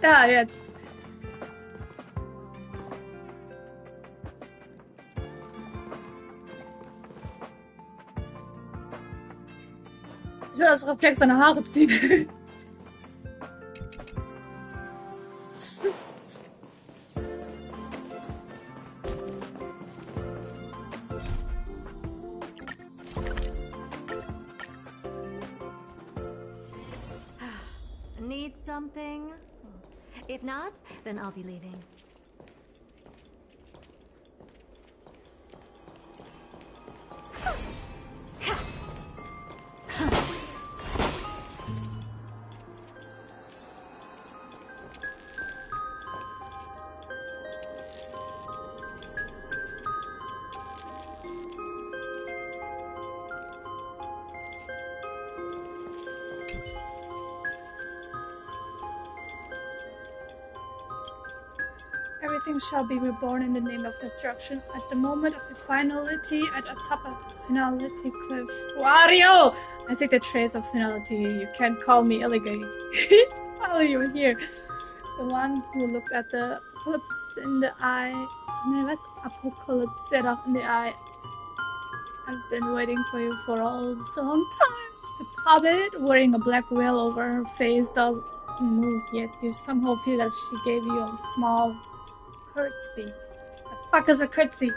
Ja, jetzt. Ich will aus Reflex seine Haare ziehen. Need something? If not, then I'll be leaving. Everything shall be reborn in the name of destruction. At the moment of the finality, at the top of finality cliff. Wario! I seek the trace of finality. You can't call me illegally. While you're here. The one who looked at the apocalypse in the eye. Let's apocalypse set off in the eyes. I've been waiting for you for a long time. The puppet, wearing a black veil over her face, doesn't move yet. You somehow feel that she gave you a small curtsy. The fuck is a curtsy?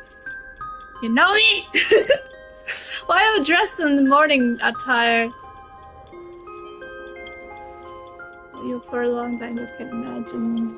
You know me? Why are you dressed in the morning attire? You for a long time, you can imagine.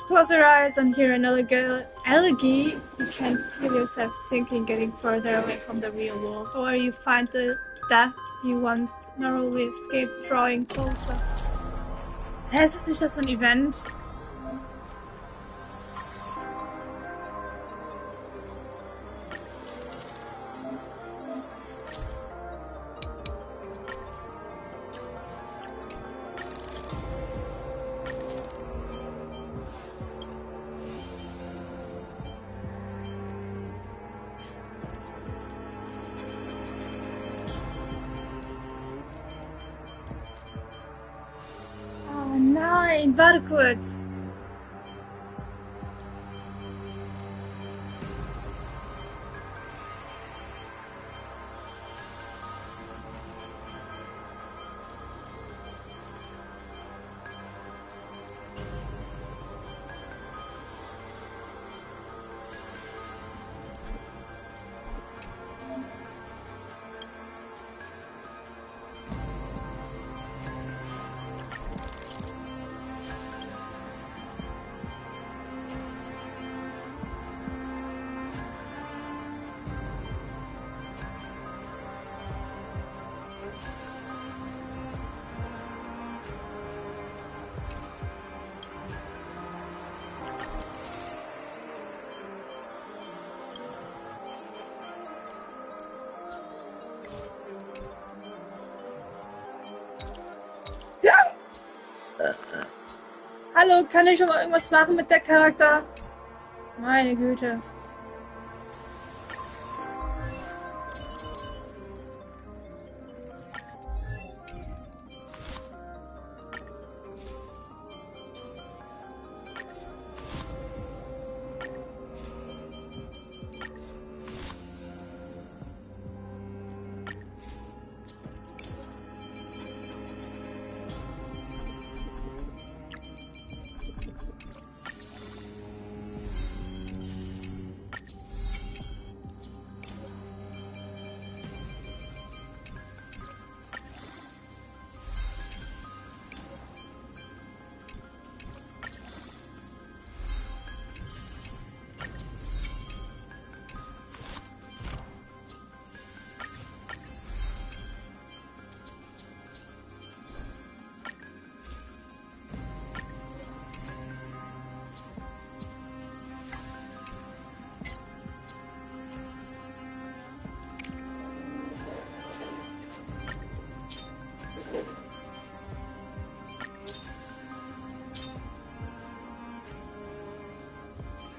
Close your eyes and hear an elegy. You can feel yourself sinking, getting further away from the real world. Or you find the death you once narrowly escaped drawing closer. Es ist nicht das so ein Event. Nein, warte kurz. Hallo, kann ich schon mal irgendwas machen mit der Charakter? Meine Güte.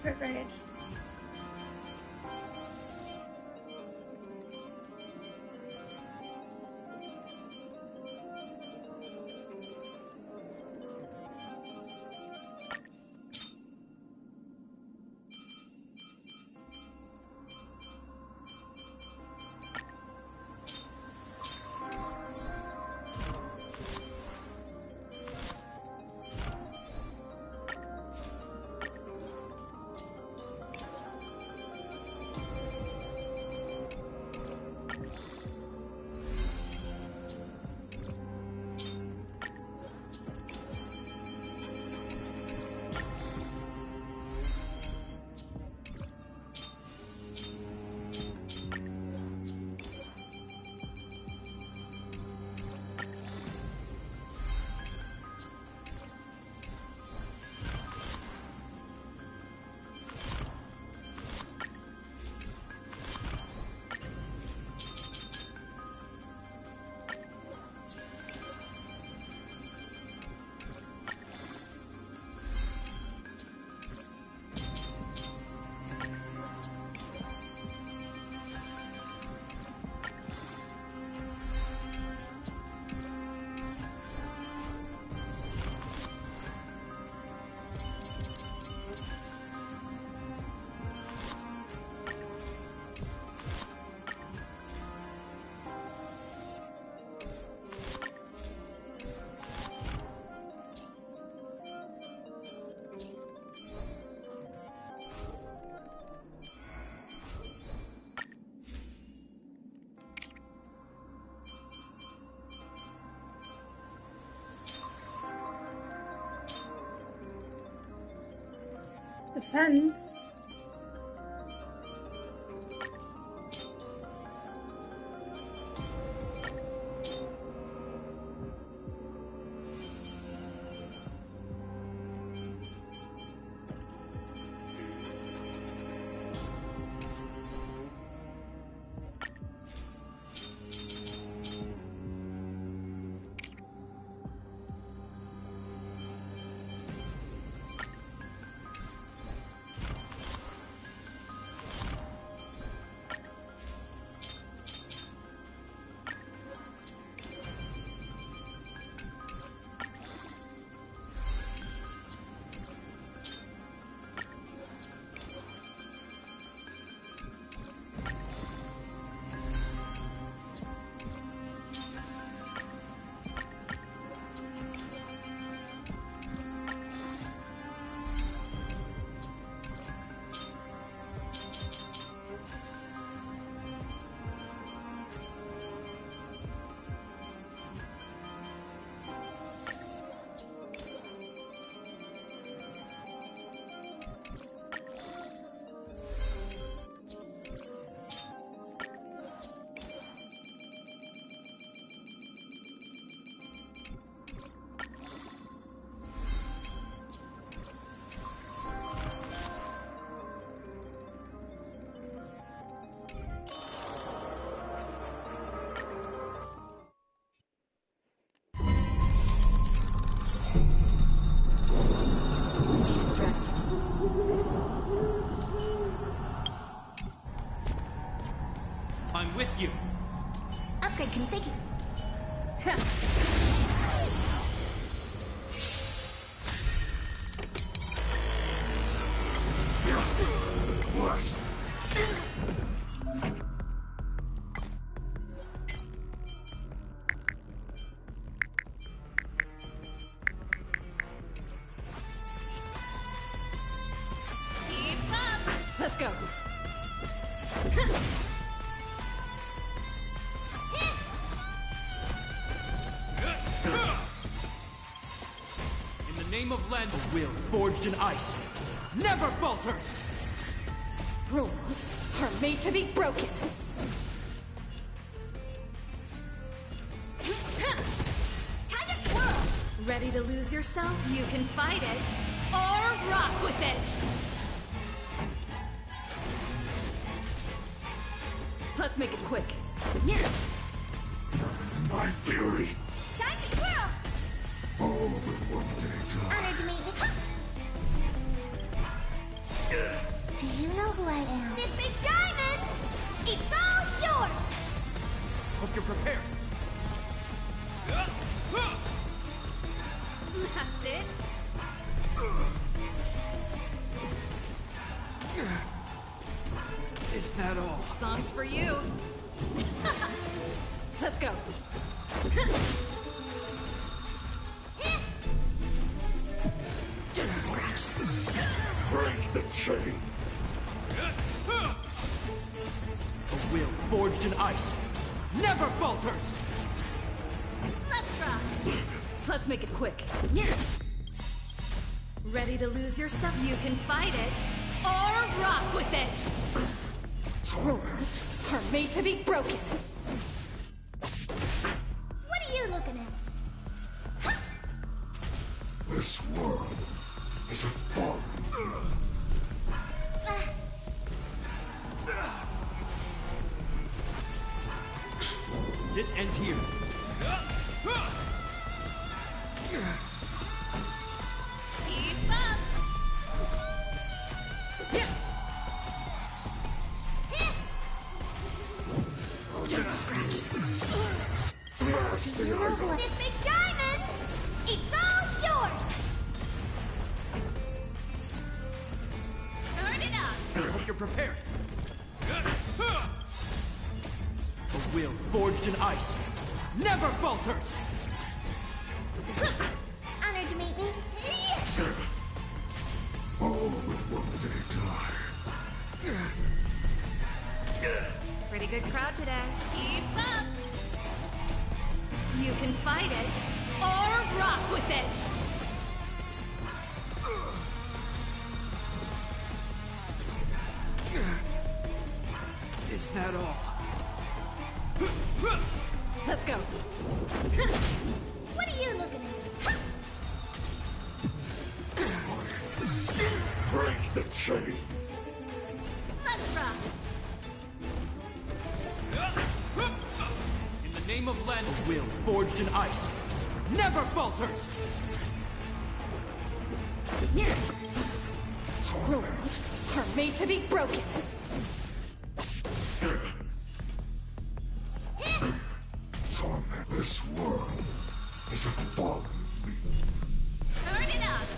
Right. The fence. I'm with you. Upgrade configured. Keep up. Let's go. In the name of Len, a will forged in ice never falters. Rules are made to be broken. Time to twirl! Ready to lose yourself? You can fight it, or rock with it! Let's make it quick. My fury. Time to twirl! All but one day time. Honored me. that all? Song's for you. Let's go. Just a scratch. Break the chains. A will forged in ice never falters! Let's rock. Let's make it quick. Ready to lose yourself? You can fight it or rock with it. Rules are made to be broken. What are you looking at? This world is a fallen. This ends here. Keep up. Just a scratch. Smash the idol. This big diamond! It's all yours! Turn it up. I hope you're prepared. A will forged in ice never falters! Honored to meet me. All will one day die. Pretty good crowd today. Keep up. You can fight it or rock with it. Is that all? Let's go. What are you looking at? Break the chains. Let's rock. In the name of Len, a will forged in ice never falters! Rules are made to be broken. Torment. This world is a fallen leaf. Turn it up.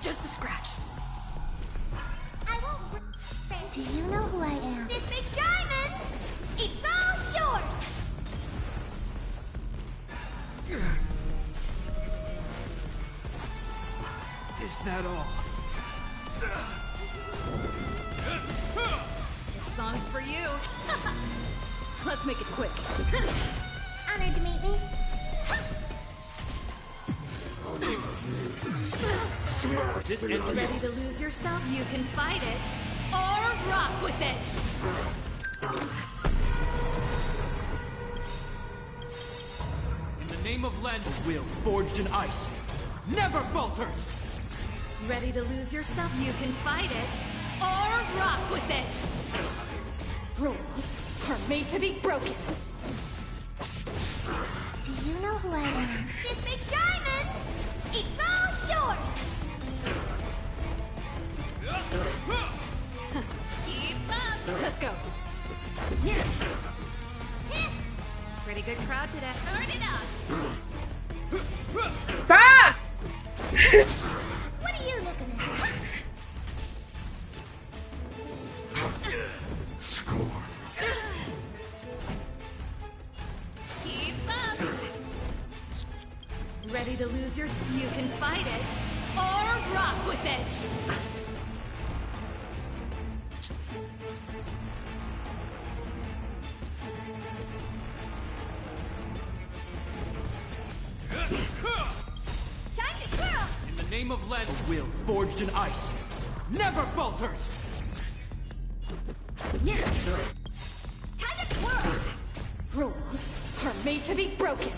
Just a scratch. I won't break. Do you know who I am? This big diamond! It's all yours! Is that all? This song's for you. Let's make it quick. Honored to meet me. Smash This the ends idol. Ready to lose yourself? You can fight it or rock with it. In the name of Len, a will forged in ice never falters! Ready to lose yourself? You can fight it or rock with it. Rules are made to be broken. Do you know who I am? This big diamond! It's all yours! Keep up. Let's go. Pretty good crowd today. Turn it up. Fuck! What are you looking at? Score. Keep up. Ready to lose yourself? You can fight it or rock with it. Time to twirl! In the name of Len, a will forged in ice never falters! Time to twirl! Rules are made to be broken.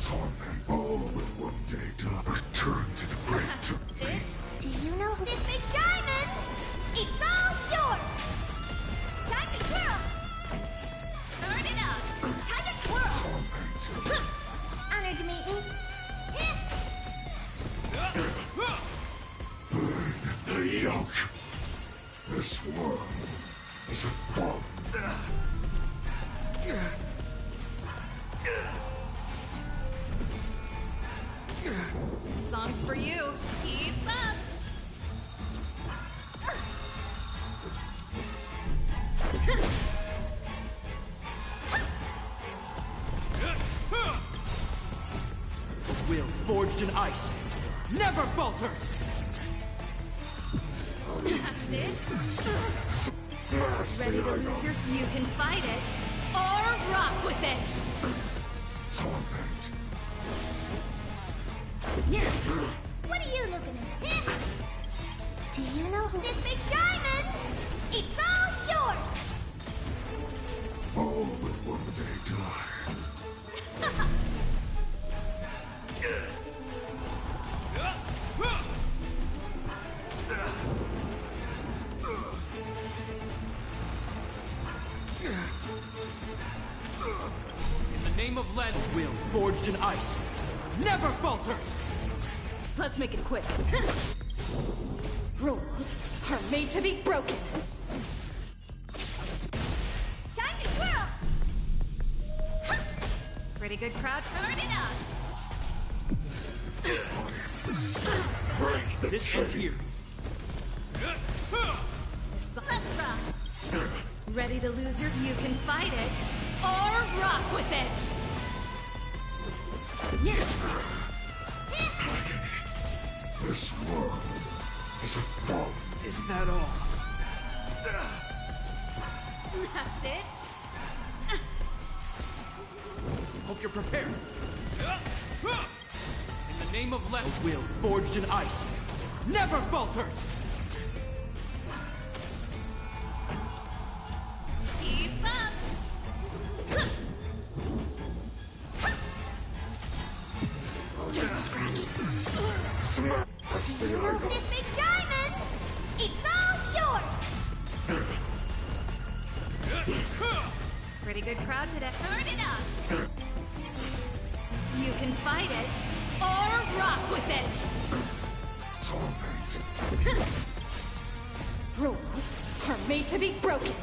Torment. All will one day die. Return to the great tree. Do you know who this big diamond? It's all yours! Time to twirl! Turn it up. Time to twirl! Torment. Honored to meet me. Burn the yoke. This world is a fallen. This song's for you. Keep up. will forged in ice never falters! That's it. Ready to lose your... You can fight it, or rock with it! Torment. What are you looking at? Do you know who... This big diamond! It's all yours! All will one day die. In the name of Len, will forged in ice never falters! Let's make it quick. Rules are made to be broken. Time to twirl! Pretty good crowd. Turn it up. Break the This ends chain. here. Let's rock. Ready to lose your... You can fight it, or rock with it. This world is a fault. Is that all? That's it. Hope you're prepared. In the name of Len, a will forged in ice never falters! Keep up. Smash the idol. This big diamond! It's all yours! Pretty good crowd today. Turn it up. You can fight it, or rock with it. Torment. Rules are made to be broken.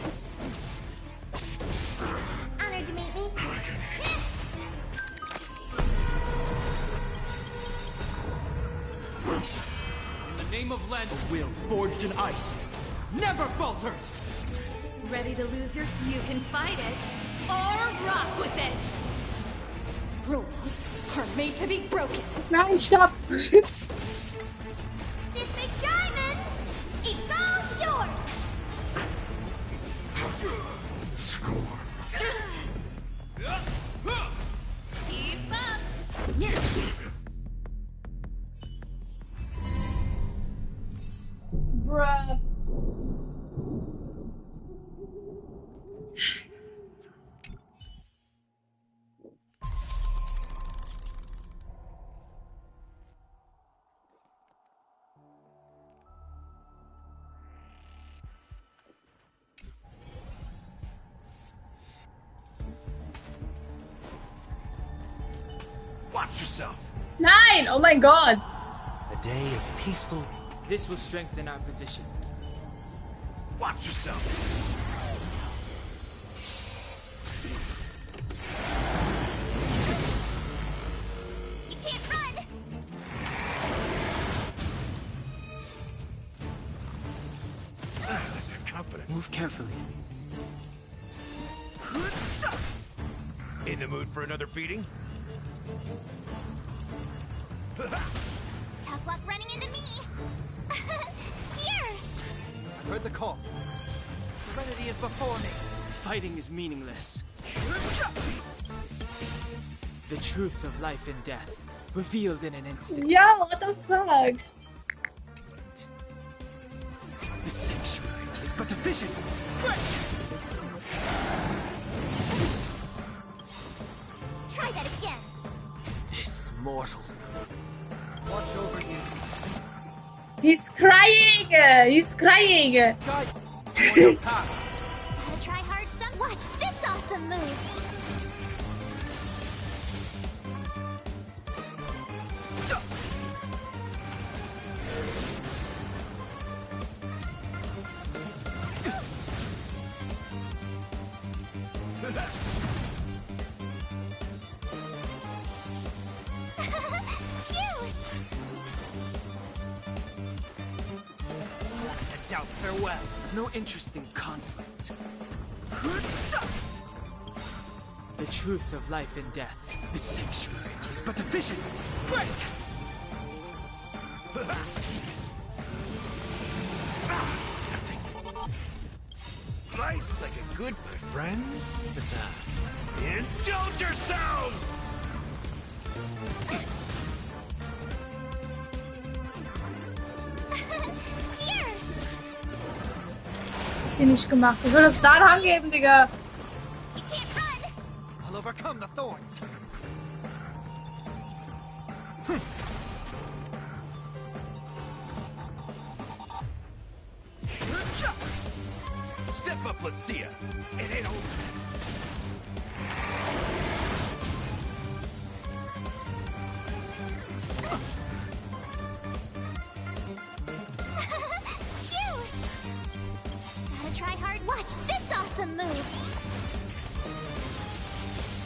Honored to meet me. In the name of Len, a will forged in ice never falters! Ready to lose your... You can fight it, or rock with it. Rules are made to be broken. Nice job. This big diamond! It's all yours! Score. Keep up. Bruh. Watch yourself! 9! Oh my god! A day of peaceful... This will strengthen our position. Watch yourself! You can't run! Confidence. Move carefully. In the mood for another beating? Tough luck running into me! Here! I've heard the call. Serenity is before me. Fighting is meaningless. The truth of life and death, revealed in an instant. Yo, what the fuck? The sanctuary is but a vision. Try that again! This mortal. Watch over you. He's crying! He's crying! Guide on your path. Gotta try hard some. Watch this awesome move! Cute! To doubt farewell. No interest in conflict. The truth of life and death. The sanctuary is but a vision. Break! Nice like a good my friends. Indulge yourselves! Here! Hat die nicht gemacht. Ich will das da angeben, Digga. You can't run! I'll overcome the thorns. Step up, let's see ya. It ain't over. Phew! Gotta try hard. Watch this awesome move!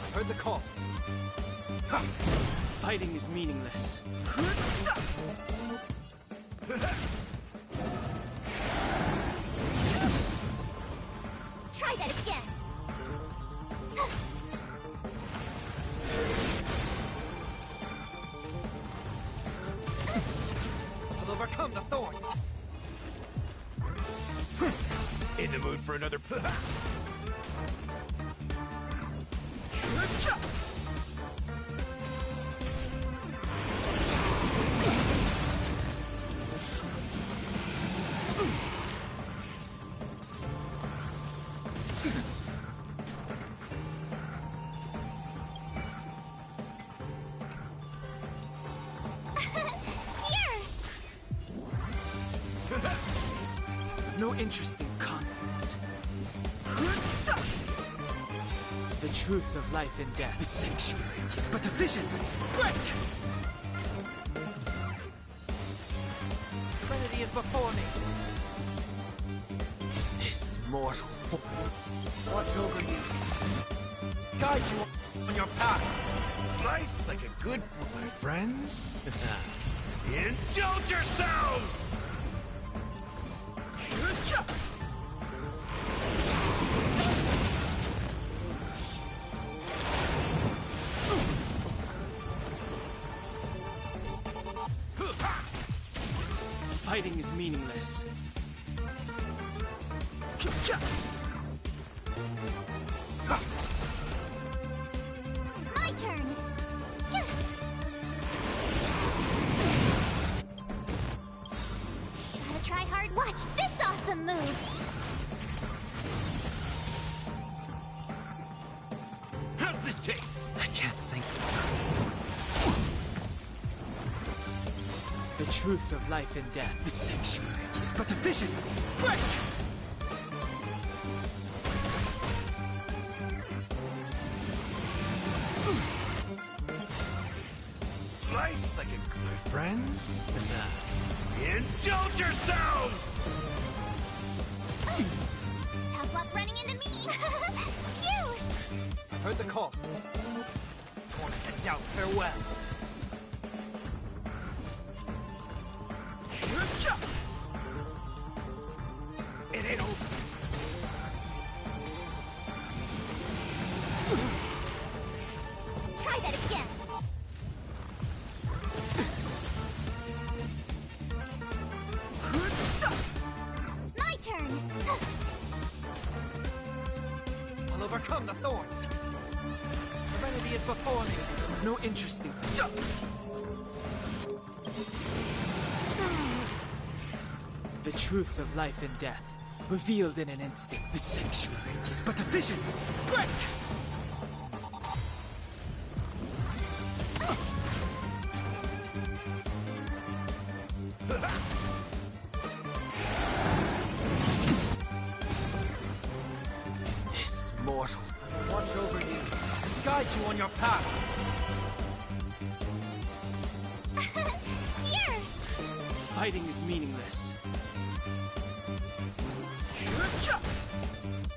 I heard the call. Fighting is meaningless. Try that again! I'll overcome the thorns. In the mood for another. Here! No interest in conflict. The truth of life and death. The sanctuary is but a vision. Break! Trinity is before me. This mortal form. Watch over you. Guide you on your path. Nice like a good my friends. Indulge yourselves! Fighting is meaningless. My turn! Gotta try hard. Watch this awesome move! How's this taste? I can't think. The truth of life and death. The sanctuary is but a vision. Break! Nice like a my friends. Indulge yourselves! Tough luck running into me! Phew! I've heard the call. Torment and doubt, farewell. It ain't over. Try that again! My turn! I'll overcome the thorns. Serenity is before me. No interest in. The truth of life and death, revealed in an instant. The sanctuary is but a vision. Break! This mortal. Watch over you. Guide you on your path. Here! Fighting is meaningless.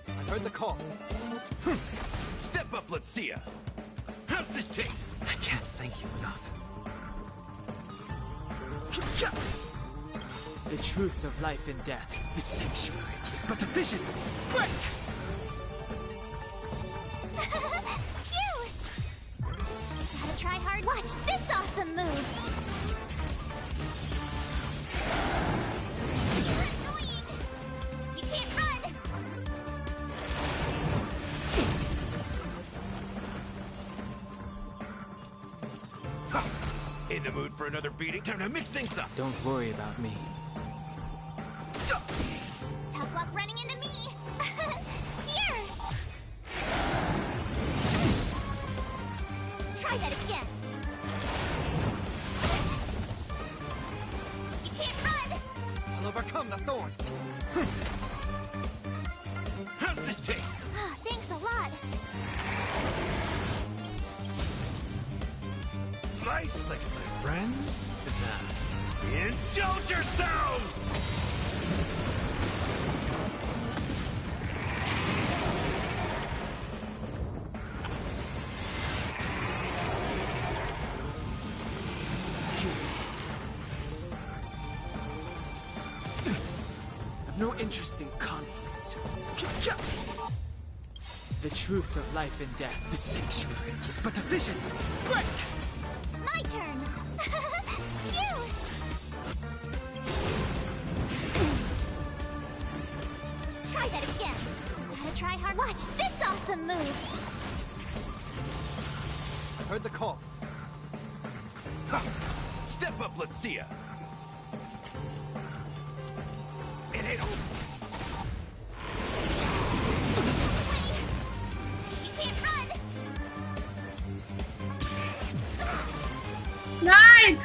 I've heard the call. Step up, let's see ya. How's this taste? I can't thank you enough. The truth of life and death. The sanctuary is but a vision. Break! Phew! hard. Watch this awesome move. You're annoying. You can't run. Ha! In the mood for another beating? Time to mix things up. Don't worry about me. Tough luck running into me. Here. Try that again. You can't run. I'll overcome the thorns. How's this taste? Ah, thanks a lot. Nice, like my friends. Indulge yourselves! Curious. I've no interest in conflict. The truth of life and death, the sanctuary, is but a vision. Break! My turn. Phew. Try that again. Gotta try hard. Watch this awesome move. I've heard the call. Ha! Step up, let's see ya. It hit home. You can't run. 9!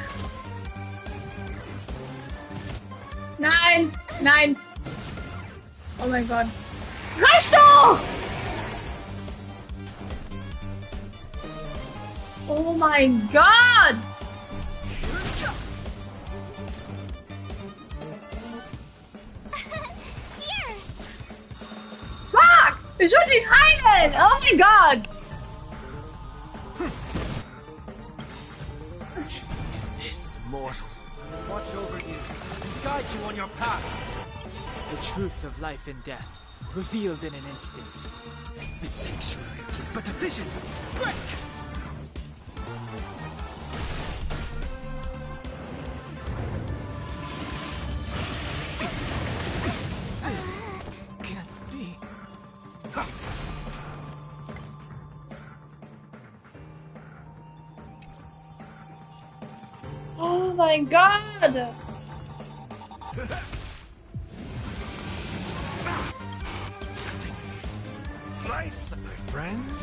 9! 9! Oh mein Gott. Reicht doch! Oh mein Gott! Here. Fuck! Ich wollte ihn heilen! Oh mein Gott! This mortal. Watch over you. Guide you on your path. The truth of life and death, revealed in an instant. The sanctuary is but a vision. Break! This can't be. Oh mein Gott! Nice, my friends.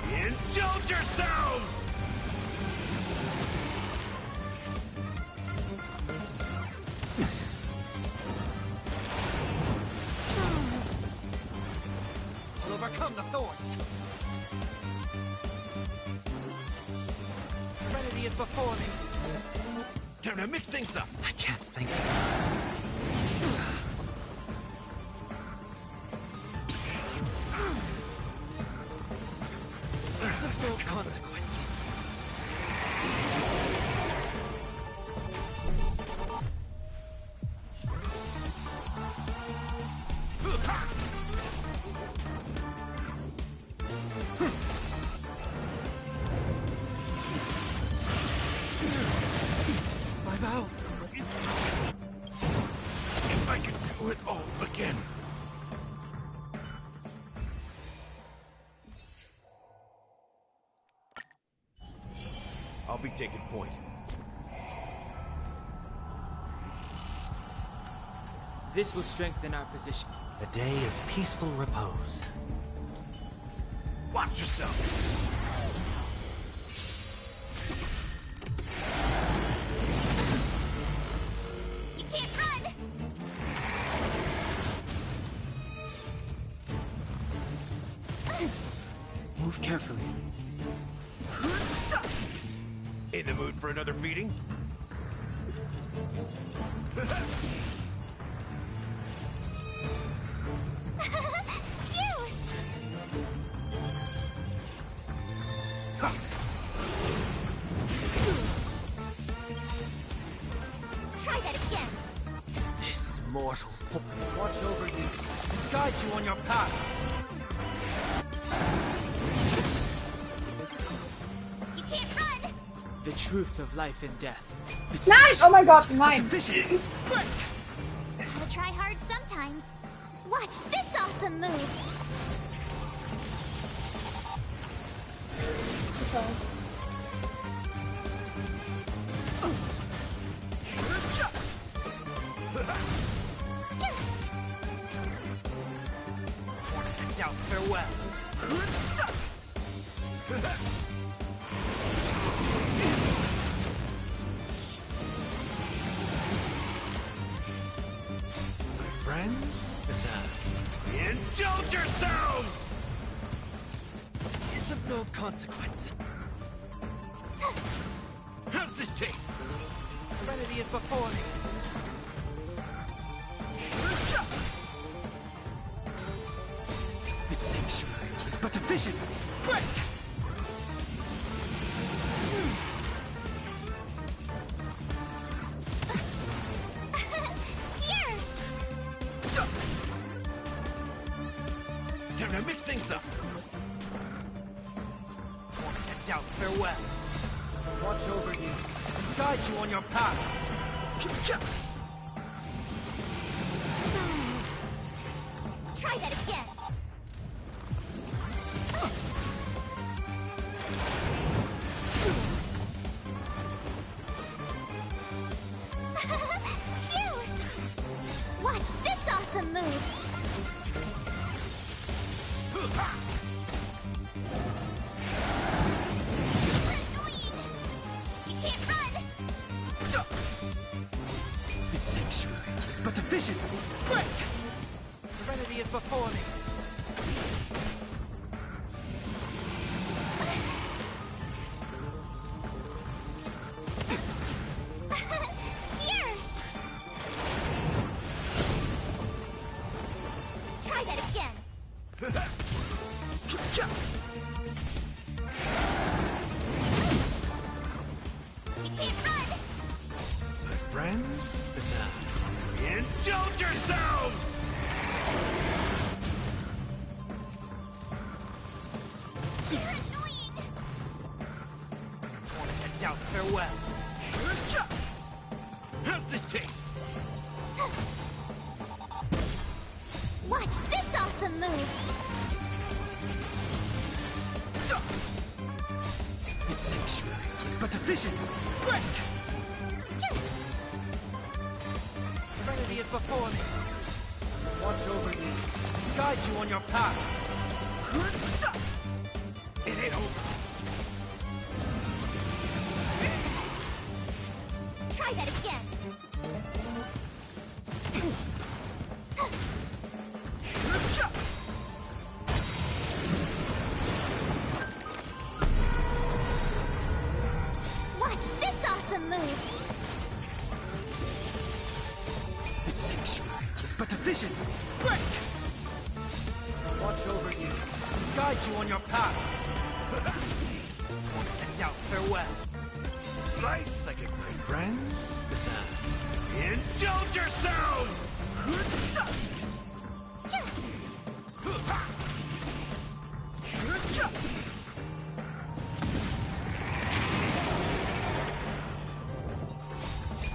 Indulge yourselves! I'll overcome the thorns. Serenity is before me. Time to mix things up. I can't think. There's no consequence. My vow is if I could do it all again. I'll be taking point. This will strengthen our position. A day of peaceful repose. Watch yourself. You can't run. Move carefully. In the mood for another beating? Phew. Ha! Try that again. This mortal foe. Watch over you. Guide you on your path. You can't run. The truth of life and death. Nein! Oh mein Gott, nein! Vision. Break. Gotta try hard sometimes. Watch this awesome move. So. Down, farewell. My friends? Indulge yourselves! It's of no consequence. How's this taste? Serenity is before me. The sanctuary is but a vision. Break! Here! Time to mix things up. Doubt, farewell. Watch over you. Guide you on your path. Try that again. Phew! Watch this awesome move. You can't run. The sanctuary is but a vision. Break! Serenity is before me. Here! Try that again. You can't run. My friends? Indulge yourselves! You're annoying. Doubt, farewell. How's this taste? Watch this awesome move. The sanctuary is but a vision. Break! Serenity is before me. Watch over you. Guide you on your path. It ain't over. Try that again. Watch this awesome move. The sanctuary is but a vision. Break! Watch over you. Guide you on your path. Doubt, farewell. Nice second, my friends. Indulge yourselves!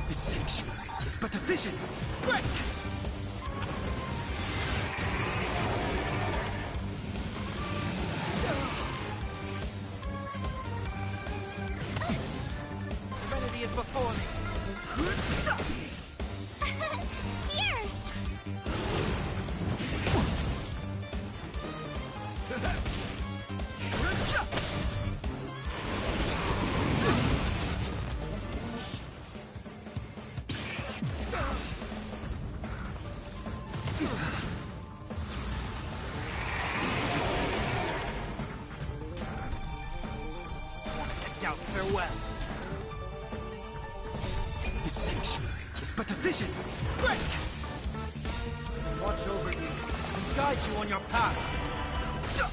The sanctuary is but a vision. Break! Serenity is before me. Here! Doubt, farewell. The sanctuary is but a vision. Break! Watch over you. Guide you on your path. Phew!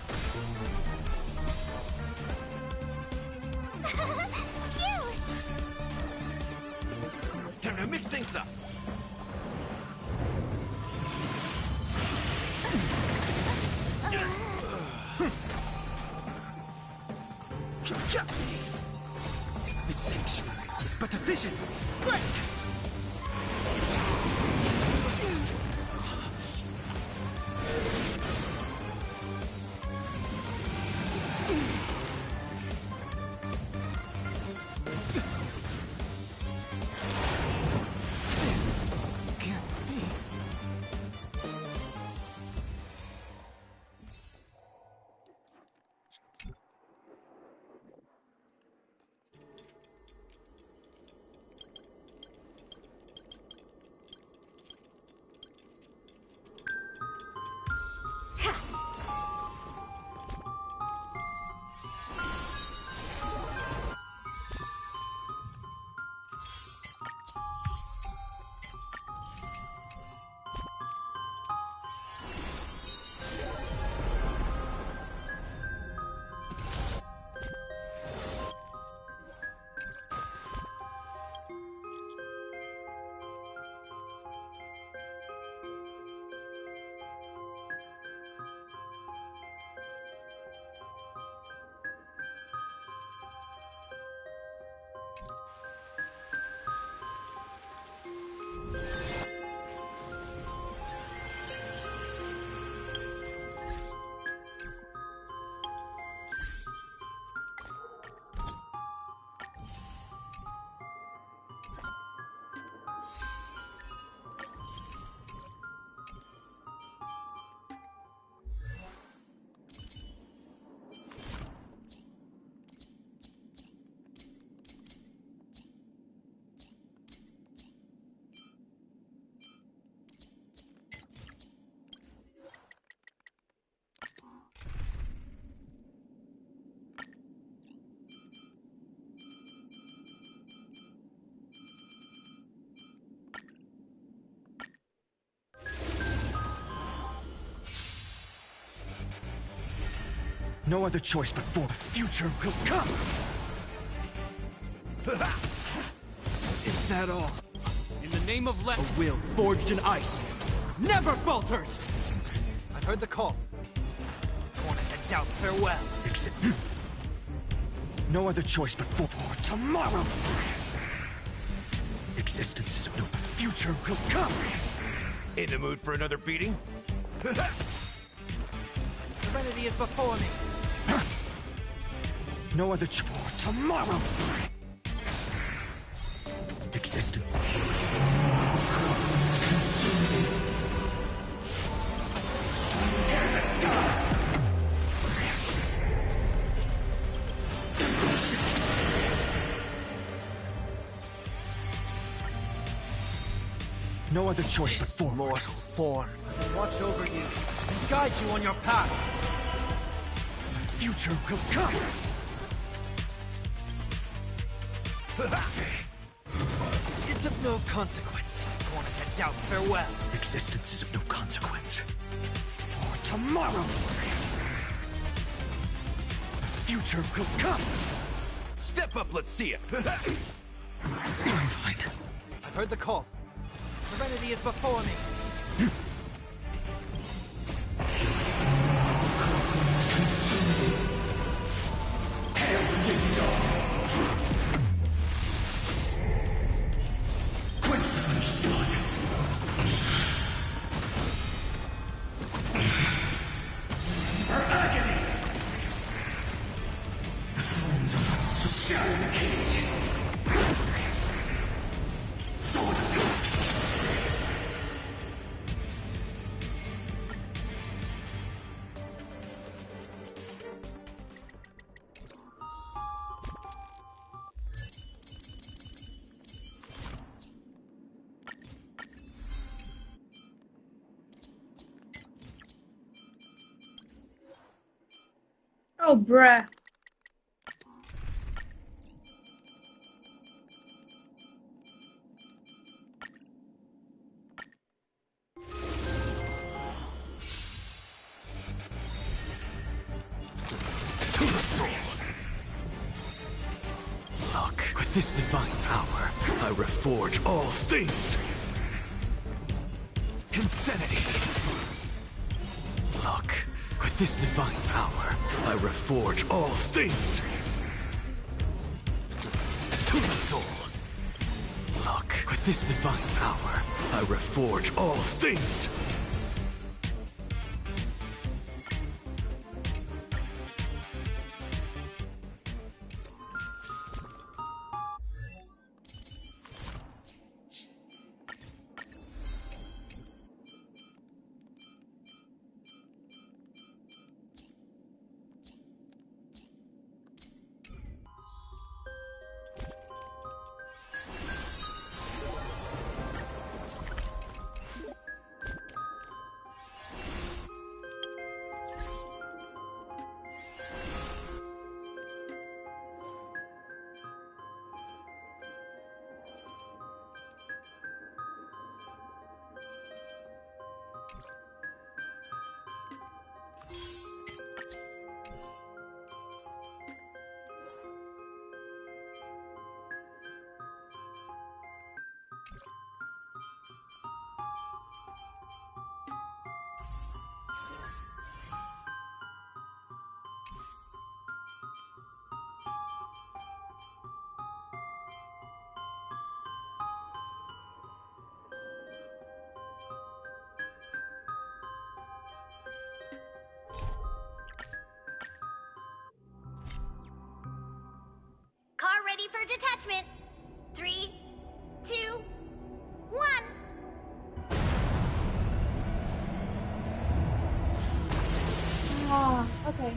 Time to mix things up. The sanctuary is but a vision. Break! This can't be. No other choice but for future will come! Is that all? In the name of a will forged in ice never falters! I've heard the call. Torment and doubt, farewell. No other choice but for tomorrow! Existence is of no future will come! In the mood for another beating? Serenity is before me. No other choice for tomorrow! Existence. No other choice but for mortal form. Watch over you, guide you on your path. The future will come. It's of no consequence. Torment and doubt, farewell. Existence is of no consequence. For tomorrow. The future will come. Step up, let's see it. I'm fine. I've heard the call. Serenity is before me. Oh, bruh. Look, with this divine power, I reforge all things. Insanity. Look, with this divine power, I reforge all things. soul. Look, with this divine power, I reforge all things. Car ready for detachment. 3, 2, 1. Ah, okay.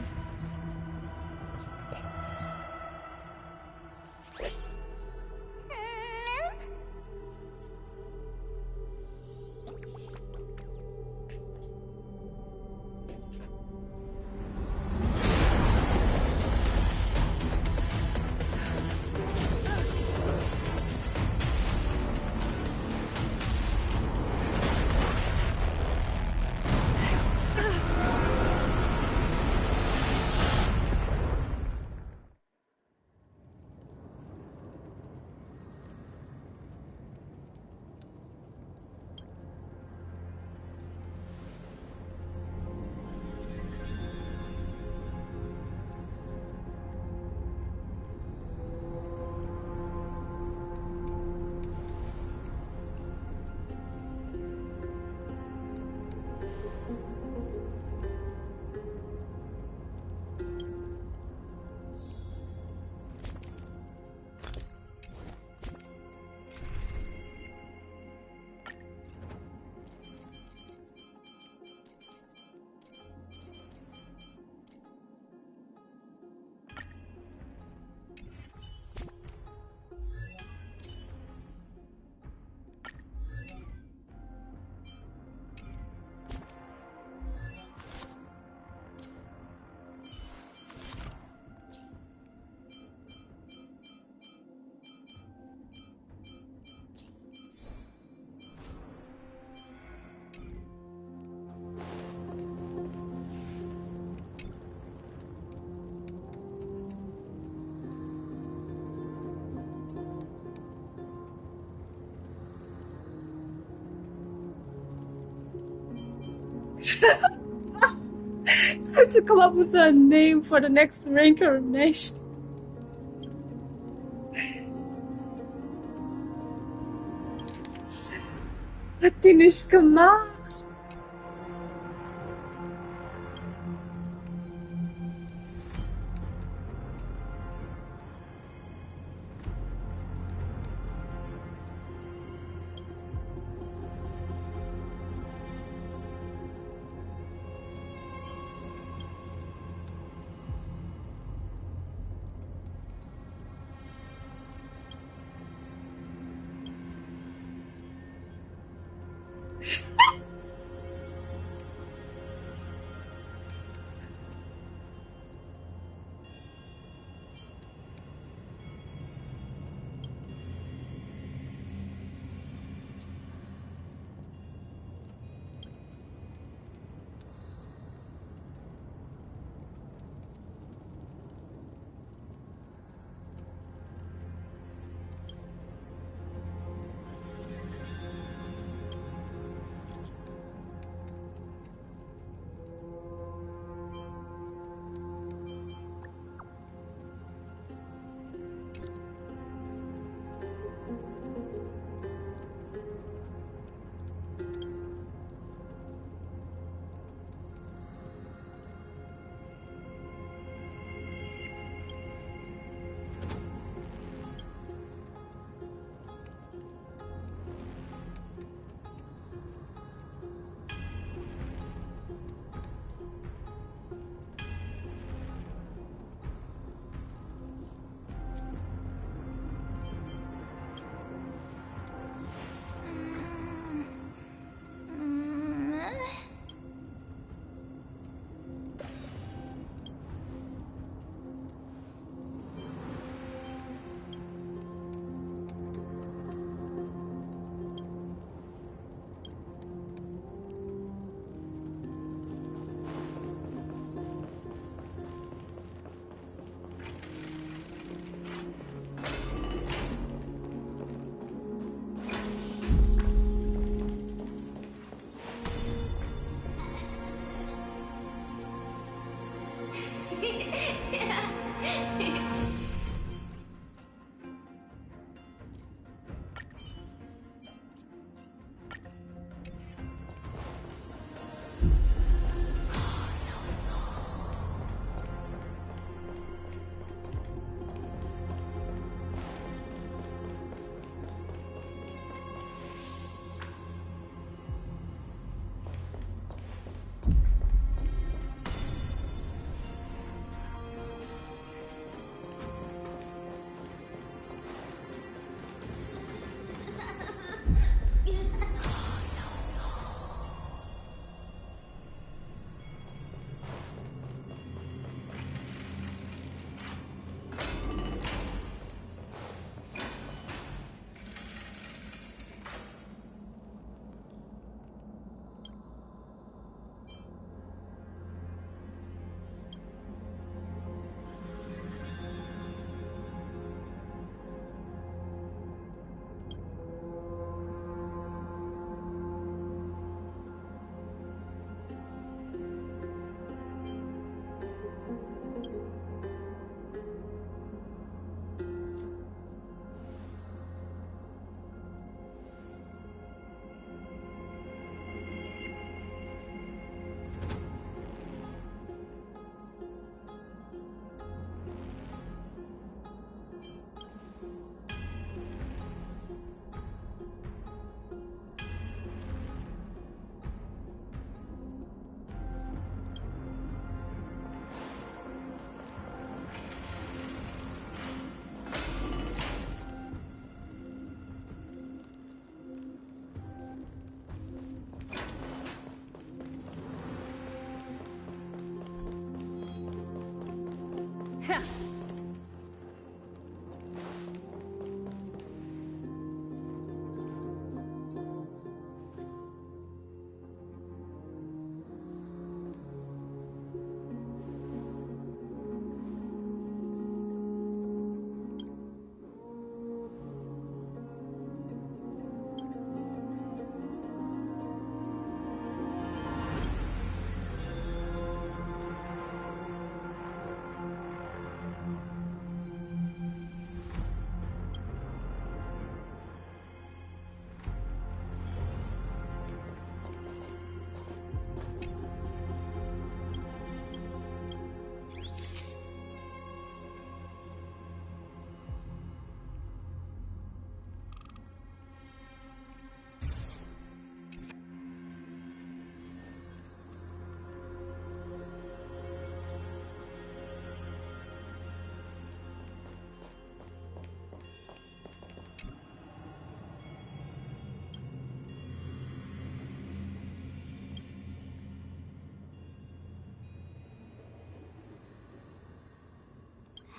I have to come up with a name for the next reincarnation. Hat die nicht gemacht?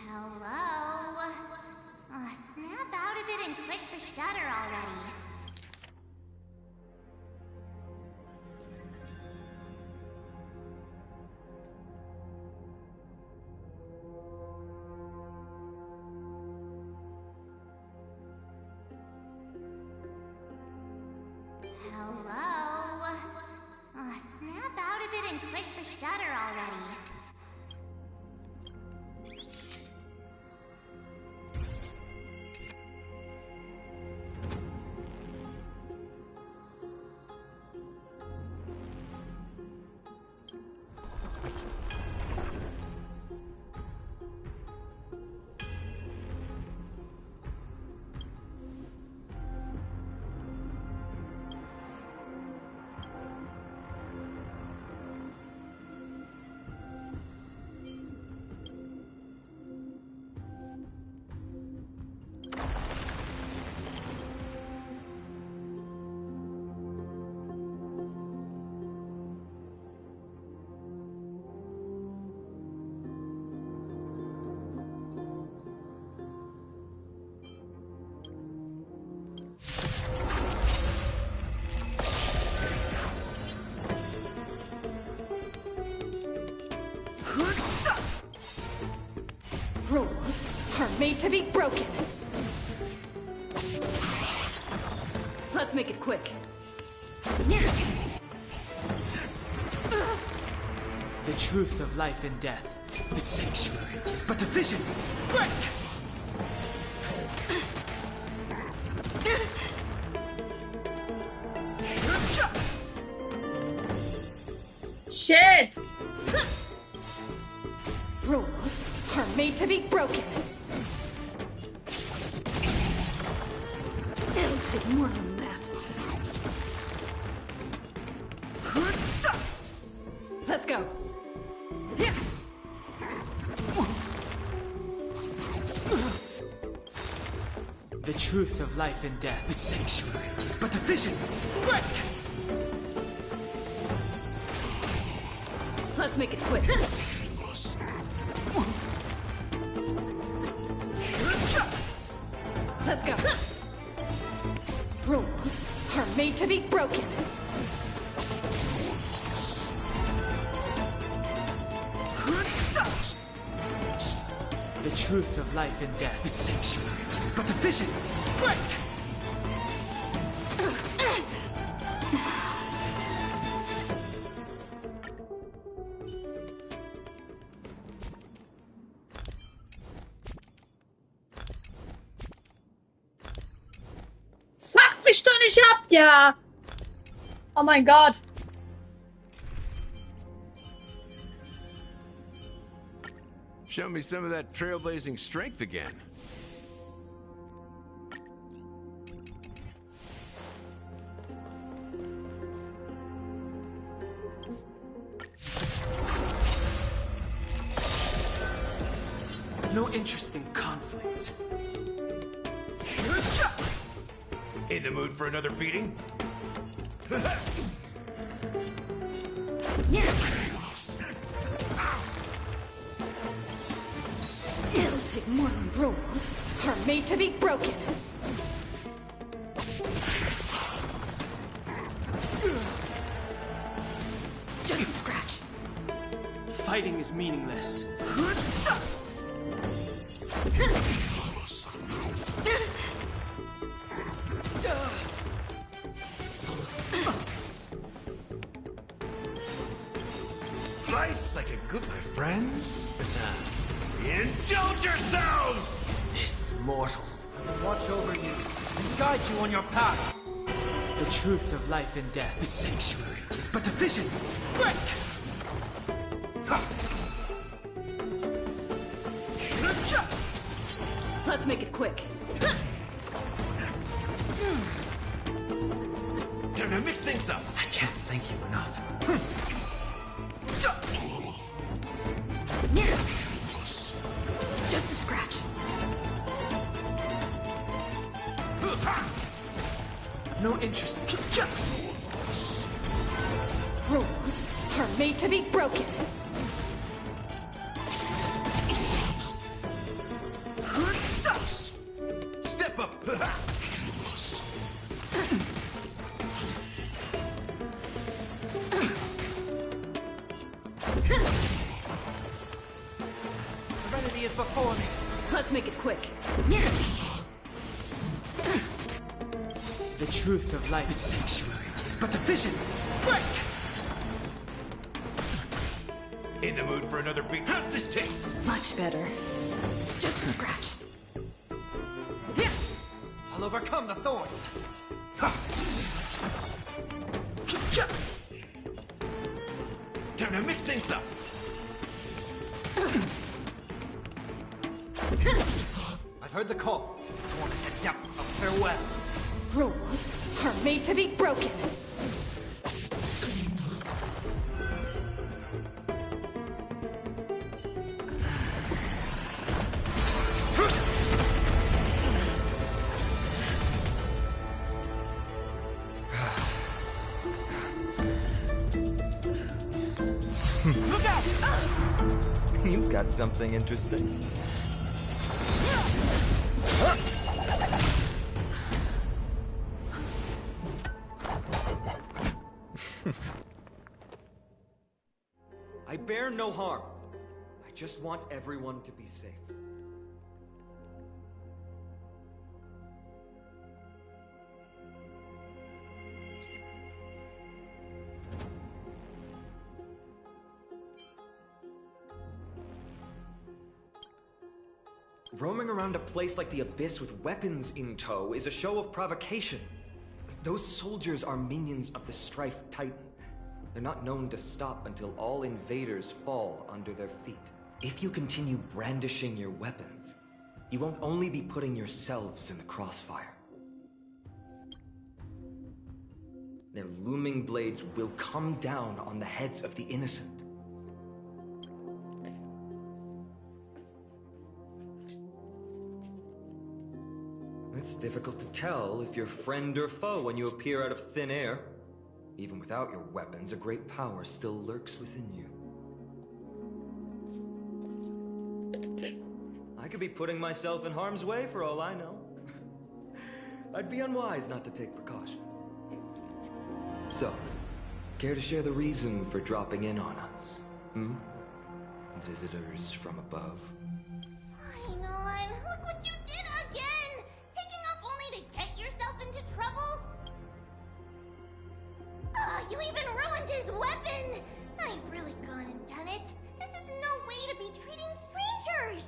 Hello? Snap out of it and click the shutter already. Hello? Snap out of it and click the shutter already. Rules are made to be broken. Let's make it quick. The truth of life and death. The sanctuary is but a vision. Break! Shit! Rules are made to be broken. It'll take more than that. Let's go. The truth of life and death. The sanctuary is but a vision. Break! Let's make it quick. Let's go. Rules are made to be broken. The truth of life and death. The sanctuary is but a vision. Break! Fuck mich doch nicht ab, ja! Oh mein Gott. Show me some of that trailblazing strength again. No interest in conflict. In the mood for another beating? take more than rules are made to be broken. Just a scratch. Fighting is meaningless. Slice like a good, my friends. Indulge yourselves! This mortals. Watch over you and guide you on your path. The truth of life and death. The sanctuary is but a vision. Break! Let's make it quick. Time to mix things up. I can't thank you enough. Just a scratch. I've no interest. Rules are made to be broken. Step up. Serenity is before me. Let's make it quick. The truth of life. The sanctuary is but a vision. Break! In the mood for another beat. How's this taste? Much better. Just a scratch. I'll overcome the thorns. Time to mix things up. I've heard the call. Torn into doubt. A farewell. Rules are made to be broken. Look out! You've got something interesting. I bear no harm. I just want everyone to be safe. Roaming around a place like the Abyss with weapons in tow is a show of provocation. Those soldiers are minions of the Strife Titan. They're not known to stop until all invaders fall under their feet. If you continue brandishing your weapons, you won't only be putting yourselves in the crossfire. Their looming blades will come down on the heads of the innocent. It's difficult to tell if you're friend or foe when you appear out of thin air. Even without your weapons, a great power still lurks within you. I could be putting myself in harm's way for all I know. I'd be unwise not to take precautions. So, care to share the reason for dropping in on us? Visitors from above? Fine on. Look what you did again! Taking off only to get yourself into trouble? You even ruined his weapon! I've really gone and done it. This is no way to be treating strangers!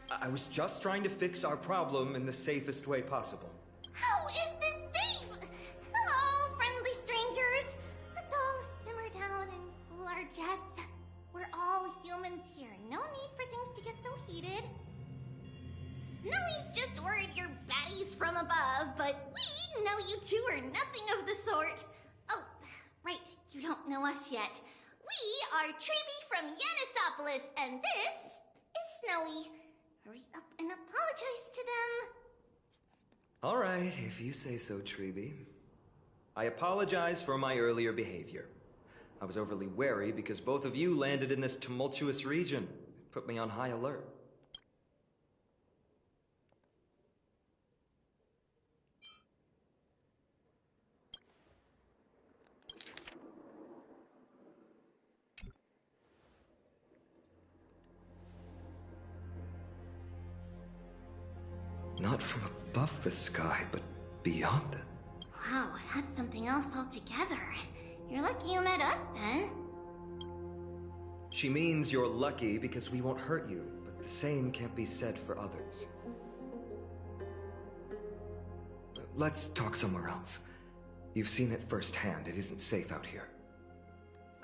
I was just trying to fix our problem in the safest way possible. How is this safe? Hello, friendly strangers. Let's all simmer down and cool our jets. We're all humans here. No need for things to get so heated. Snowy's just worried you're baddies from above, but we know you two are nothing of the sort. Oh, right, you don't know us yet. We are Treeby from Yanisopolis, and this is Snowy. Hurry up and apologize to them. All right, if you say so, Treeby. I apologize for my earlier behavior. I was overly wary because both of you landed in this tumultuous region. It put me on high alert. Not from above the sky, but beyond it. Wow, that's something else altogether. You're lucky you met us, then. She means you're lucky because we won't hurt you, but the same can't be said for others. Let's talk somewhere else. You've seen it firsthand. It isn't safe out here.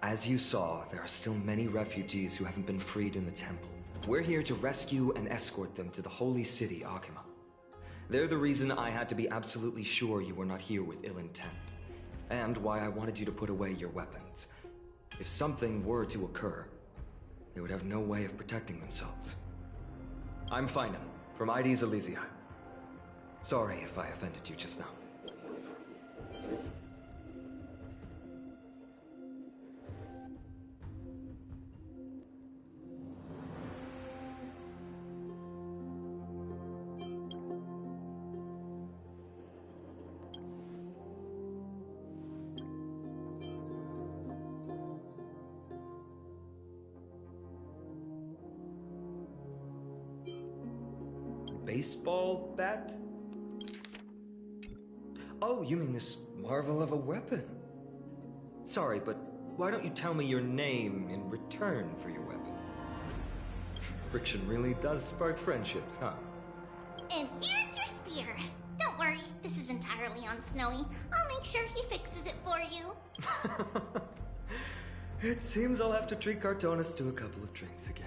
As you saw, there are still many refugees who haven't been freed in the temple. We're here to rescue and escort them to the holy city, Akima. They're the reason I had to be absolutely sure you were not here with ill intent, and why I wanted you to put away your weapons. If something were to occur, they would have no way of protecting themselves. I'm Finam, from ID's Elysia. Sorry if I offended you just now. Baseball bat? Oh, you mean this marvel of a weapon? Sorry, but why don't you tell me your name in return for your weapon? Friction really does spark friendships, huh? And here's your spear. Don't worry, this is entirely on Snowy. I'll make sure he fixes it for you. It seems I'll have to treat Cartonis to a couple of drinks again.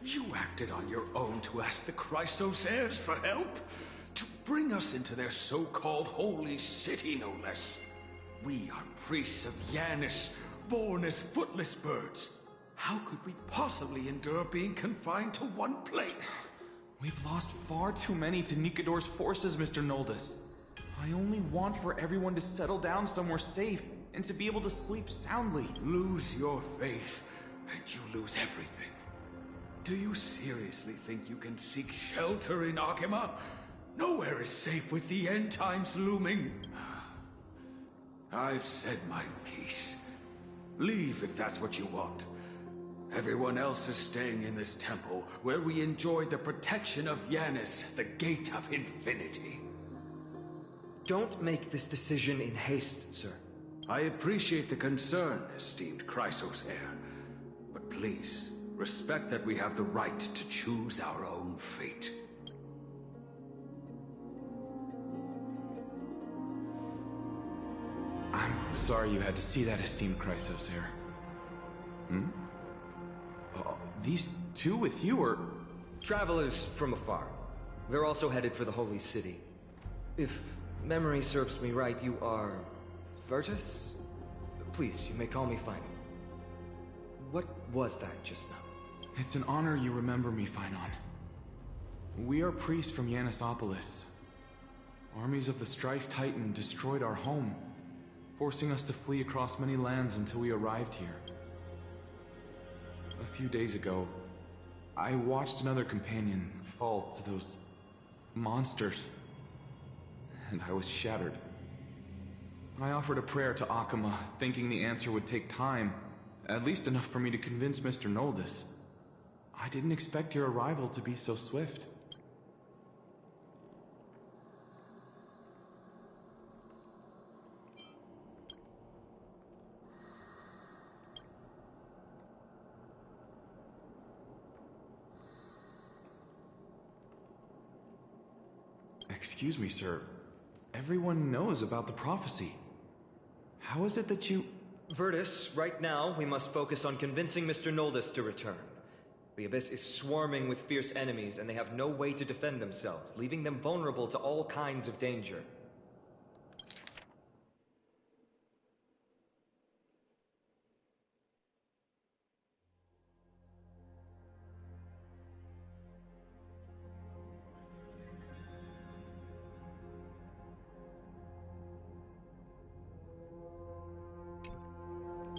You acted on your own to ask the Chrysos heirs for help? To bring us into their so-called holy city, no less. We are priests of Yanis, born as footless birds. How could we possibly endure being confined to one plane? We've lost far too many to Nikador's forces, Mr. Noldus. I only want for everyone to settle down somewhere safe and to be able to sleep soundly. Lose your faith, and you lose everything. Do you seriously think you can seek shelter in Akima? Nowhere is safe with the end times looming. I've said my piece. Leave if that's what you want. Everyone else is staying in this temple, where we enjoy the protection of Yanis, the Gate of Infinity. Don't make this decision in haste, sir. I appreciate the concern, esteemed Chrysos heir. But please, respect that we have the right to choose our own fate. I'm sorry you had to see that, esteemed Chrysos heir. These two with you are... Travelers from afar. They're also headed for the holy city. If memory serves me right, you are... Virtus? Please, you may call me Finon. What was that just now? It's an honor you remember me, Finon. We are priests from Yanisopolis. Armies of the Strife Titan destroyed our home, forcing us to flee across many lands until we arrived here. A few days ago, I watched another companion fall to those monsters, and I was shattered. I offered a prayer to Akama, thinking the answer would take time, at least enough for me to convince Mr. Noldus. I didn't expect your arrival to be so swift. Excuse me, sir. Everyone knows about the prophecy. How is it that you... Virtus, right now, we must focus on convincing Mr. Noldus to return. The Abyss is swarming with fierce enemies, and they have no way to defend themselves, leaving them vulnerable to all kinds of danger.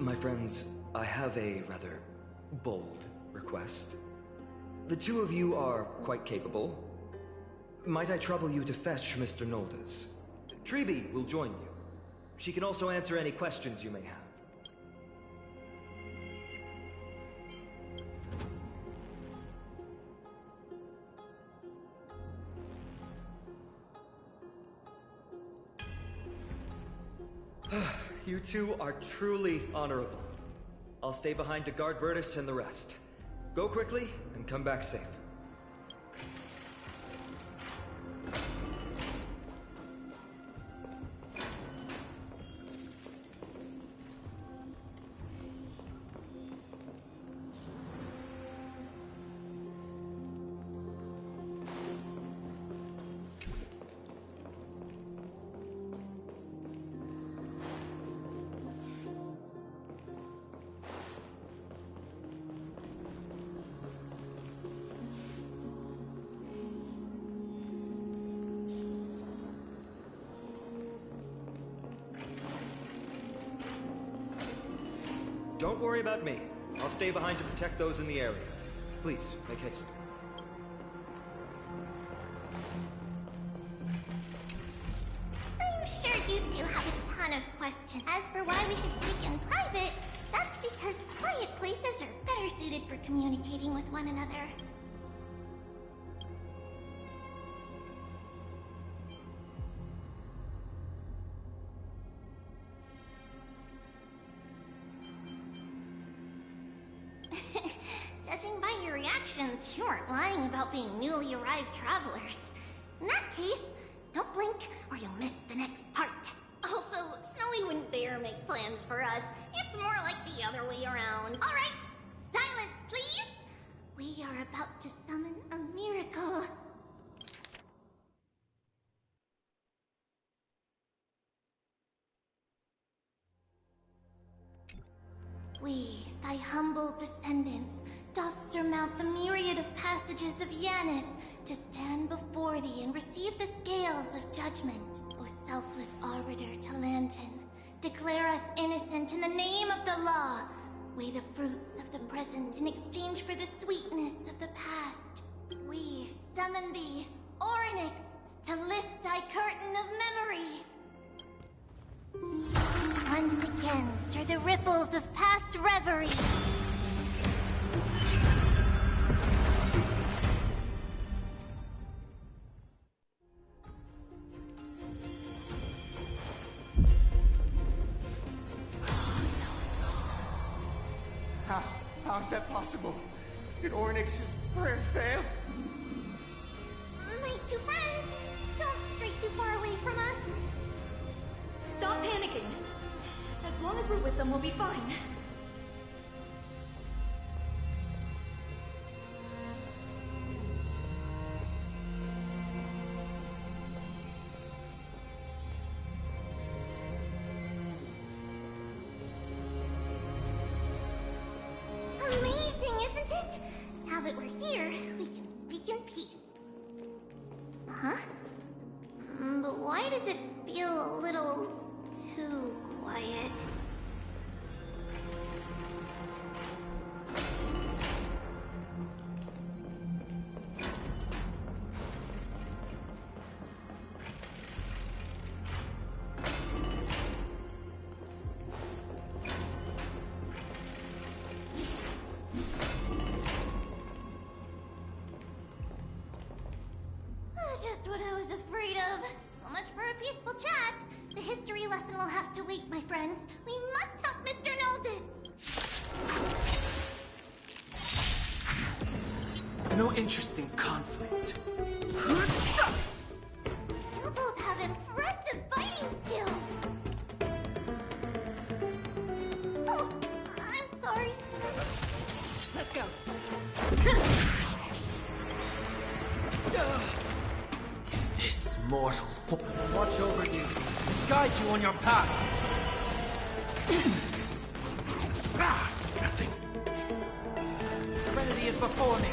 My friends, I have a rather bold request. The two of you are quite capable. Might I trouble you to fetch Mr. Noldus? Treeby will join you. She can also answer any questions you may have. You two are truly honorable. I'll stay behind to guard Virtus and the rest. Go quickly and come back safe. Don't worry about me. I'll stay behind to protect those in the area. Please, make haste. I'm sure you two have a ton of questions. As for why we should speak in private, that's because quiet places are better suited for communicating with one another. Judging by your reactions, you aren't lying about being newly arrived travelers. In that case, don't blink or you'll miss the next part. Also, Snowy wouldn't dare make plans for us. It's more like the other way around. Alright, silence please! We are about to summon a miracle. We, thy humble descendants, doth surmount the myriad of passages of Yanis to stand before thee and receive the scales of judgment. O selfless arbiter Talantin, declare us innocent in the name of the law. Weigh the fruits of the present in exchange for the sweetness of the past. We summon thee, Orynyx, to lift thy curtain of memory. Once again, stir the ripples of past reverie. How is that possible? Did Orynyx's prayer fail? My two friends, don't stray too far away from us. Stop panicking. As long as we're with them, we'll be fine. Amazing, isn't it? Now that we're here, we can speak in peace. Huh? But why does it feel a little too quiet? Just what I was afraid of. So much for a peaceful chat. The history lesson will have to wait, my friends. We must help Mr. Noldus. No interest in conflict. You both have impressive fighting skills. Oh, I'm sorry. Let's go. This mortal fool. Watch over you. Guide you on your path. It's nothing. Serenity is before me.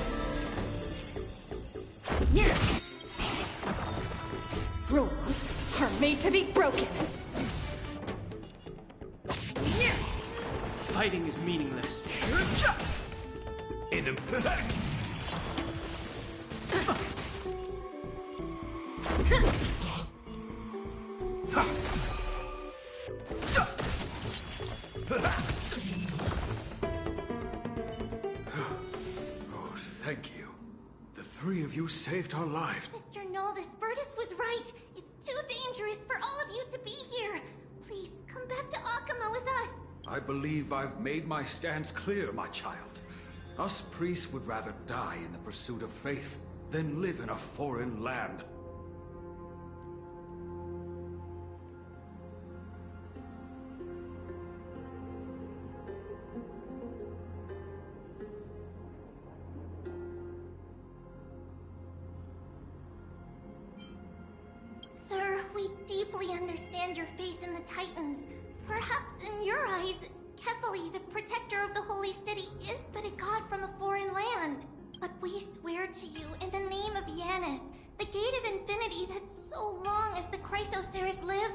Rules are made to be broken. Fighting is meaningless. Oh, thank you. The three of you saved our lives. Mr. Noldus, Virtus was right. It's too dangerous for all of you to be here. Please, come back to Akama with us. I believe I've made my stance clear, my child. Us priests would rather die in the pursuit of faith than live in a foreign land. Sir, we deeply understand your faith in the Titans. Perhaps in your eyes, Kefali, the protector of the Holy City, is but a god from a foreign land. But we swear to you, in the name of Yanis, the Gate of Infinity, that so long as the Chrysoceres live,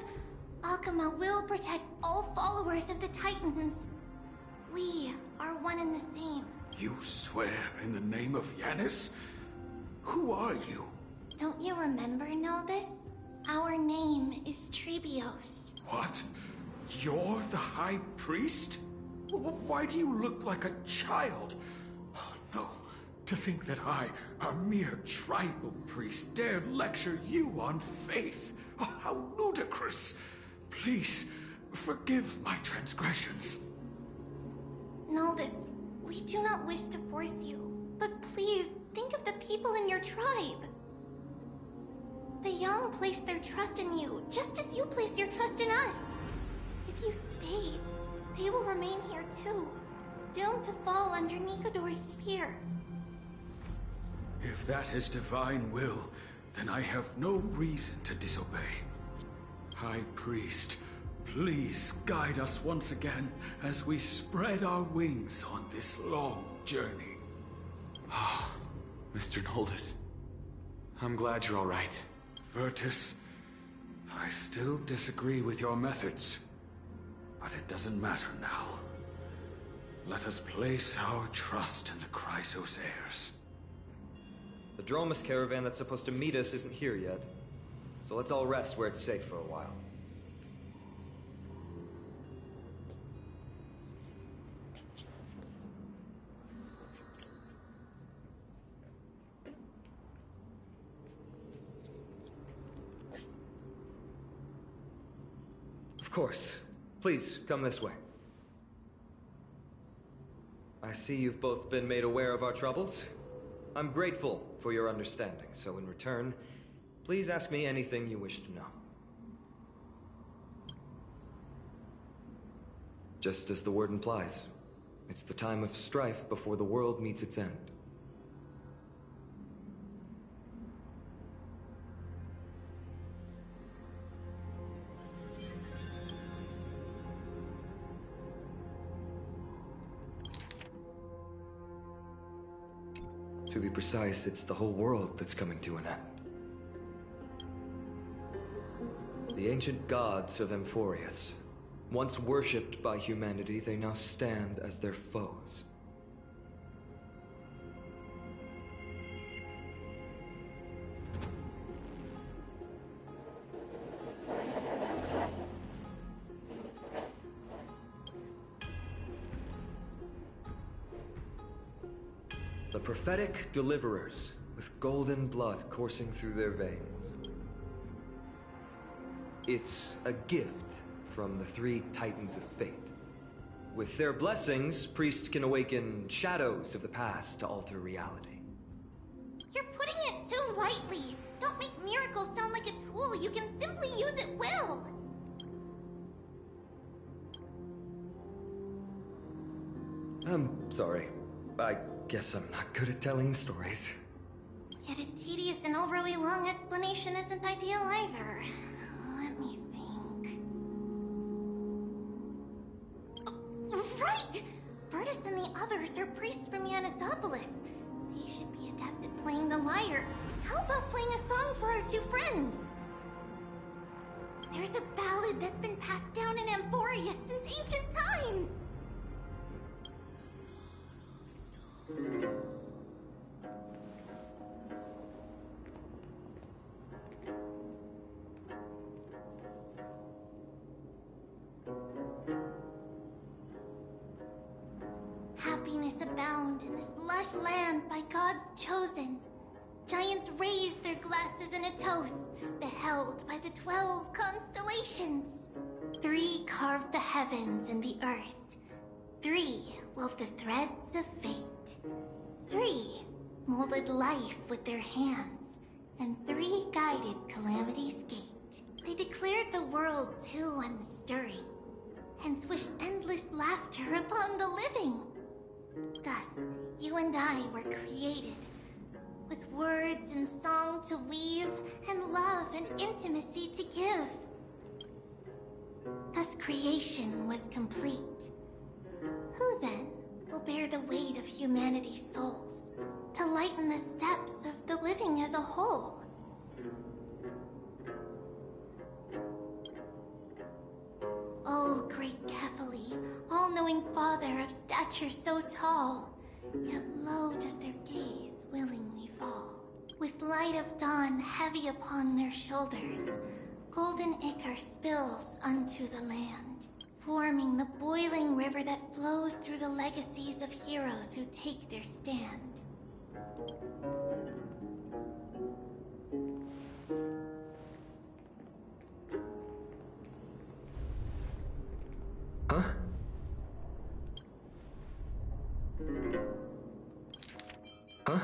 Akama will protect all followers of the Titans. We are one and the same. You swear in the name of Yanis? Who are you? Don't you remember, Noldus? Our name is Trebios. What? You're the High Priest? Why do you look like a child? Oh, no. To think that I, a mere tribal priest, dare lecture you on faith. Oh, how ludicrous. Please, forgive my transgressions. Noldus, we do not wish to force you, but please think of the people in your tribe. The young place their trust in you, just as you place your trust in us. If you stay, they will remain here too, doomed to fall under Nikodor's spear. If that is divine will, then I have no reason to disobey. High Priest, please guide us once again as we spread our wings on this long journey. Ah, Mr. Noldus. I'm glad you're all right. Virtus, I still disagree with your methods, but it doesn't matter now. Let us place our trust in the Chrysoceres. The Dromus caravan that's supposed to meet us isn't here yet, so let's all rest where it's safe for a while. Of course. Please, come this way. I see you've both been made aware of our troubles. I'm grateful for your understanding, so in return, please ask me anything you wish to know. Just as the word implies, it's the time of strife before the world meets its end. To be precise, it's the whole world that's coming to an end. The ancient gods of Amphorius. Once worshipped by humanity, they now stand as their foes. The prophetic deliverers, with golden blood coursing through their veins. It's a gift from the three Titans of Fate. With their blessings, priests can awaken shadows of the past to alter reality. You're putting it too lightly. Don't make miracles sound like a tool you can simply use at will. I'm sorry. I guess I'm not good at telling stories. Yet a tedious and overly long explanation isn't ideal either. Let me think. Oh, right! Virtus and the others are priests from Yanisopolis. They should be adept at playing the lyre. How about playing a song for our two friends? There's a ballad that's been passed down in Amphorius since ancient times. Happiness abound in this lush land by God's chosen. Giants raised their glasses in a toast, beheld by the 12 constellations. 3 carved the heavens and the earth. 3 wove the threads of fate. 3 molded life with their hands. And 3 guided Calamity's gate. They declared the world too unstirring, hence wished endless laughter upon the living. Thus, you and I were created, with words and song to weave, and love and intimacy to give. Thus creation was complete. Who then will bear the weight of humanity's souls, to lighten the steps of the living as a whole? Oh, great Kephaly, all-knowing father of stature so tall, yet low does their gaze willingly fall. With light of dawn heavy upon their shoulders, golden ichor spills unto the land, forming the boiling river that flows through the legacies of heroes who take their stand. Huh? Huh?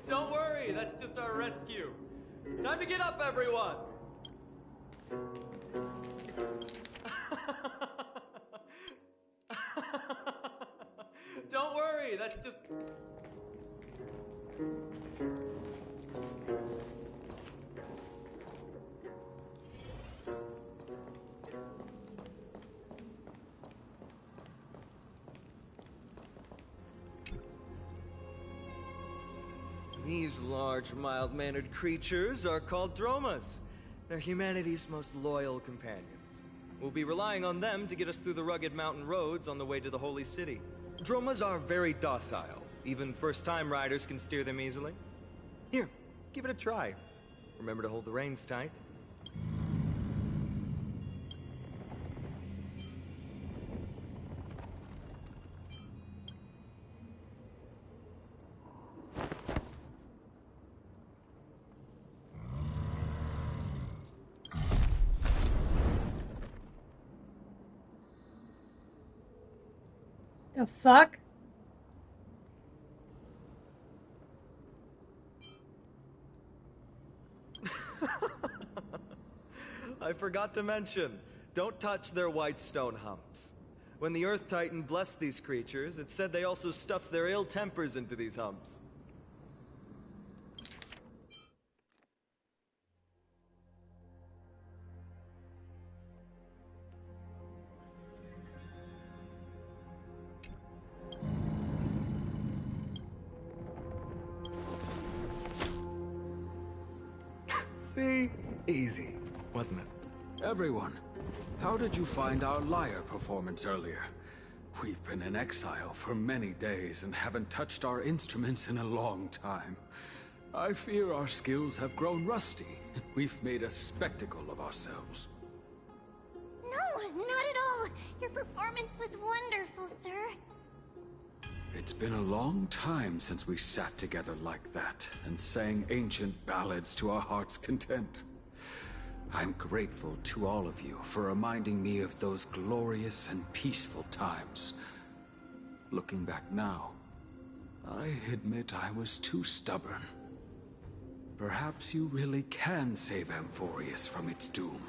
Don't worry, that's just our rescue. Time to get up, everyone! Don't worry, that's just... These large, mild-mannered creatures are called Dromas. They're humanity's most loyal companions. We'll be relying on them to get us through the rugged mountain roads on the way to the Holy City. Dromas are very docile. Even first-time riders can steer them easily. Here, give it a try. Remember to hold the reins tight. The fuck? I forgot to mention, don't touch their white stone humps. When the Earth Titan blessed these creatures, it said they also stuffed their ill tempers into these humps. See? Easy, wasn't it? Everyone, how did you find our lyre performance earlier? We've been in exile for many days and haven't touched our instruments in a long time. I fear our skills have grown rusty, and we've made a spectacle of ourselves. No, not at all. Your performance was wonderful, sir. It's been a long time since we sat together like that and sang ancient ballads to our heart's content. I'm grateful to all of you for reminding me of those glorious and peaceful times. Looking back now, I admit I was too stubborn. Perhaps you really can save Amphorius from its doom,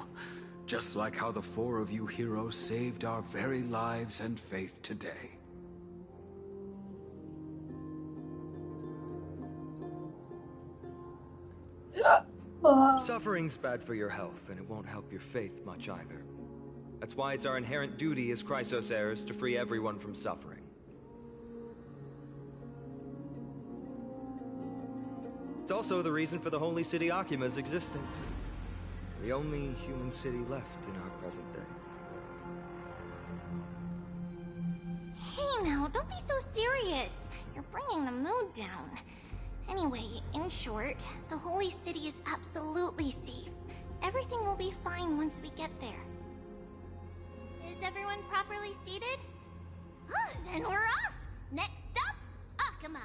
just like how the four of you heroes saved our very lives and faith today. Suffering's bad for your health, and it won't help your faith much either. That's why it's our inherent duty as Chrysos heirs to free everyone from suffering. It's also the reason for the Holy City Akima's existence. The only human city left in our present day. Hey now, don't be so serious. You're bringing the mood down. Anyway, in short, the Holy City is absolutely safe. Everything will be fine once we get there. Is everyone properly seated? Then we're off! Next stop, Akama!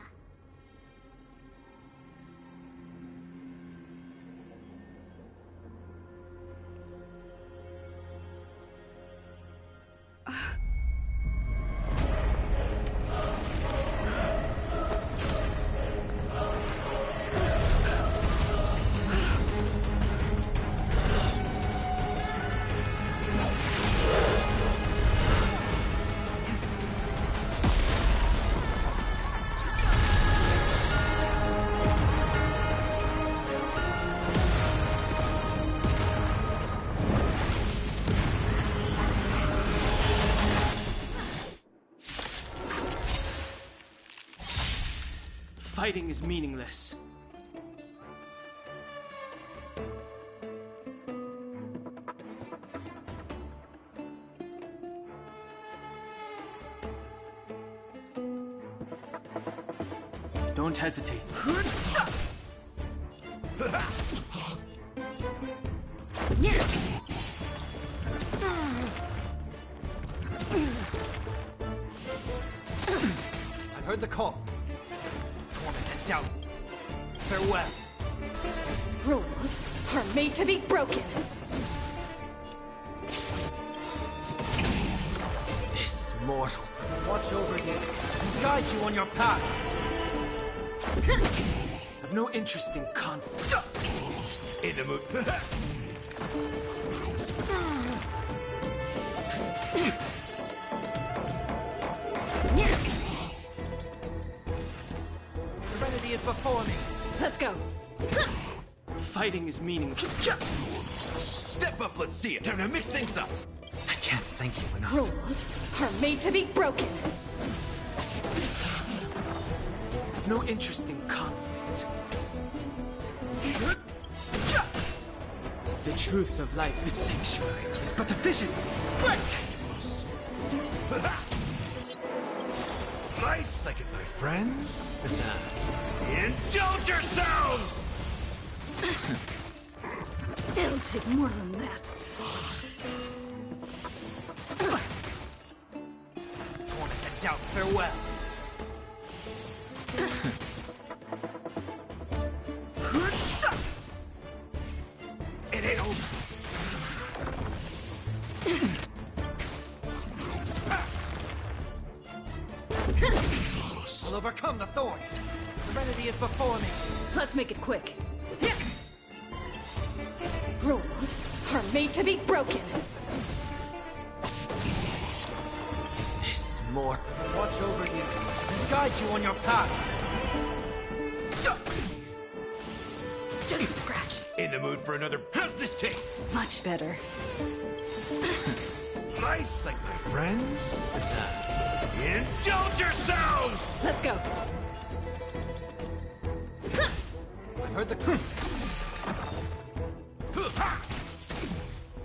Fighting is meaningless. Don't hesitate. I've heard the call. Doubt. Farewell. Rules are made to be broken. This mortal. Watch over you. Guide you on your path. I've no interest in conflict. In the mood. Serenity is before me. Let's go. Fighting is meaningless. Step up, let's see it. Time to mix things up. I can't thank you enough. Rules are made to be broken. I've no interest in conflict. The truth of life, the sanctuary, is but a vision. Break! Nice, I get my friends. Indulge yourselves! It'll take more than that. Torment and doubt, farewell. It ain't over. I'll overcome the thorns. Serenity is before me. Let's make it quick. Rules are made to be broken. more. Watch over you and guide you on your path. Just a scratch. In the mood for another? How's this taste? Much better. Nice, like my friends. Indulge yourselves! Let's go. I've heard the...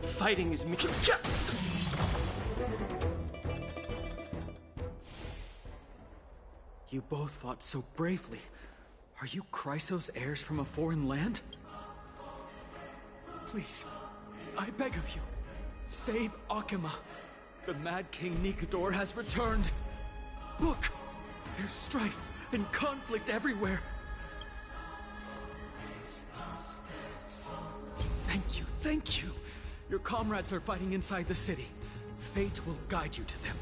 Fighting is me. You both fought so bravely. Are you Chrysos heirs from a foreign land? Please, I beg of you, save Akima. The Mad King Nikador has returned. Look, there's strife and conflict everywhere. Thank you. Your comrades are fighting inside the city. Fate will guide you to them.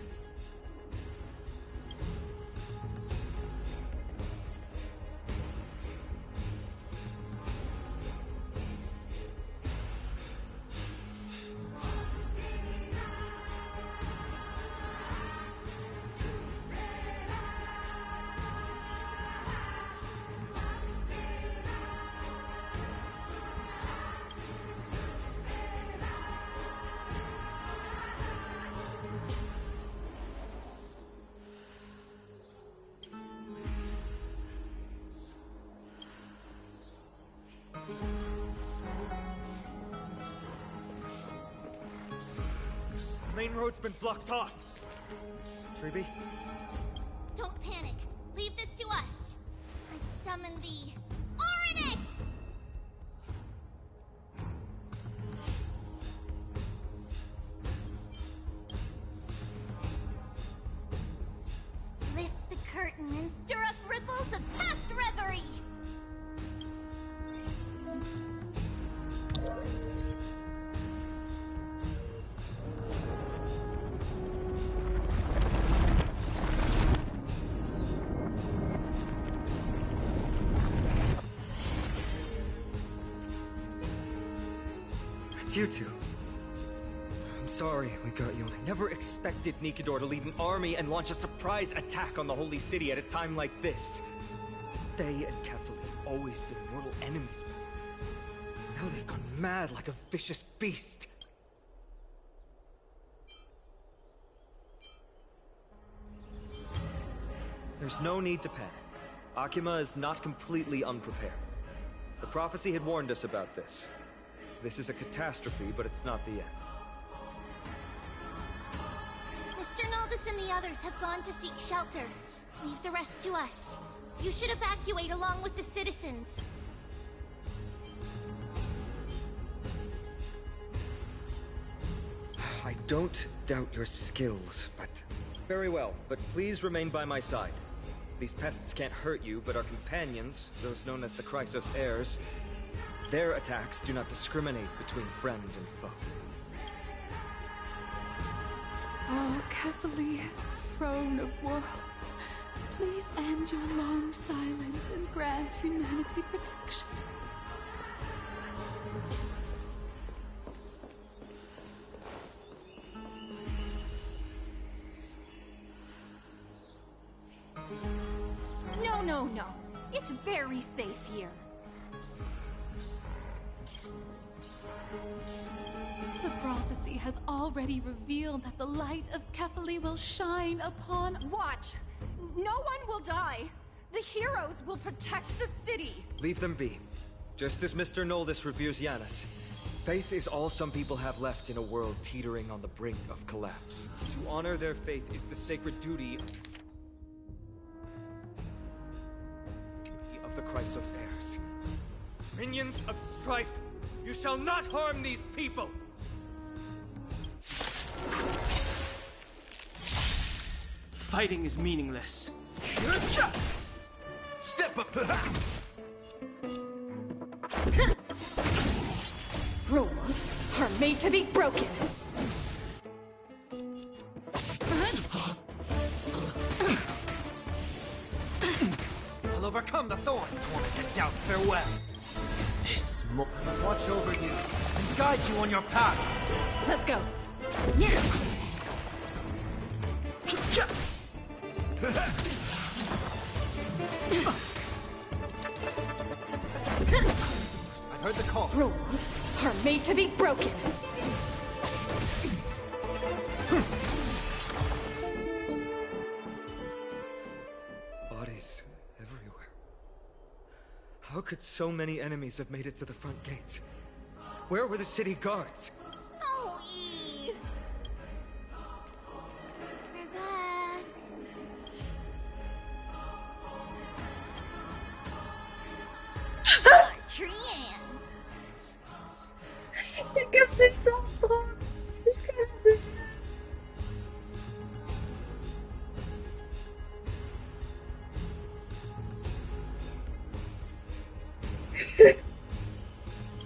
The main road's been blocked off. Treeby? Don't panic. Leave this to us. I summon the Oryx! Lift the curtain and stir up ripples of past reverie! It's you two. I'm sorry we got you. I never expected Nikador to lead an army and launch a surprise attack on the Holy City at a time like this. They and Kefali have always been mortal enemies, but now they've gone mad like a vicious beast. There's no need to panic. Akima is not completely unprepared. The prophecy had warned us about this. This is a catastrophe, but it's not the end. Mr. Naldis and the others have gone to seek shelter. Leave the rest to us. You should evacuate along with the citizens. I don't doubt your skills, but... Very well, but please remain by my side. These pests can't hurt you, but our companions, those known as the Chrysos heirs, their attacks do not discriminate between friend and foe. Oh, Kefali, throne of worlds, please end your long silence and grant humanity protection. No. It's very safe here. The prophecy has already revealed that the light of Kefali will shine upon... Watch! No one will die! The heroes will protect the city! Leave them be. Just as Mr. Noldis reveres Yanis. Faith is all some people have left in a world teetering on the brink of collapse. To honor their faith is the sacred duty of the Chrysos heirs. Minions of strife, you shall not harm these people! Fighting is meaningless. Step up! Rules are made to be broken. I'll overcome the thorn, torment and doubt farewell. This watch over you and guide you on your path. Let's go. I heard the call. Rules are made to be broken. Bodies everywhere. How could so many enemies have made it to the front gates? Where were the city guards? Oh, Eve. We're back. Trian. Ihr Gesichtsausdruck. Ich kann es nicht mehr.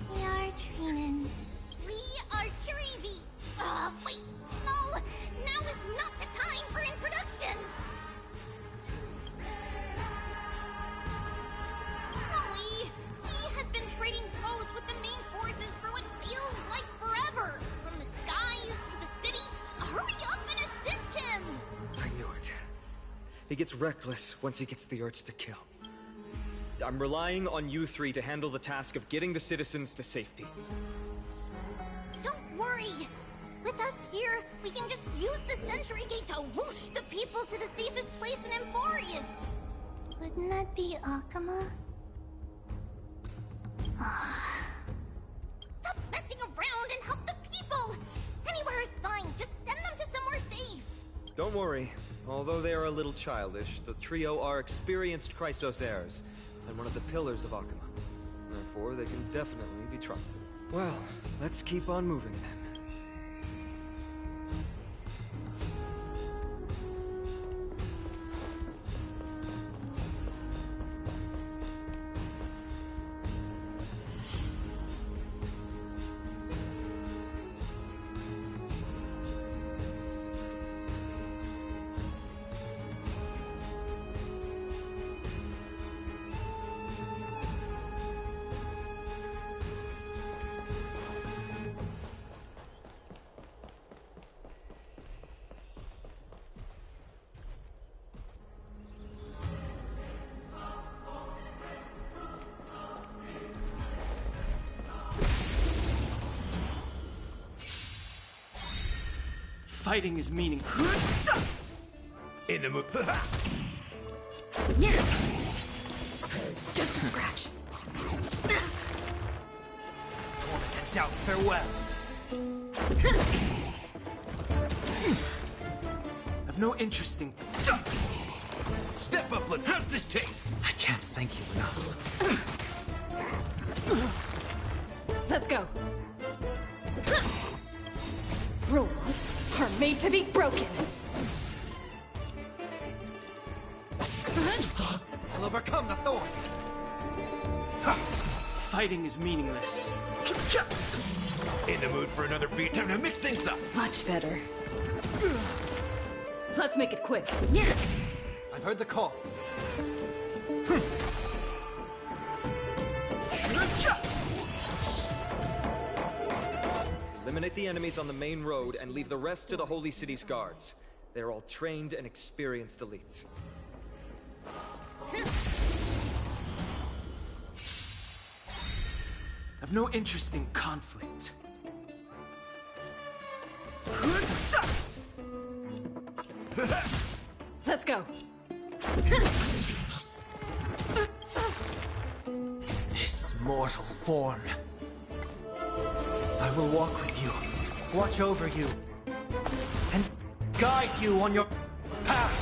We are Trinan. We are Trevi. Wait, no! Now is not the time for introductions! Snowy, he has been trading blows with the main forces for what feels like forever. From the skies to the city. Hurry up and assist him! I knew it. He gets reckless once he gets the urge to kill. I'm relying on you three to handle the task of getting the citizens to safety. Don't worry. With us here, we can just use the Sentry Gate to whoosh the people to the safest place in Emborius. Wouldn't that be Akama? Stop messing around and help the people! Anywhere is fine, just send them to somewhere safe. Don't worry. Although they are a little childish, the trio are experienced Chrysos heirs, and one of the pillars of Akama. Therefore, they can definitely be trusted. Well, let's keep on moving then. Fighting is meaningless. In the mood. Just a scratch. Torment and doubt, farewell. I've no interest in... Step up, Lynn. How's this taste? I can't thank you enough. Let's go. Rules are made to be broken. I'll overcome the thorns. Fighting is meaningless. In the mood for another beat? Time to mix things up. Much better. Let's make it quick. I've heard the call. Eliminate the enemies on the main road and leave the rest to the Holy City's guards. They're all trained and experienced elites. I've no interest in conflict. Let's go. This mortal form. I will walk with you, watch over you, and guide you on your path.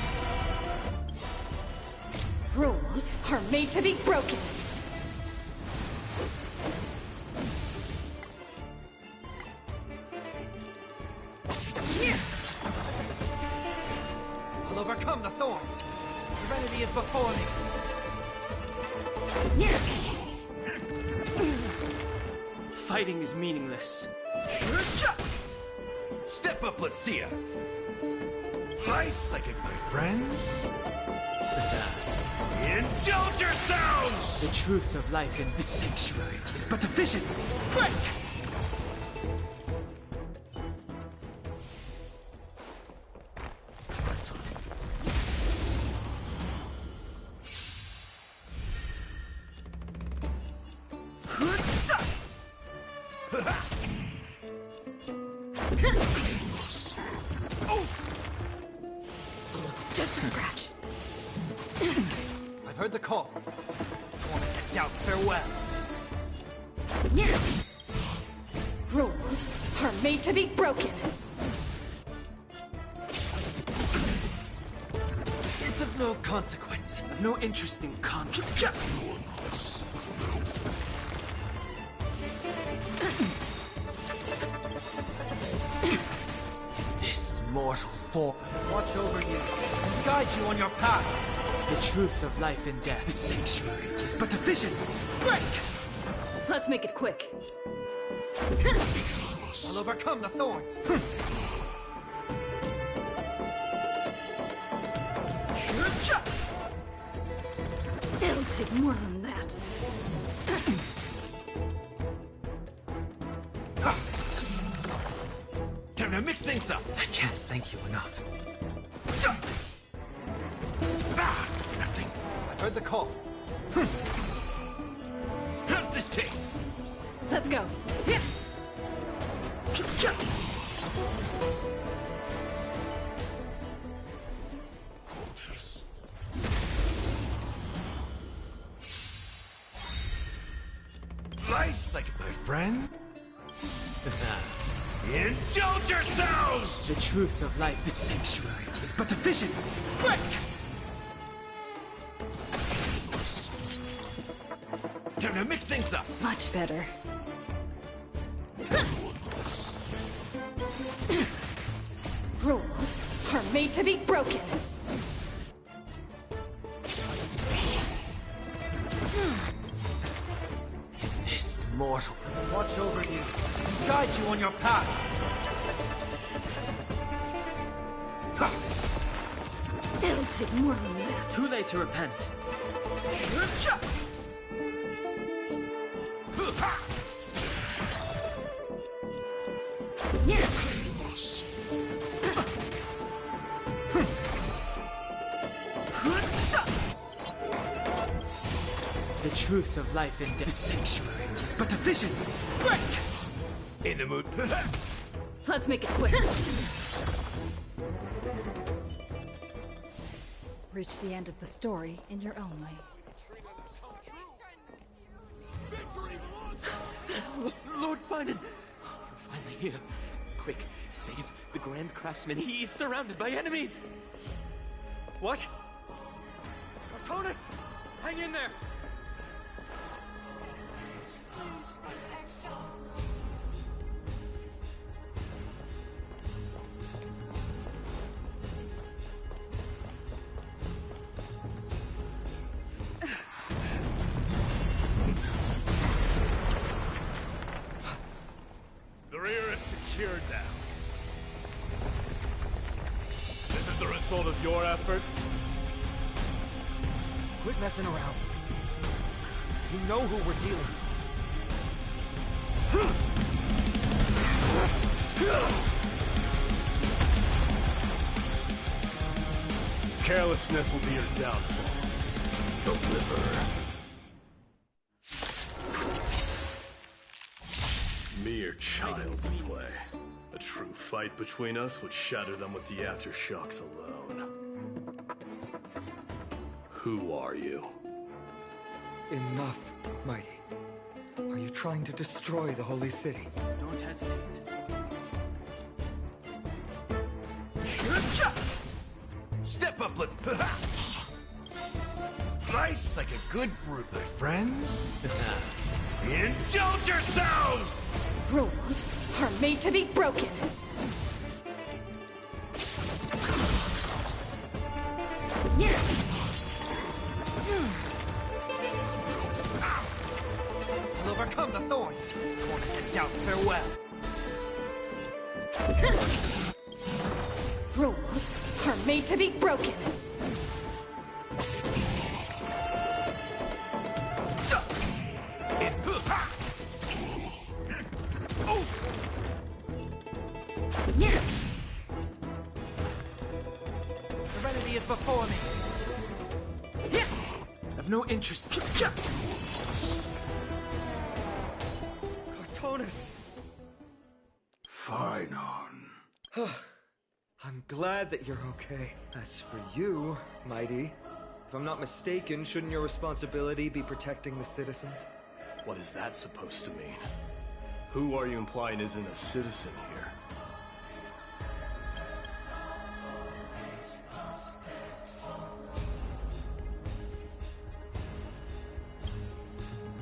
Rules are made to be broken. I'll overcome the thorns. Serenity is before me. Fighting is meaningless. Step up, let's see ya. Hi, psychic, my friends. Indulge yourselves! The truth of life in this sanctuary is but a vision. Break! heard the call. Torment and doubt, farewell. Yeah. Rules are made to be broken. It's of no consequence. Of no interest in conflict. This mortal form watch over you and guide you on your path. The truth of life and death. The sanctuary is but a vision. Break! Let's make it quick. I'll overcome the thorns. It'll take more than that. Time to mix things up. I can't thank you enough. Nothing. I've heard the call. How's this taste? Let's go. Yeah. Nice, like my friend. Indulge yourselves! The truth of life, the sanctuary, is but a vision. Break! Time to mix things up. Much better. Rules are made to be broken. This mortal watch over you and guide you on your path. It'll take more than that. Too late to repent. Yeah. The truth of life and death. The sanctuary is but a vision. Break! In the mood. Let's make it quick. Reach the end of the story in your own way. Lord Finan, you're finally here. Quick, save the Grand Craftsman. He is surrounded by enemies. What? Artonis! Hang in there! The rear is secured now. This is the result of your efforts? Quit messing around. You know who we're dealing with. Carelessness will be your downfall. Deliver. Mere child's play. A true fight between us would shatter them with the aftershocks alone. Who are you? Enough, Mighty. Are you trying to destroy the Holy City? Don't hesitate. Step up, let's... Nice, like a good brute, my friends. Indulge yourselves! Rules are made to be broken. Yeah. I'll overcome the thorns. Torment and doubt, farewell. Rules are made to be broken. Yeah. Serenity is before me. Yeah. I've no interest. Artonis. Finan. I'm glad that you're okay. As for you, Mighty, If I'm not mistaken, shouldn't your responsibility be protecting the citizens? What is that supposed to mean? Who are you implying isn't a citizen here?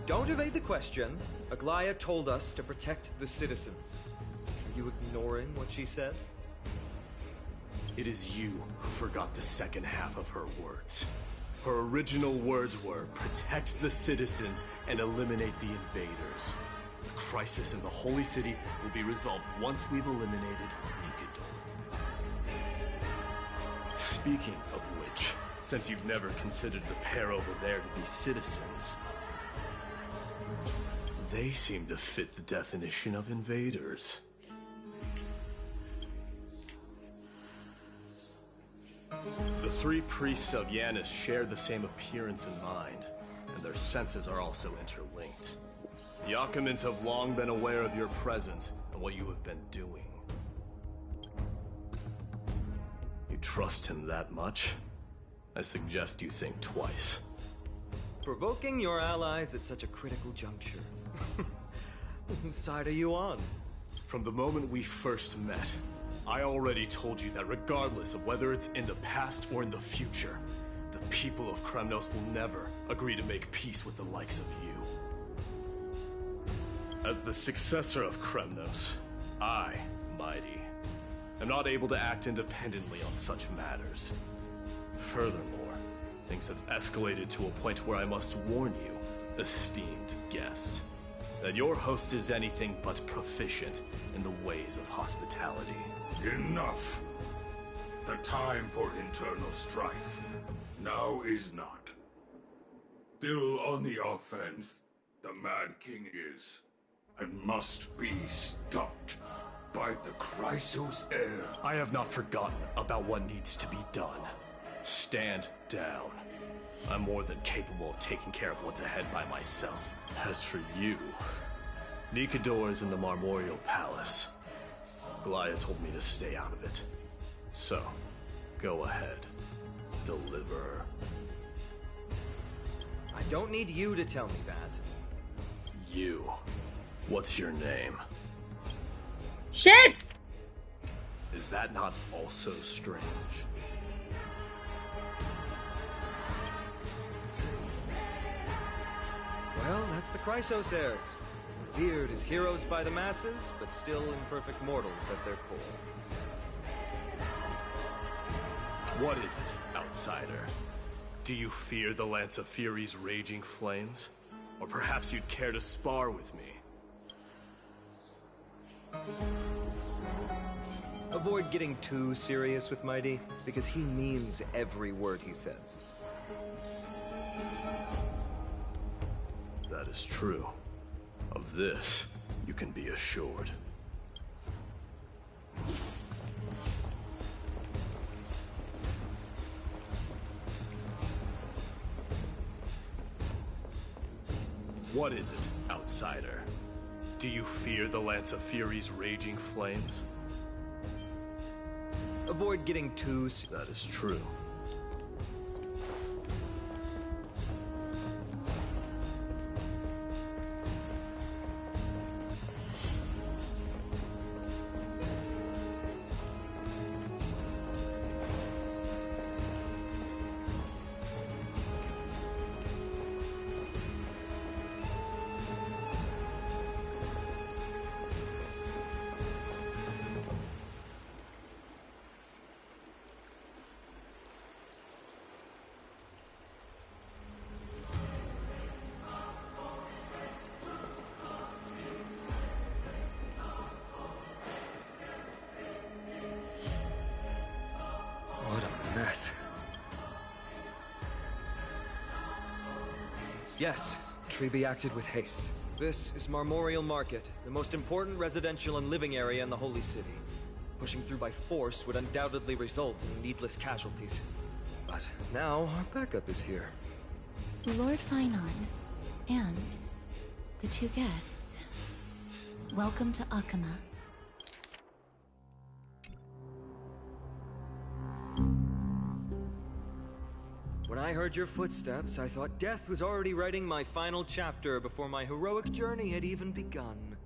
Don't evade the question. Aglaya told us to protect the citizens. Are you ignoring what she said? It is you who forgot the second half of her words. Her original words were, protect the citizens and eliminate the invaders. The crisis in the Holy City will be resolved once we've eliminated Nikador. Speaking of which, since you've never considered the pair over there to be citizens, they seem to fit the definition of invaders. The three priests of Yanis share the same appearance and mind, and their senses are also interlinked. The Akamans have long been aware of your presence and what you have been doing. You trust him that much? I suggest you think twice. Provoking your allies at such a critical juncture. Whose side are you on? From the moment we first met, I already told you that regardless of whether it's in the past or in the future, the people of Kremnos will never agree to make peace with the likes of you. As the successor of Kremnos, I, Mighty, am not able to act independently on such matters. Furthermore, things have escalated to a point where I must warn you, esteemed guests, that your host is anything but proficient in the ways of hospitality. Enough! The time for internal strife now is not. Still on the offense, the Mad King is, and must be stopped by the Chrysos heir. I have not forgotten about what needs to be done. Stand down. I'm more than capable of taking care of what's ahead by myself. As for you, Nikador is in the Marmorial Palace. Glia told me to stay out of it. So, go ahead. Deliver. I don't need you to tell me that. You. What's your name? Shit! Is that not also strange? Well, that's the Chrysos heirs. Revered as heroes by the masses, but still imperfect mortals at their core. What is it, outsider? Do you fear the Lance of Fury's raging flames? Or perhaps you'd care to spar with me? Avoid getting too serious with Mighty, because he means every word he says. That is true. Of this, you can be assured. What is it, outsider? Do you fear the Lance of Fury's raging flames? Avoid getting too... That is true. What a mess. Yes, Treby acted with haste. This is Marmorial Market, the most important residential and living area in the Holy City. Pushing through by force would undoubtedly result in needless casualties. But now, our backup is here. Lord Finon, and the two guests. Welcome to Akama. When I I heard your footsteps, I thought death was already writing my final chapter before my heroic journey had even begun.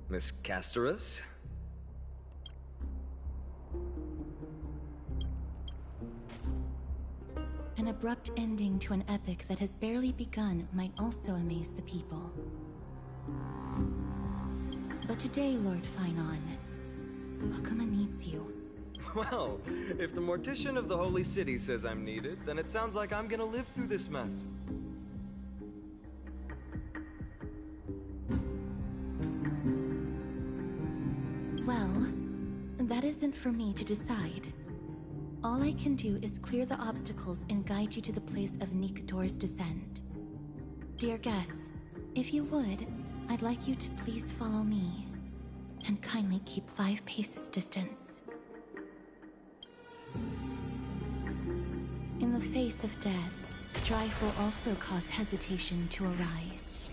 Miss Casterus? An abrupt ending to an epic that has barely begun might also amaze the people. But today, Lord Finon, Akama needs you. Well, if the Mortician of the Holy City says I'm needed, then it sounds like I'm gonna live through this mess. Well, that isn't for me to decide. All I can do is clear the obstacles and guide you to the place of Nikador's descent. Dear guests, if you would, I'd like you to please follow me, and kindly keep 5 paces distance. In the face of death, strife will also cause hesitation to arise.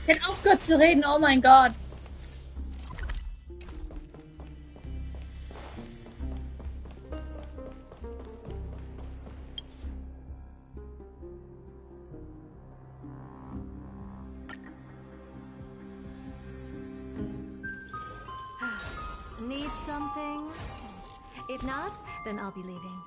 Jetzt aufgehört zu reden, oh mein Gott. Need something? If not, then I'll be leaving.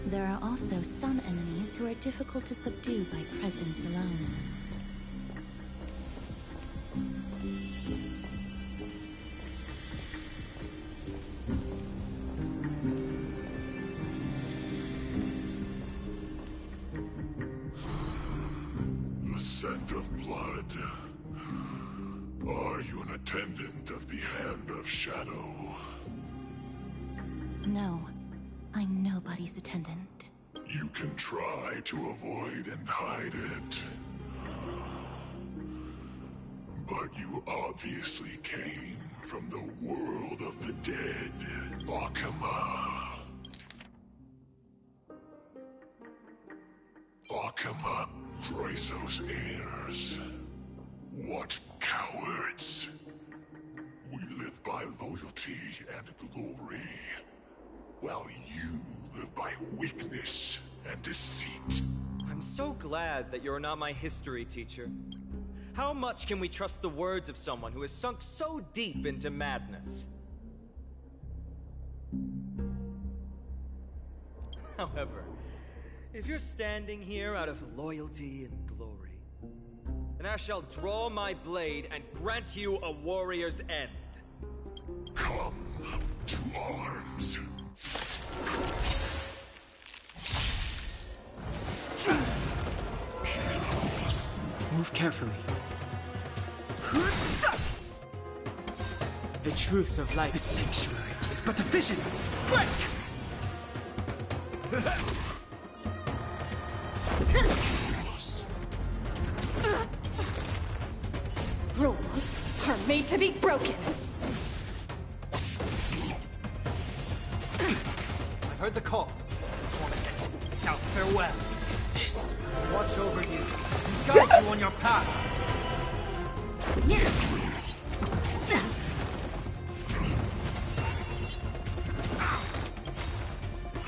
There are also some enemies who are difficult to subdue by presence alone. The scent of blood. Are you an attendant of the Hand of Shadow? No, I'm nobody's attendant. You can try to avoid and hide it. But you obviously came from the world of the dead, Akama. Akama, Chrysos heirs. What cowards! We live by loyalty and glory, while you live by weakness and deceit. I'm so glad that you're not my history teacher. How much can we trust the words of someone who has sunk so deep into madness? However, if you're standing here out of loyalty and glory, then I shall draw my blade and grant you a warrior's end. Come to arms. Move carefully. The truth of life. The sanctuary is but a vision. Break! Rules are made to be broken. I've heard the call. Now farewell. This watch over you and guide you on your path.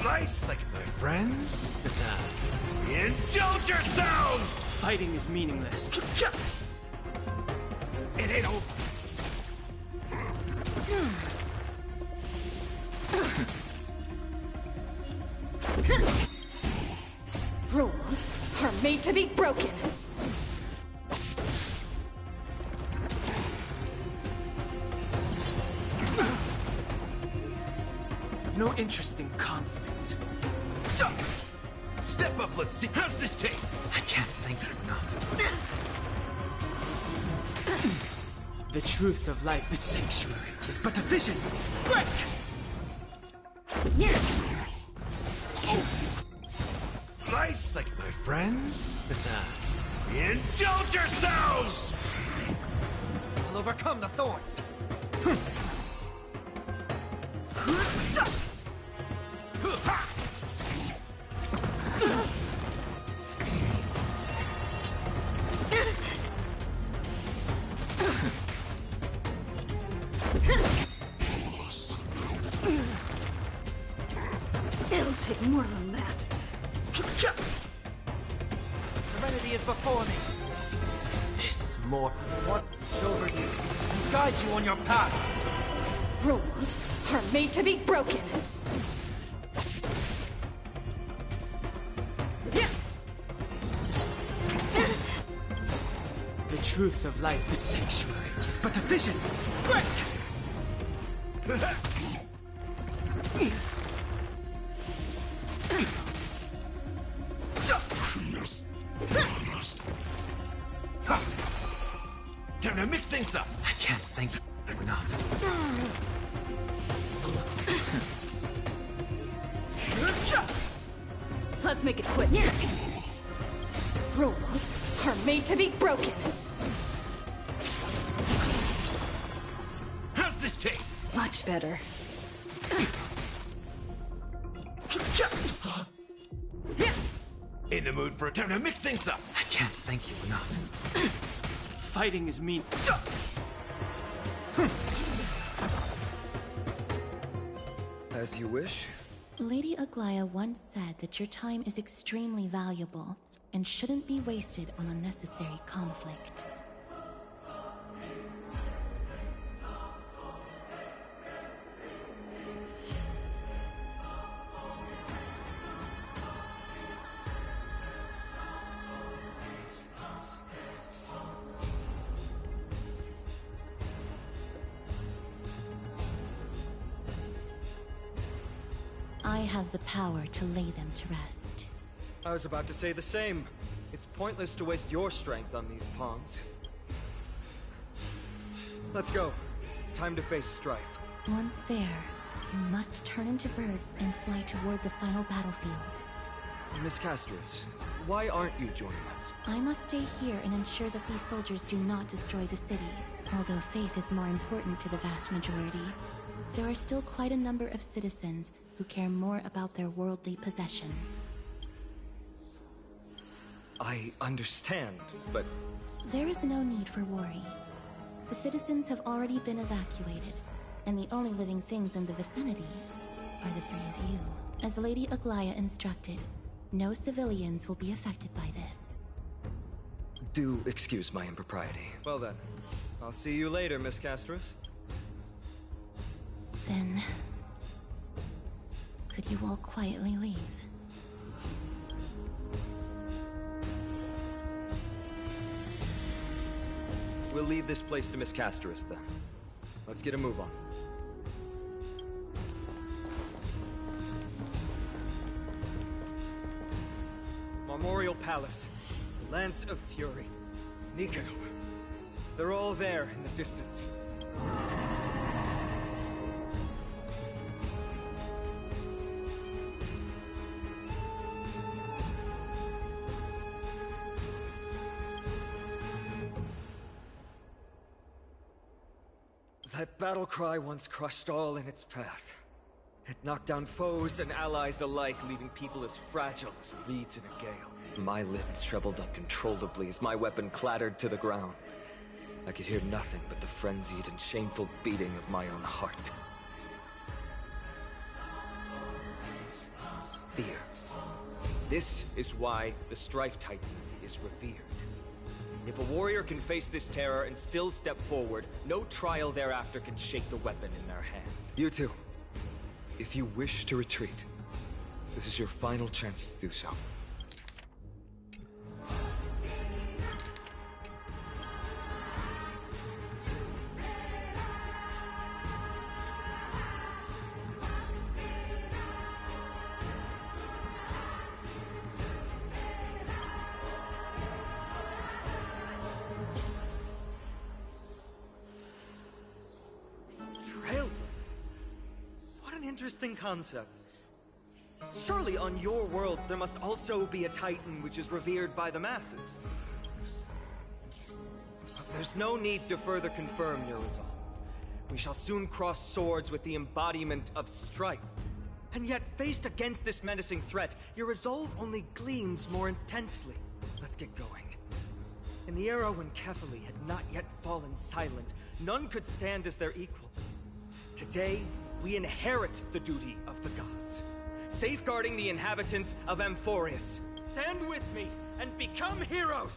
Nice, like my friends. Indulge yourselves! Fighting is meaningless. It ain't over. Rules are made to be broken. No interest in conflict. Step up, let's see. How's this taste? I can't thank you enough. The truth of life, the sanctuary, is but a vision. Break! Nice, like my friends. Indulge yourselves! I'll overcome the thorns. It'll take more than that. Serenity is before me. This mortal watch over you and guide you on your path. Rules are made to be broken. The truth of life, the sanctuary, is but a vision. Break! Time to mix things up. I can't thank you enough. Let's make it quick. Rules are made to be broken. How's this taste? Much better. In the mood for a time to mix things up. I can't thank you enough. Fighting is mean. As you wish. Lady Aglaya once said that your time is extremely valuable and shouldn't be wasted on unnecessary conflict. I have the power to lay them to rest. I was about to say the same. It's pointless to waste your strength on these pawns. Let's go. It's time to face strife. Once there, you must turn into birds and fly toward the final battlefield. Miss Castris, why aren't you joining us? I must stay here and ensure that these soldiers do not destroy the city. Although faith is more important to the vast majority, there are still quite a number of citizens who care more about their worldly possessions. I understand, but... There is no need for worry. The citizens have already been evacuated, and the only living things in the vicinity are the three of you. As Lady Aglaya instructed, no civilians will be affected by this. Do excuse my impropriety. Well then, I'll see you later, Miss Castris. Then... could you all quietly leave? We'll leave this place to Miss Castris, then. Let's get a move on. Memorial Palace, Lance of Fury, Nikado. They're all there in the distance. That battle cry once crushed all in its path. It knocked down foes and allies alike, leaving people as fragile as reeds in a gale. My limbs trembled uncontrollably as my weapon clattered to the ground. I could hear nothing but the frenzied and shameful beating of my own heart. Fear. This is why the Strife Titan is revered. If a warrior can face this terror and still step forward, no trial thereafter can shake the weapon in their hand. You two, if you wish to retreat, this is your final chance to do so. Interesting concept. Surely on your worlds there must also be a Titan which is revered by the masses. There's no need to further confirm your resolve. We shall soon cross swords with the embodiment of strife. And yet, faced against this menacing threat, your resolve only gleams more intensely. Let's get going. In the era when Kefali had not yet fallen silent, none could stand as their equal. Today, we inherit the duty of the gods, safeguarding the inhabitants of Amphorius. Stand with me and become heroes!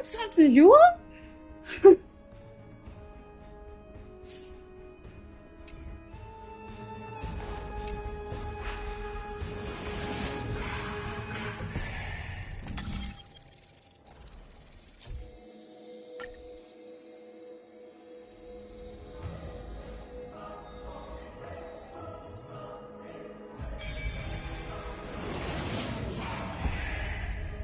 24 Uhr?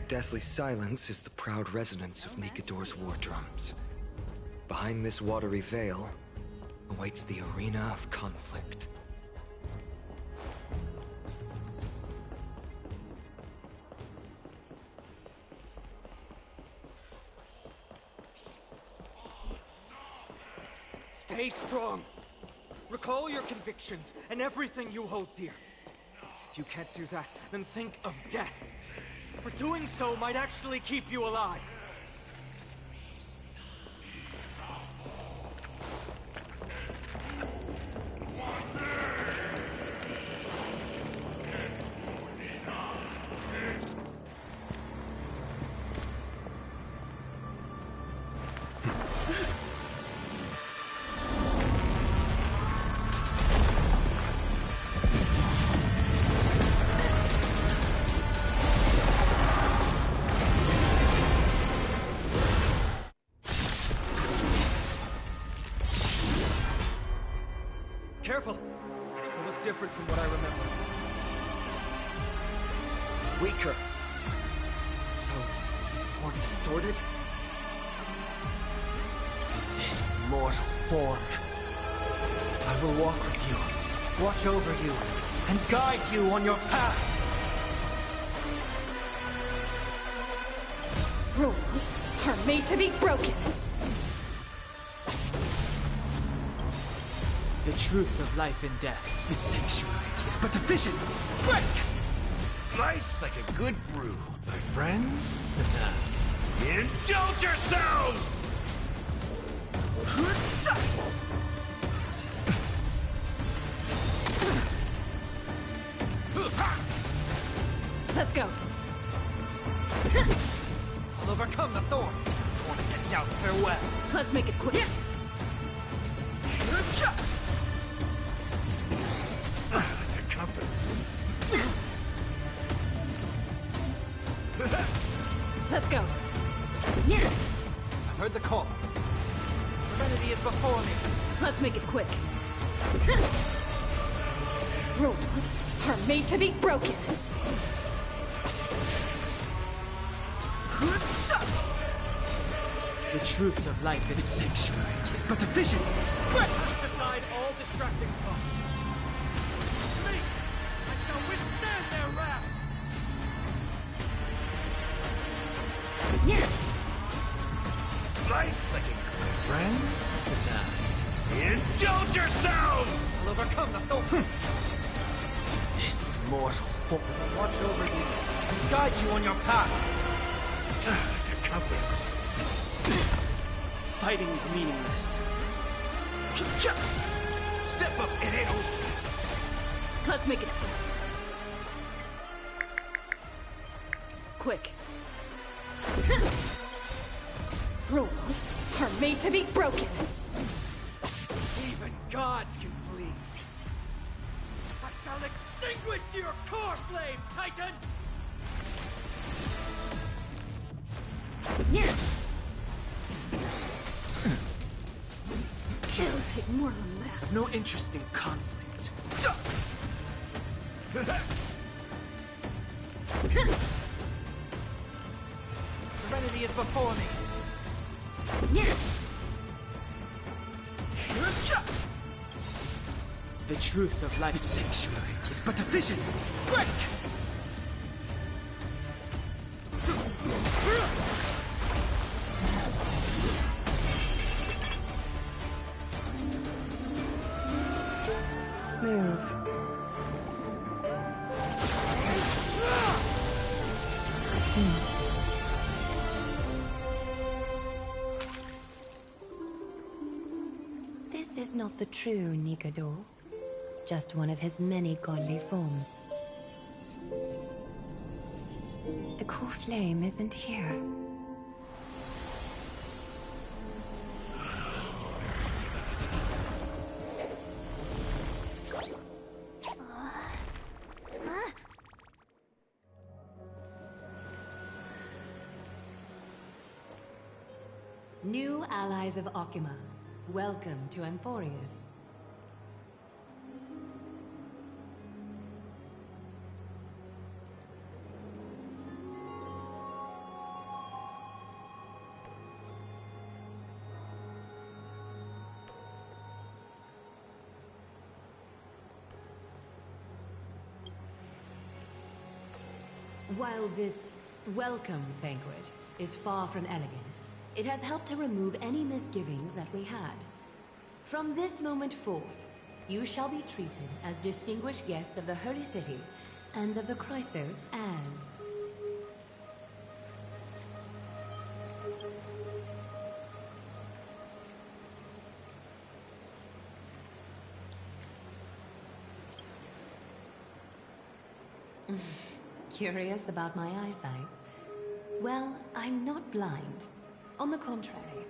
Deathly silence is the proud resonance of Nikador's war drums. Behind this watery veil awaits the arena of conflict. Stay strong. Recall your convictions and everything you hold dear. If you can't do that, then think of death. For doing so might actually keep you alive. Careful! You look different from what I remember. Weaker. So, more distorted? This mortal form. I will walk with you, watch over you, and guide you on your path. Rules are made to be broken. The truth of life and death, the sanctuary, is but a vision. Break! Nice like a good brew, my friends. Indulge yourselves! Let's go. I'll overcome the thorns. Torn to doubt farewell. Let's make it quick. Confidence. Let's go. I've heard the call. Serenity is before me. Let's make it quick. Rules are made to be broken. The truth of life in the sanctuary is but a vision. Break! Aside all distracting thoughts. Me! I shall withstand their wrath! Nice like a good friends. Indulge yourselves! I'll overcome the thorns. This mortal form will watch over you and guide you on your path. Good confidence. Fighting is meaningless. Step up, it ain't over. Let's make it quick. Rules are made to be broken. Even gods can bleed. I shall extinguish your core flame, Titan! It'll take more than that. There's no interest in conflict. Serenity is before me. The truth of life, the sanctuary, is but a vision. Break! Move. This is not the true Nikador, just one of his many godly forms. The core flame isn't here. New allies of Okima, welcome to Amphorius. While this welcome banquet is far from elegant, it has helped to remove any misgivings that we had. From this moment forth, you shall be treated as distinguished guests of the Holy City and of the Chrysos as... Curious about my eyesight? Well, I'm not blind. On the contrary,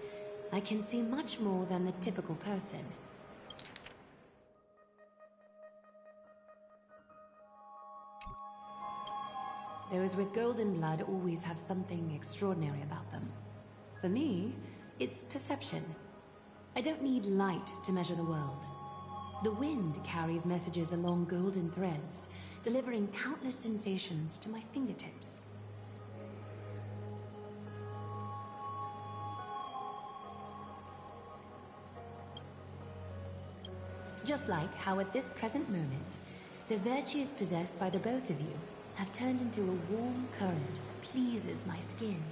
I can see much more than the typical person. Those with golden blood always have something extraordinary about them. For me, it's perception. I don't need light to measure the world. The wind carries messages along golden threads, delivering countless sensations to my fingertips. Just like how at this present moment, the virtues possessed by the both of you have turned into a warm current that pleases my skin.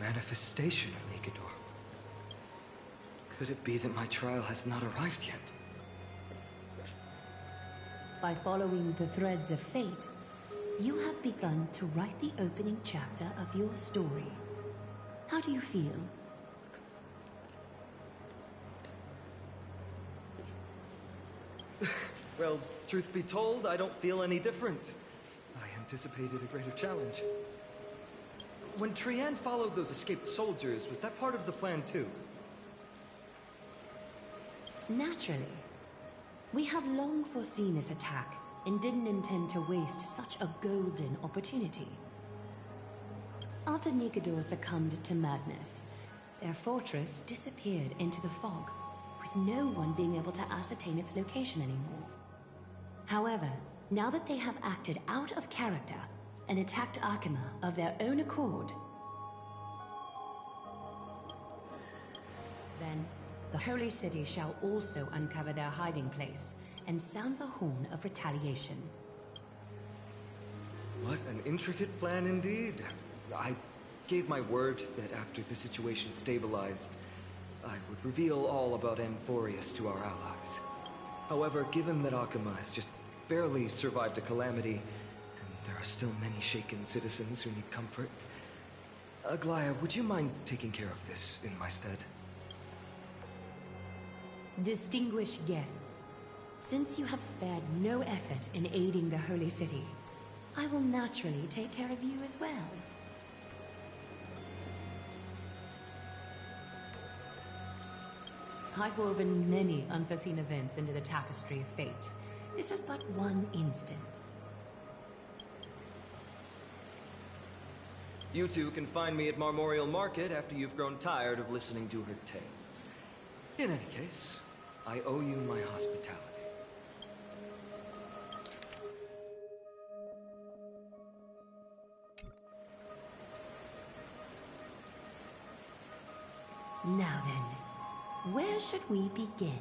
Manifestation of Nikador. Could it be that my trial has not arrived yet? By following the threads of fate, you have begun to write the opening chapter of your story. How do you feel? Well, truth be told, I don't feel any different. I anticipated a greater challenge. When Trianne followed those escaped soldiers, was that part of the plan too? Naturally. We have long foreseen this attack and didn't intend to waste such a golden opportunity. After Nikador succumbed to madness, their fortress disappeared into the fog, with no one being able to ascertain its location anymore. However, now that they have acted out of character and attacked Akima of their own accord, then the Holy City shall also uncover their hiding place and sound the horn of retaliation. What an intricate plan indeed. I gave my word that after the situation stabilized, I would reveal all about Amphorius to our allies. However, given that Akima has just barely survived a calamity, there are still many shaken citizens who need comfort. Aglaya, would you mind taking care of this in my stead? Distinguished guests, since you have spared no effort in aiding the Holy City, I will naturally take care of you as well. I've woven many unforeseen events into the tapestry of fate. This is but one instance. You two can find me at Marmorial Market after you've grown tired of listening to her tales. In any case, I owe you my hospitality. Now then, where should we begin?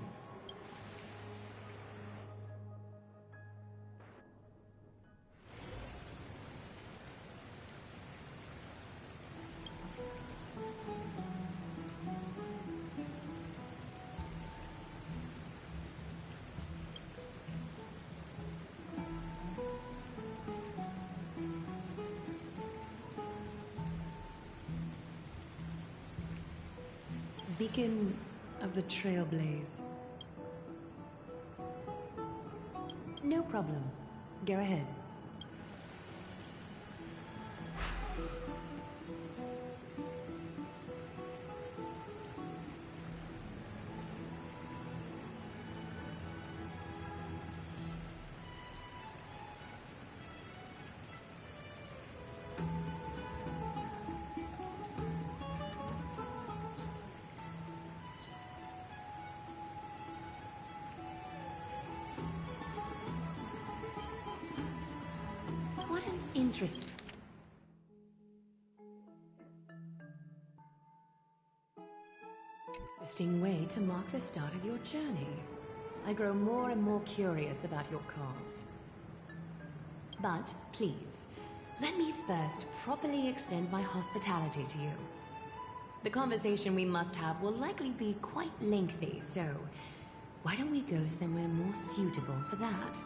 Beacon of the Trailblaze. No problem. Go ahead. What an interesting way to mark the start of your journey. I grow more and more curious about your cause. But please, let me first properly extend my hospitality to you. The conversation we must have will likely be quite lengthy, so why don't we go somewhere more suitable for that?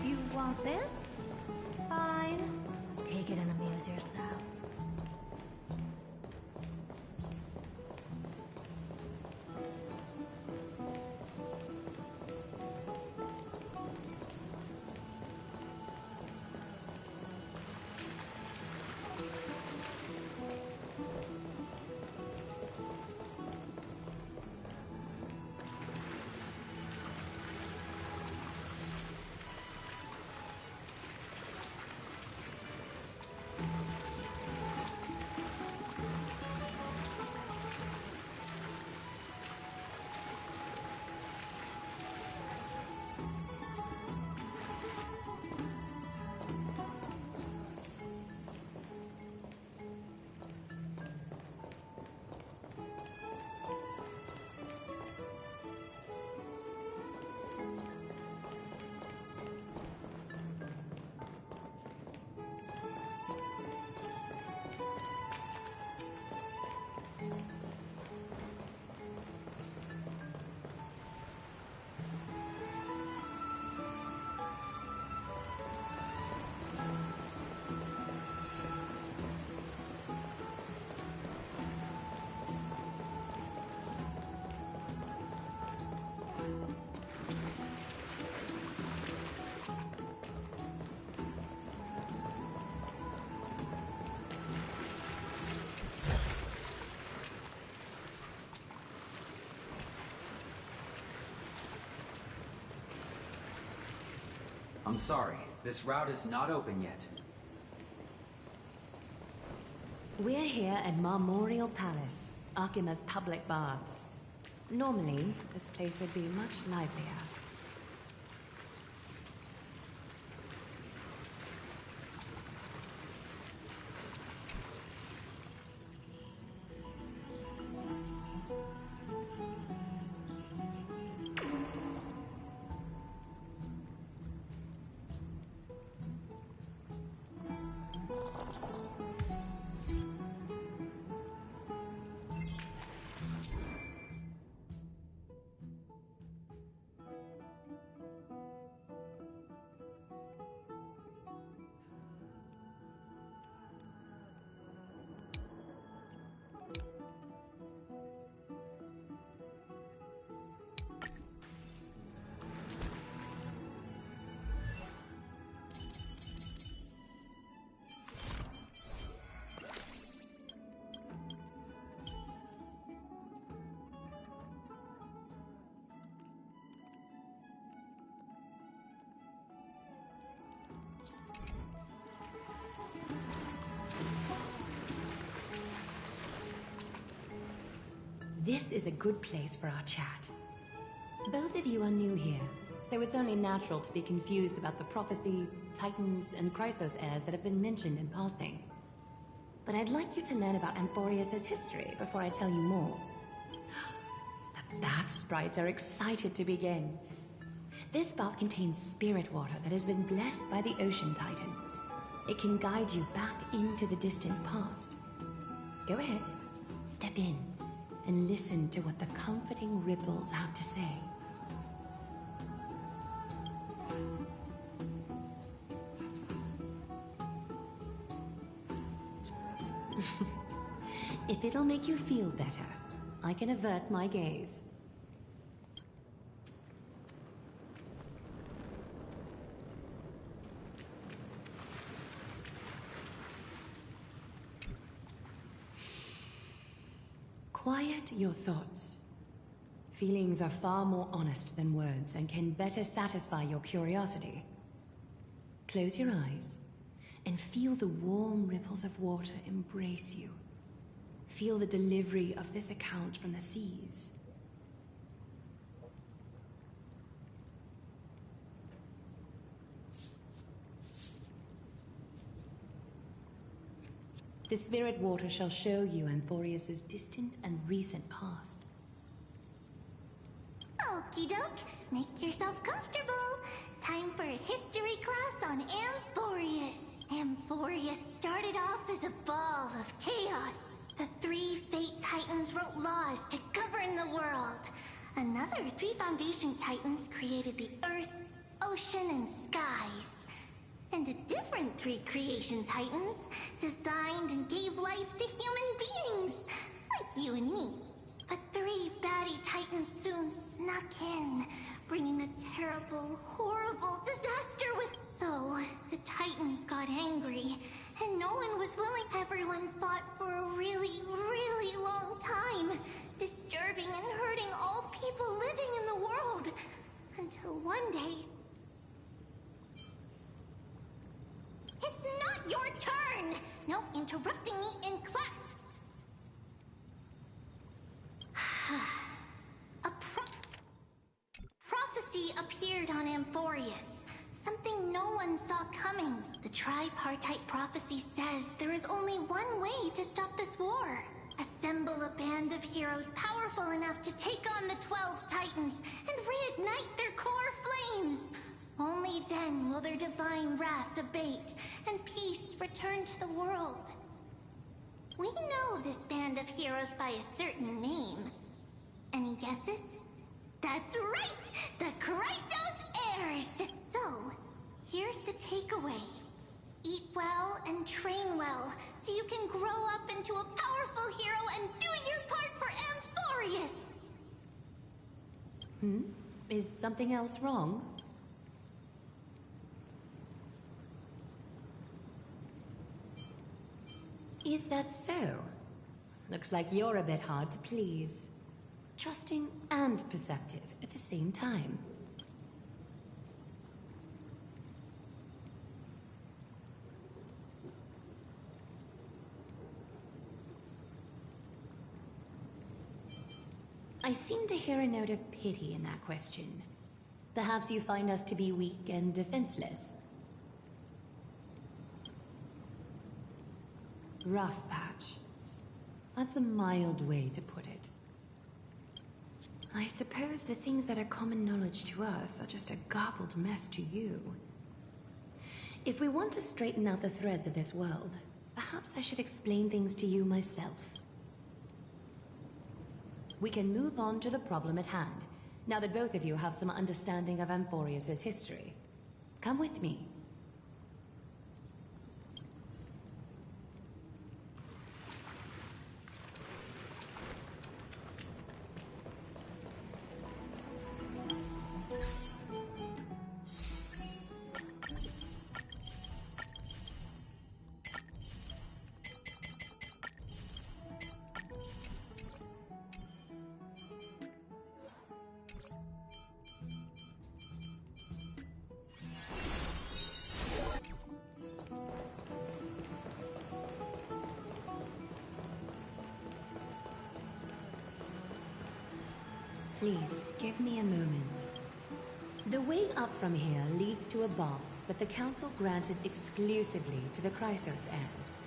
You want this? Fine. Take it and amuse yourself. I'm sorry, this route is not open yet. We're here at Marmorial Palace, Akima's public baths. Normally, this place would be much livelier. This is a good place for our chat. Both of you are new here, so it's only natural to be confused about the prophecy, titans, and Chrysos heirs that have been mentioned in passing. But I'd like you to learn about Amphorius' history before I tell you more. The bath sprites are excited to begin. This bath contains spirit water that has been blessed by the Ocean Titan. It can guide you back into the distant past. Go ahead, step in, and listen to what the comforting ripples have to say. If it'll make you feel better, I can avert my gaze. Quiet your thoughts. Feelings are far more honest than words and can better satisfy your curiosity. Close your eyes and feel the warm ripples of water embrace you. Feel the delivery of this account from the seas. The spirit water shall show you Amphorius' distant and recent past. Okie doke, make yourself comfortable. Time for a history class on Amphorius. Amphorius started off as a ball of chaos. The 3 Fate Titans wrote laws to govern the world. Another 3 Foundation Titans created the Earth, Ocean, and Skies. And a different 3 Creation Titans designed and gave life to human beings, like you and me. But 3 baddie Titans soon snuck in, bringing a terrible, horrible disaster with... So, the Titans got angry, and no one was willing. Everyone fought for a really, really long time, disturbing and hurting all people living in the world. Until one day... It's not your turn! No interrupting me in class! A prophecy appeared on Amphorius. Something no one saw coming. The tripartite prophecy says there is only one way to stop this war. Assemble a band of heroes powerful enough to take on the 12 Titans and reignite their core flames. Only then will their divine wrath abate and peace return to the world. We know this band of heroes by a certain name. Any guesses? That's right! The Chrysos heirs! So, here's the takeaway. Eat well and train well, so you can grow up into a powerful hero and do your part for Amphorius! Is something else wrong? Is that so? Looks like you're a bit hard to please. Trusting and perceptive at the same time. I seem to hear a note of pity in that question. Perhaps you find us to be weak and defenseless. Rough patch. That's a mild way to put it. I suppose the things that are common knowledge to us are just a garbled mess to you. If we want to straighten out the threads of this world, perhaps I should explain things to you myself. We can move on to the problem at hand, now that both of you have some understanding of Amphorius' history. Come with me. Please, give me a moment. The way up from here leads to a bath that the Council granted exclusively to the Chrysos heirs.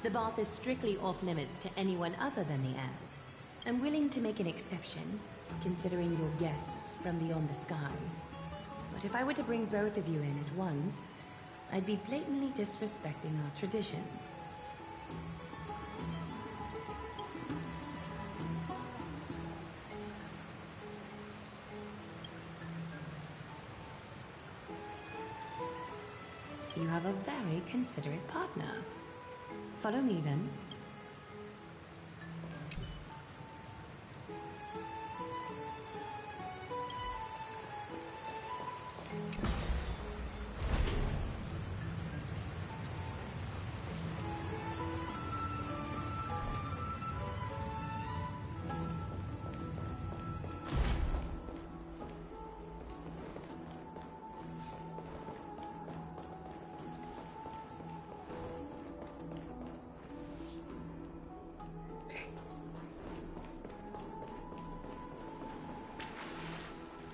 The bath is strictly off-limits to anyone other than the heirs. I'm willing to make an exception, considering your guests from beyond the sky. But if I were to bring both of you in at once, I'd be blatantly disrespecting our traditions. You have a very considerate partner. Follow me then.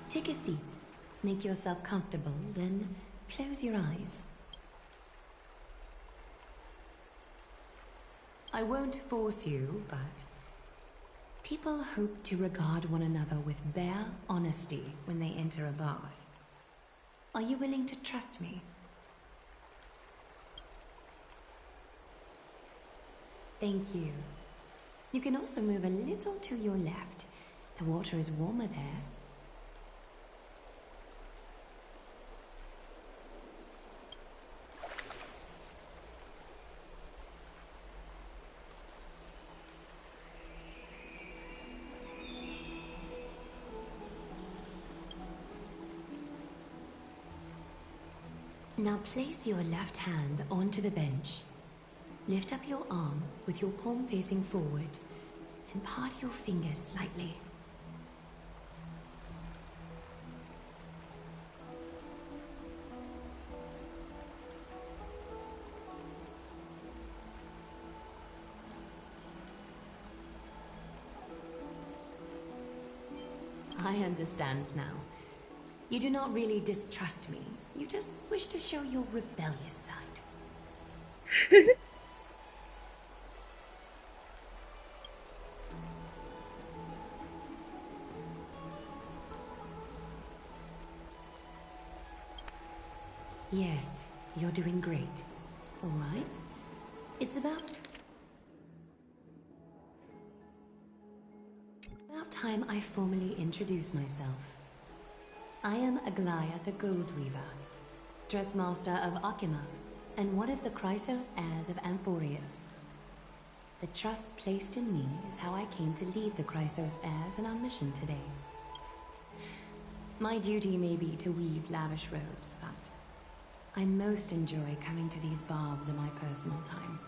Take a seat. Make yourself comfortable, then close your eyes. I won't force you, but people hope to regard one another with bare honesty when they enter a bath. Are you willing to trust me? Thank you. You can also move a little to your left. The water is warmer there. Now place your left hand onto the bench. Lift up your arm with your palm facing forward and part your fingers slightly. I understand now. You do not really distrust me. You just wish to show your rebellious side. Yes, you're doing great. All right? It's about time I formally introduce myself. I am Aglaya the Gold Weaver, Dressmaster of Akima, and one of the Chrysos heirs of Amphorius. The trust placed in me is how I came to lead the Chrysos heirs in our mission today. My duty may be to weave lavish robes, but I most enjoy coming to these baths in my personal time.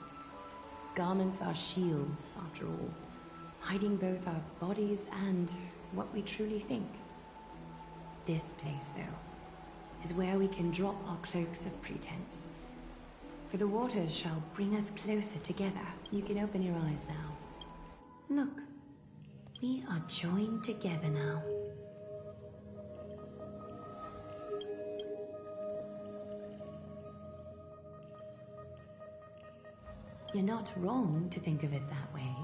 Garments are shields, after all, hiding both our bodies and what we truly think. This place, though, is where we can drop our cloaks of pretense. For the waters shall bring us closer together. You can open your eyes now. Look, we are joined together now. You're not wrong to think of it that way.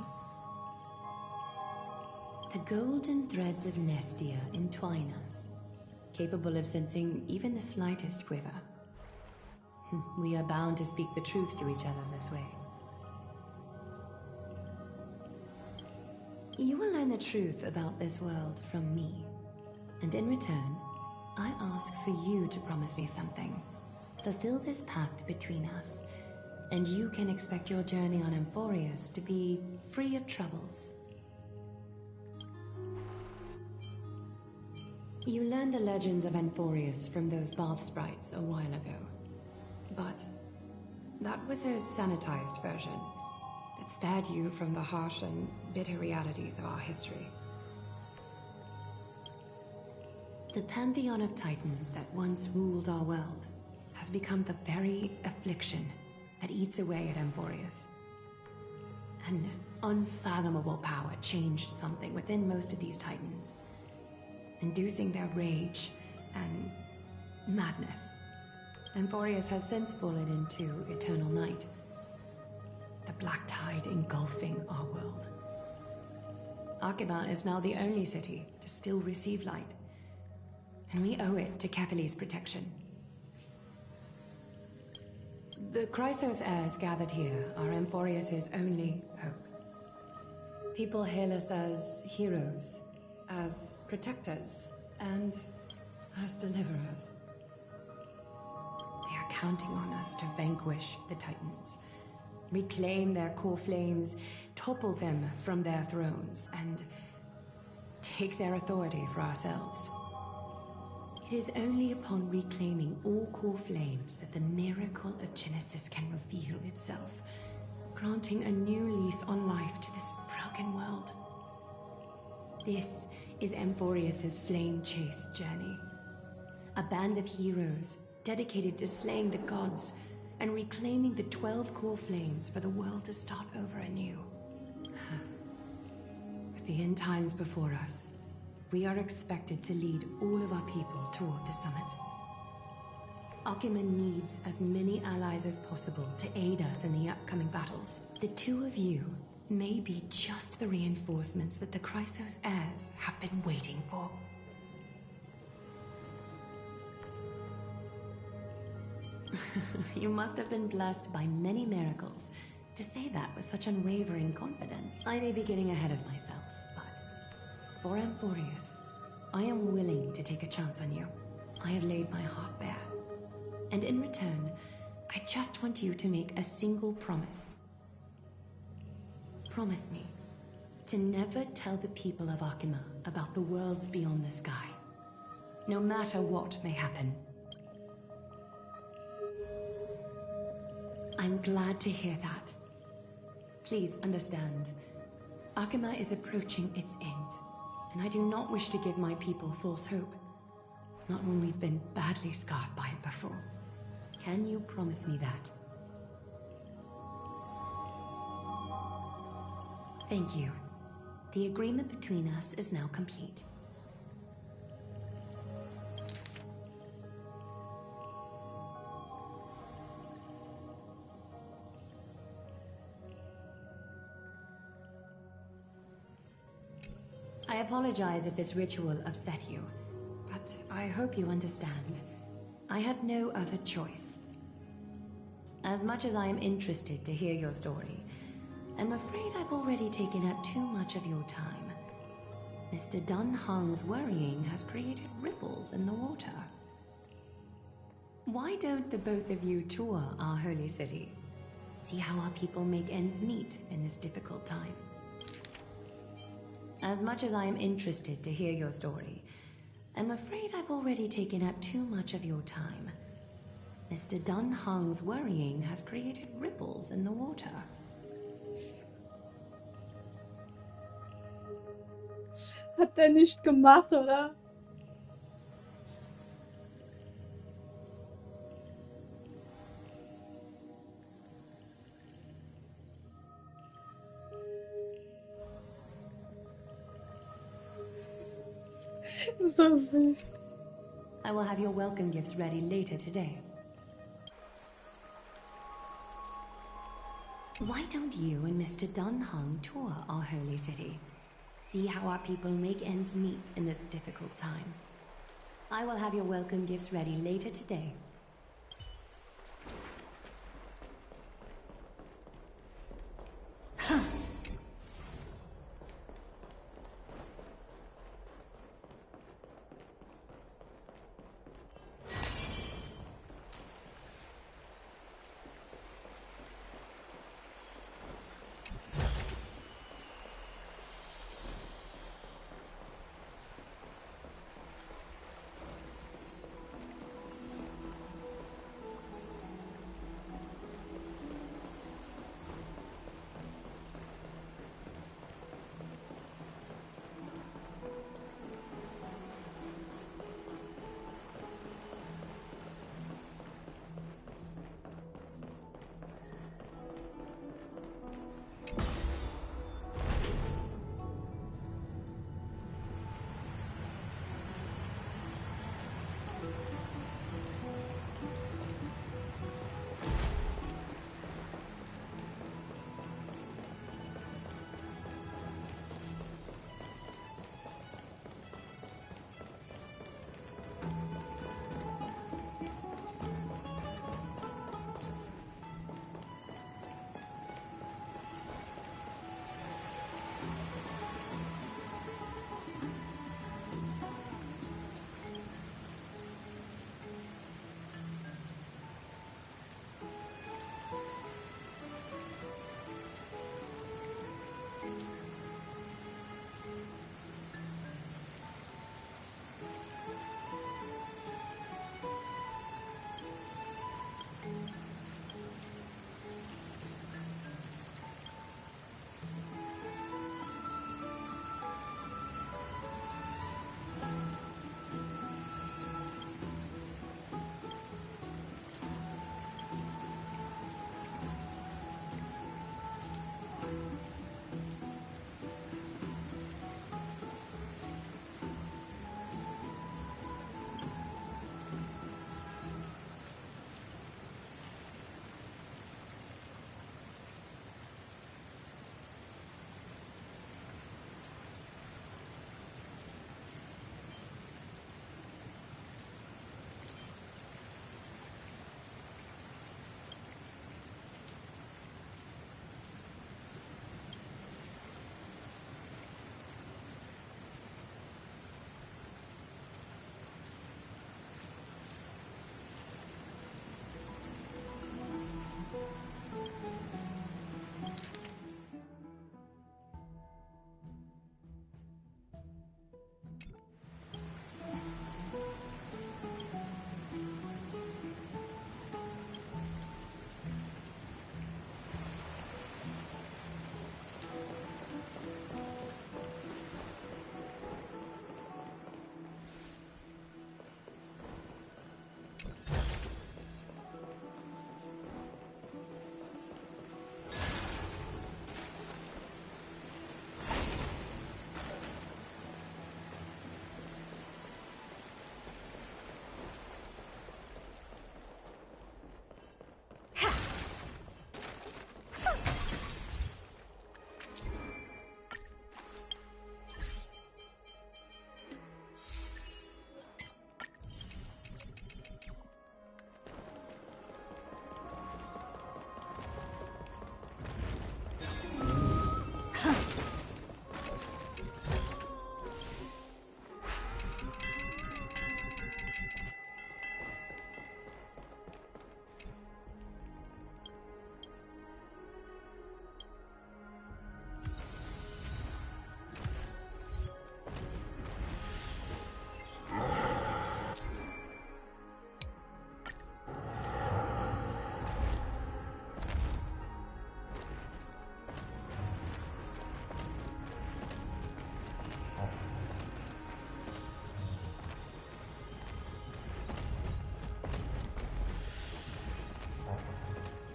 The golden threads of Nestia entwine us, capable of sensing even the slightest quiver. We are bound to speak the truth to each other this way. You will learn the truth about this world from me, and in return, I ask for you to promise me something. Fulfill this pact between us, and you can expect your journey on Amphorius to be free of troubles. You learned the legends of Amphorius from those bath sprites a while ago. But that was a sanitized version that spared you from the harsh and bitter realities of our history. The pantheon of titans that once ruled our world has become the very affliction that eats away at Amphorius. An unfathomable power changed something within most of these titans, inducing their rage and madness. Amphorius has since fallen into eternal night, the black tide engulfing our world. Arkema is now the only city to still receive light, and we owe it to Kefali's protection. The Chrysos heirs gathered here are Amphorius' only hope. People hail us as heroes, as protectors, and as deliverers. They are counting on us to vanquish the Titans, reclaim their core flames, topple them from their thrones, and take their authority for ourselves. It is only upon reclaiming all core flames that the miracle of Genesis can reveal itself, granting a new lease on life to this broken world. This is Amphorius' flame chase journey. A band of heroes dedicated to slaying the gods and reclaiming the 12 core flames for the world to start over anew. With the end times before us, we are expected to lead all of our people toward the summit. Arkema needs as many allies as possible to aid us in the upcoming battles. The two of you may be just the reinforcements that the Chrysos heirs have been waiting for. You must have been blessed by many miracles to say that with such unwavering confidence. I may be getting ahead of myself, but for Amphorius, I am willing to take a chance on you. I have laid my heart bare. And in return, I just want you to make a single promise. Promise me to never tell the people of Arkema about the worlds beyond the sky, no matter what may happen. I'm glad to hear that. Please understand, Arkema is approaching its end, and I do not wish to give my people false hope. Not when we've been badly scarred by it before. Can you promise me that? Thank you. The agreement between us is now complete. I apologize if this ritual upset you, but I hope you understand. I had no other choice. As much as I am interested to hear your story, I'm afraid I've already taken up too much of your time. Mr. Dunhung's worrying has created ripples in the water. Why don't the both of you tour our holy city? See how our people make ends meet in this difficult time. As much as I am interested to hear your story, I'm afraid I've already taken up too much of your time. Mr. Dunhung's worrying has created ripples in the water. Hat der nicht gemacht, oder? So süß. I will have your welcome gifts ready later today. Why don't you and Mr. Dunhung tour our holy city? See how our people make ends meet in this difficult time. I will have your welcome gifts ready later today.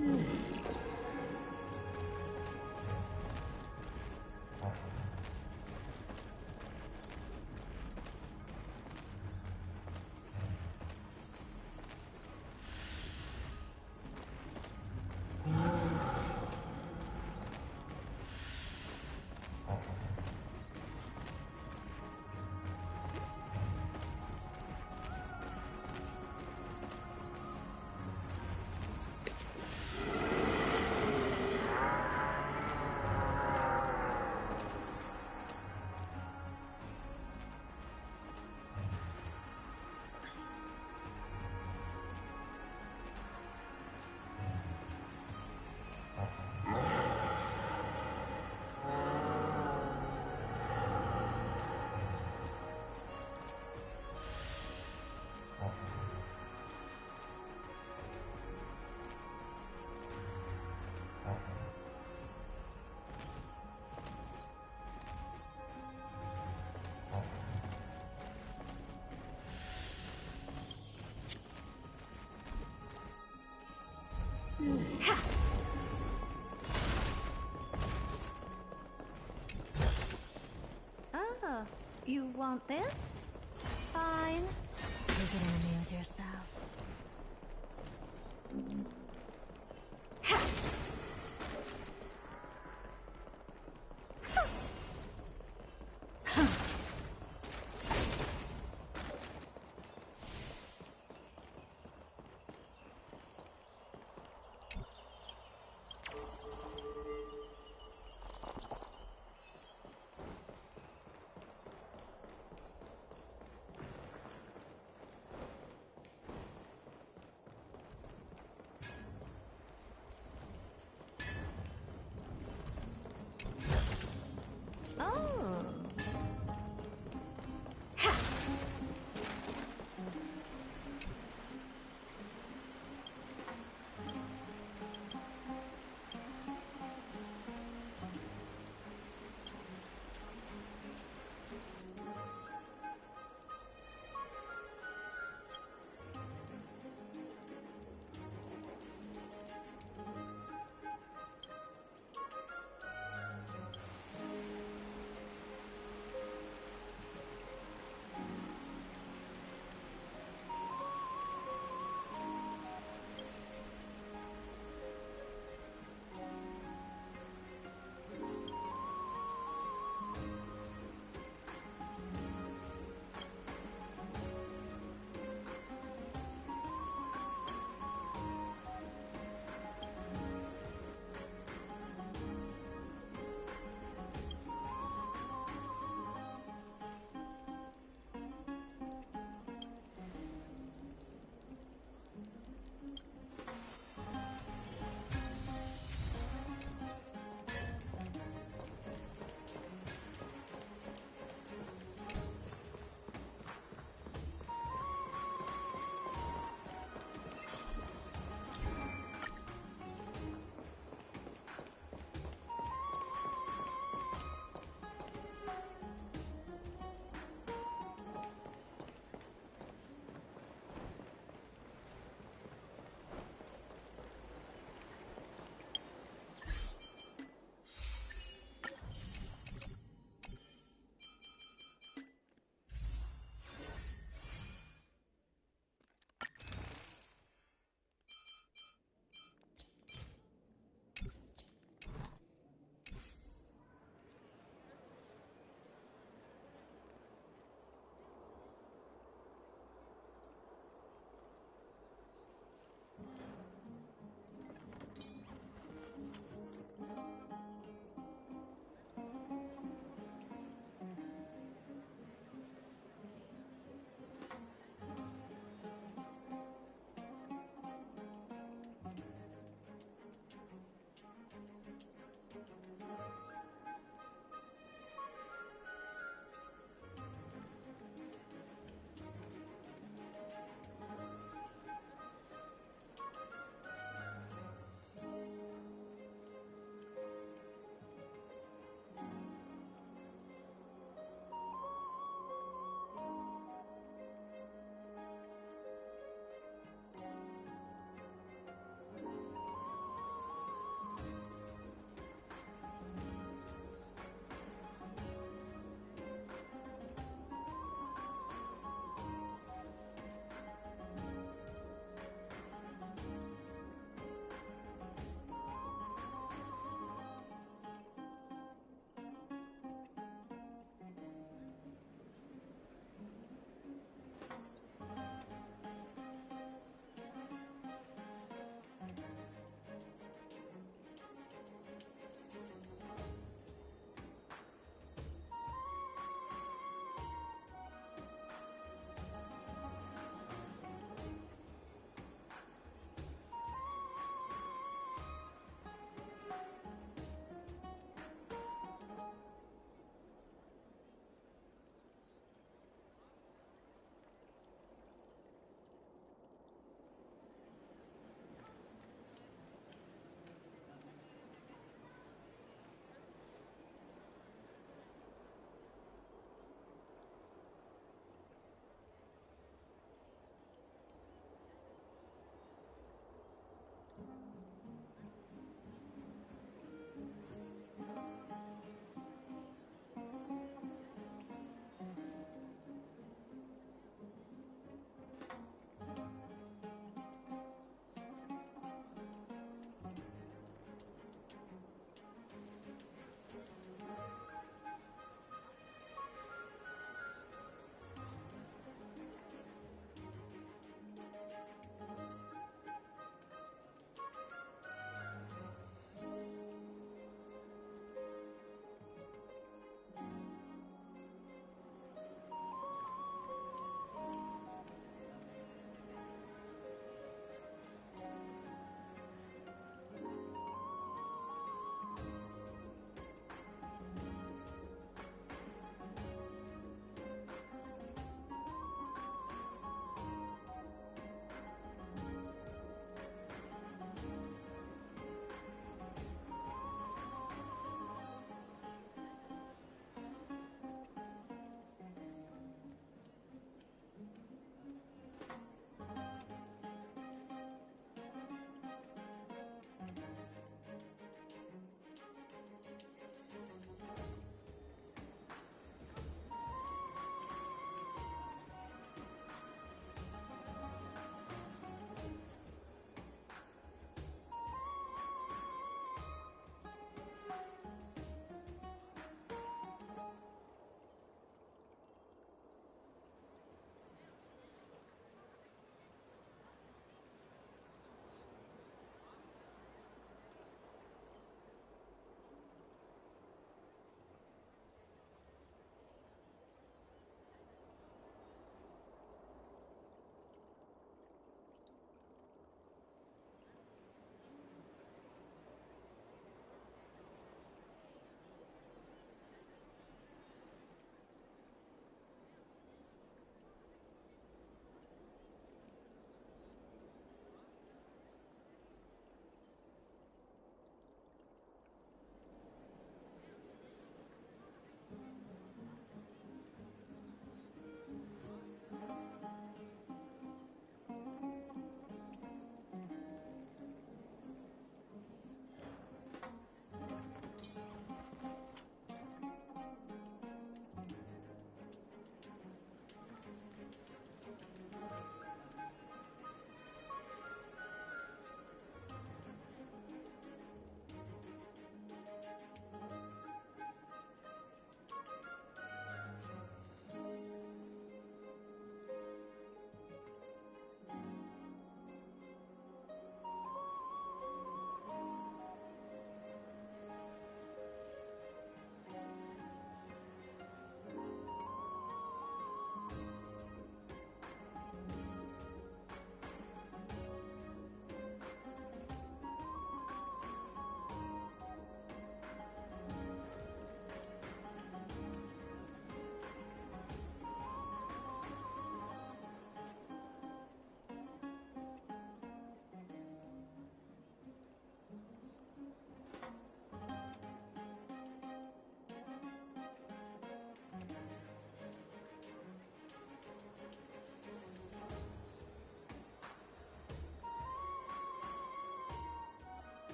Oh, you want this? Fine. Take it and amuse yourself.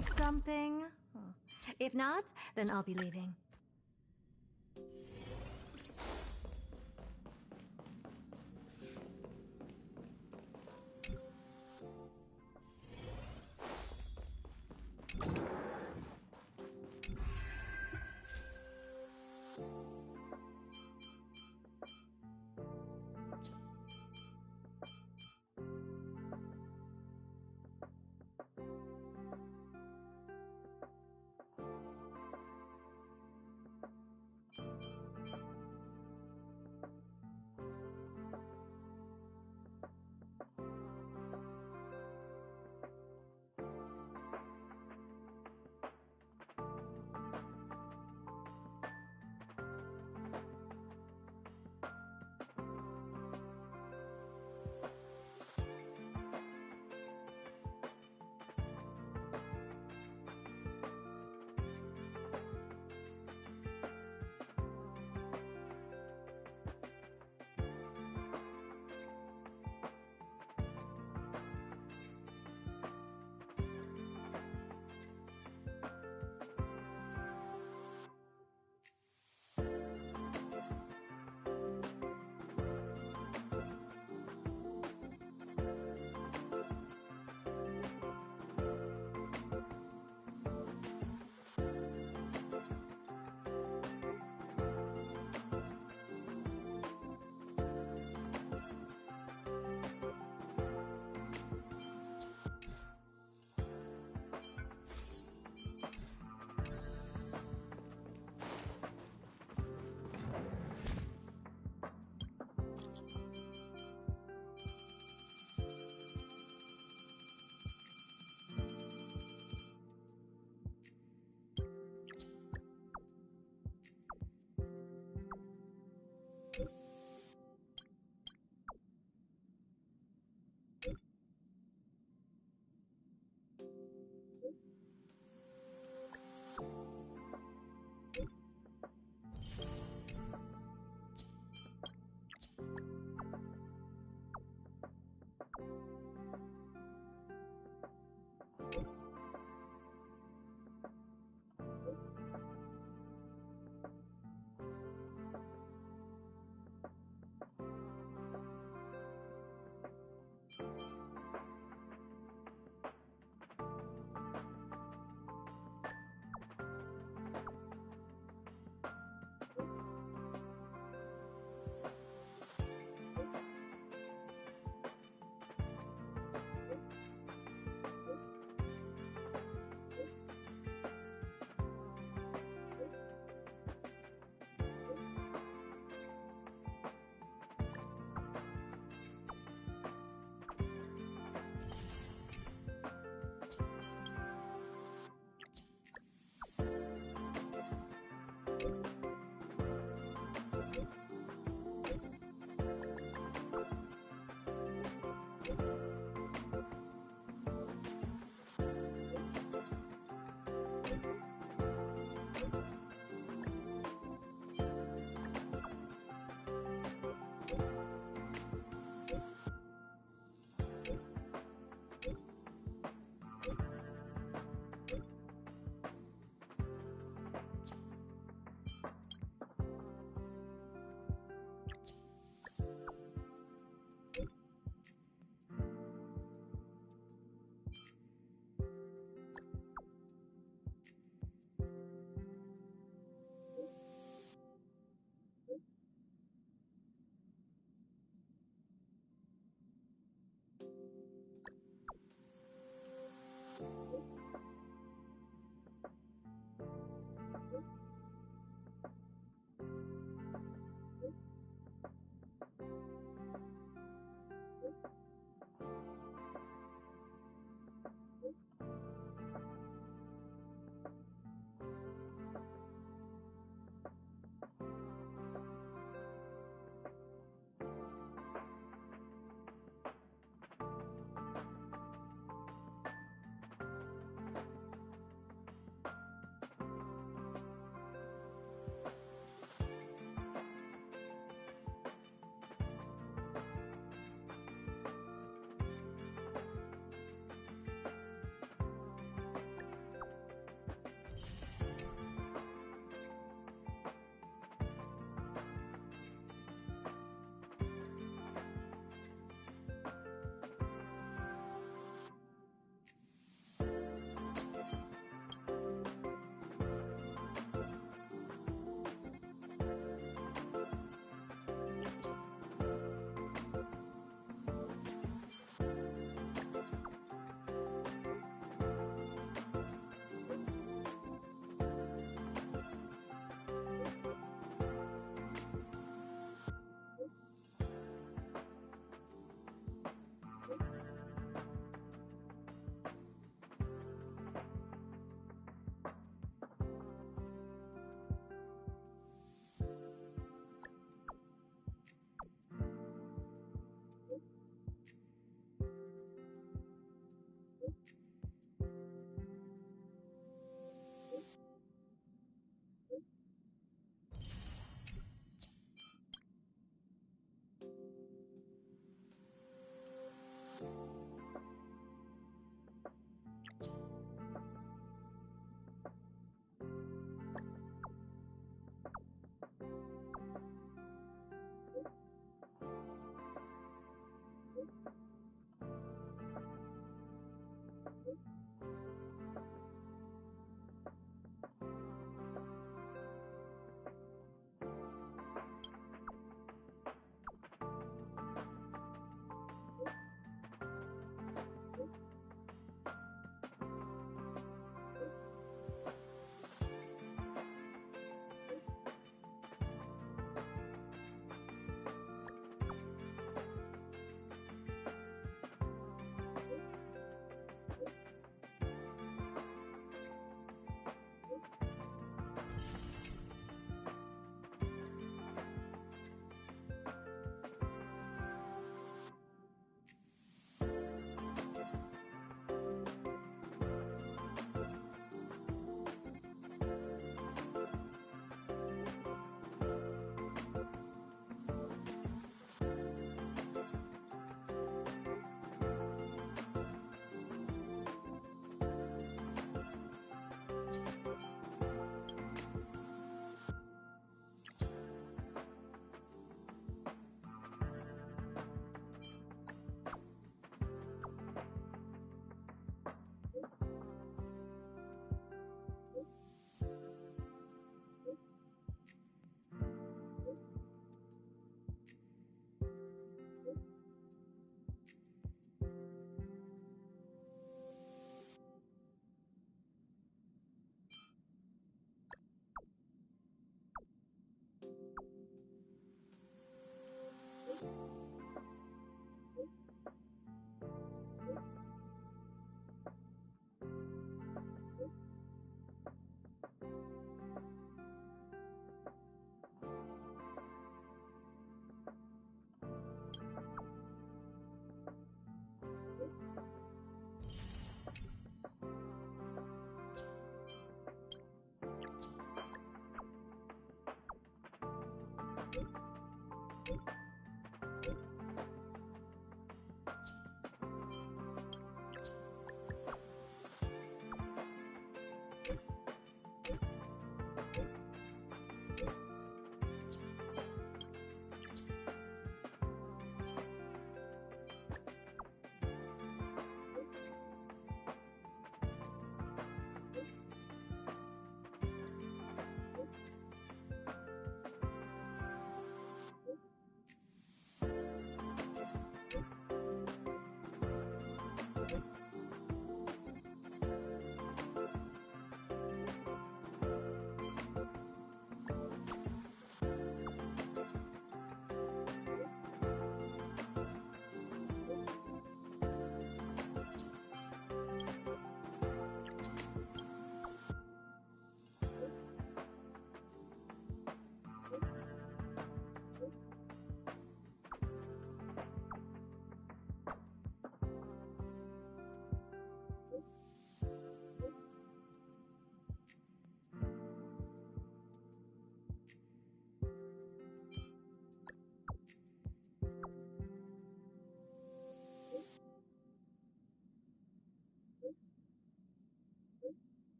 Need something? If not, then I'll be leaving.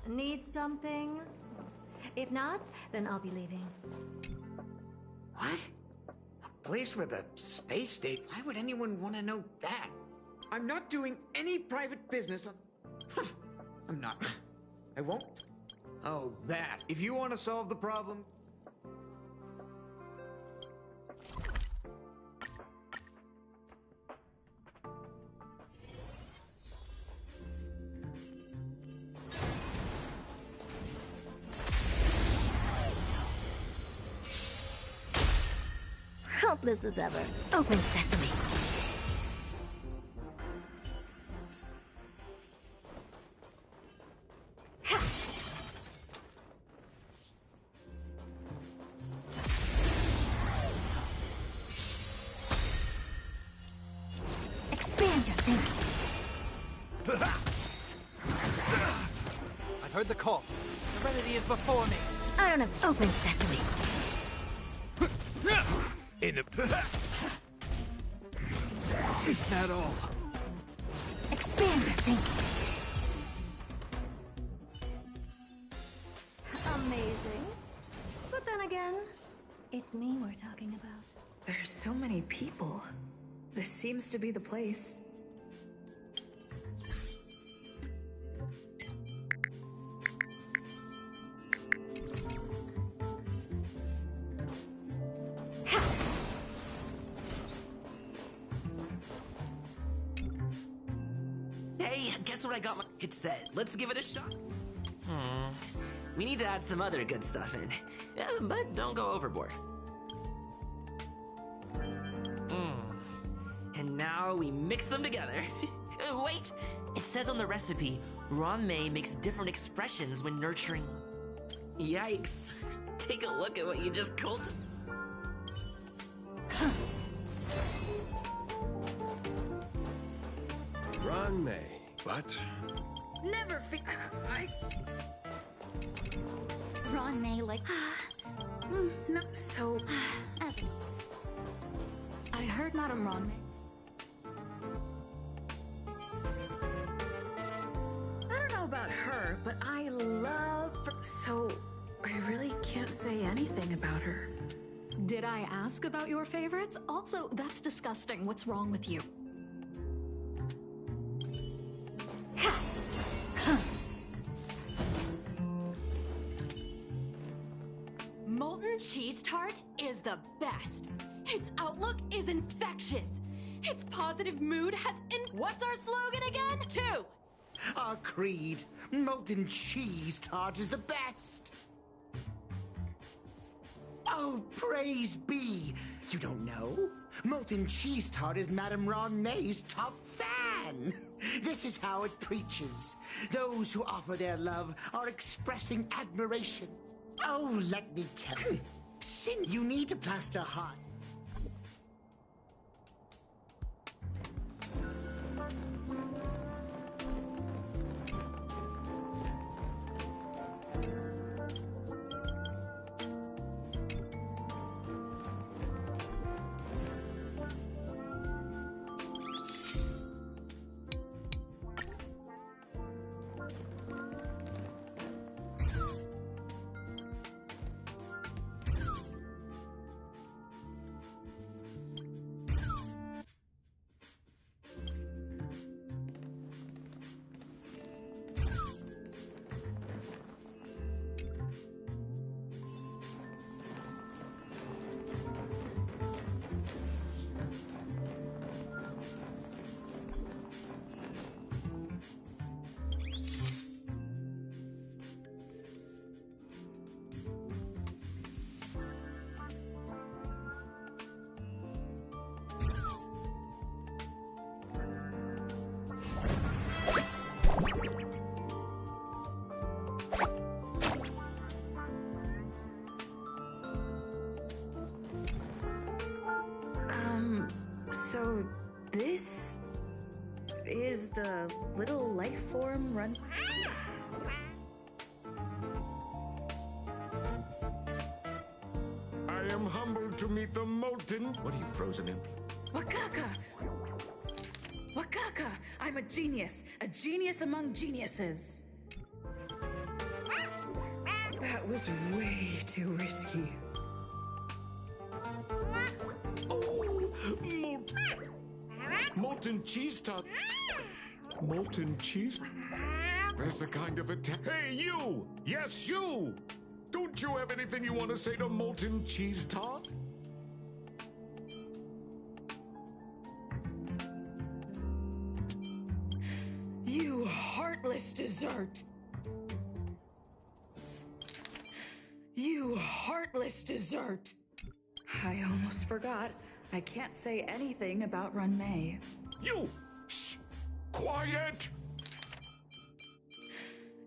Need something? If not, then I'll be leaving. What? A place with a space state? Why would anyone want to know that? I'm not doing any private business. I'm not. I won't. Oh, that. If you want to solve the problem... Helpless as ever. Open sesame. Expand your thinking. I've heard the call. Serenity is before me. I don't have to open sesame. In a... Is that all? Expand your thinking. Amazing. But then again, it's me we're talking about. There's so many people. This seems to be the place. Hey, guess what I got? It said, let's give it a shot. We need to add some other good stuff in, but don't go overboard. And now we mix them together. Wait, it says on the recipe, Ron-Mei makes different expressions when nurturing. Yikes. Take a look at what you just cultivated. Ron-Mei. What? Never I... Ron May, like... no, so... I heard Madame Ron May. I don't know about her, but I love... So, I really can't say anything about her. Did I ask about your favorites? Also, that's disgusting. What's wrong with you? Molten cheese tart is the best. Its outlook is infectious. Its positive mood has What's our slogan again? 2. Our creed. Molten cheese tart is the best. Oh, praise be. You don't know? Molten cheese tart is Madame Ron May's top fan. This is how it preaches. Those who offer their love are expressing admiration. Oh, let me tell you. Sin, you need to plaster heart. So this is the little life form run. I am humbled to meet the molten. What are you frozen in? Wakaka! Wakaka! I'm a genius among geniuses. That was way too risky. Molten cheese tart. Molten cheese. There's a kind of attack. Hey, you! Yes, you! Don't you have anything you want to say to molten cheese tart? You heartless dessert! You heartless dessert! I almost forgot. I can't say anything about Run May. You! Shh! Quiet!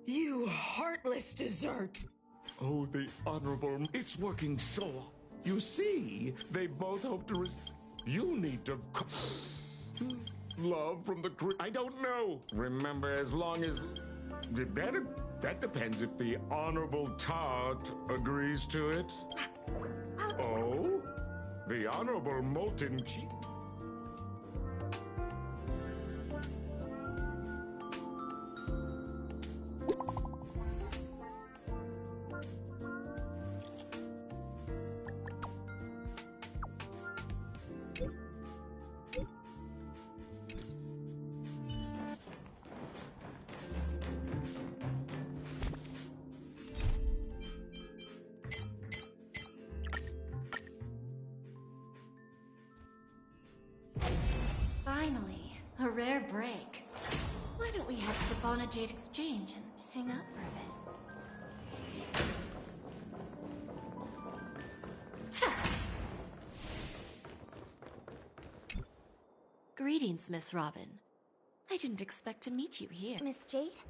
You heartless dessert! Oh, the honorable... It's working so... You see, they both hope to You need to... Love from the... I don't know. Remember, as long as... That depends if the honorable Tart agrees to it. Oh? The honorable molten cheese... Finally, a rare break. Why don't we head to the Bonajade Exchange and hang out for a bit? Greetings, Miss Robin. I didn't expect to meet you here. Miss Jade?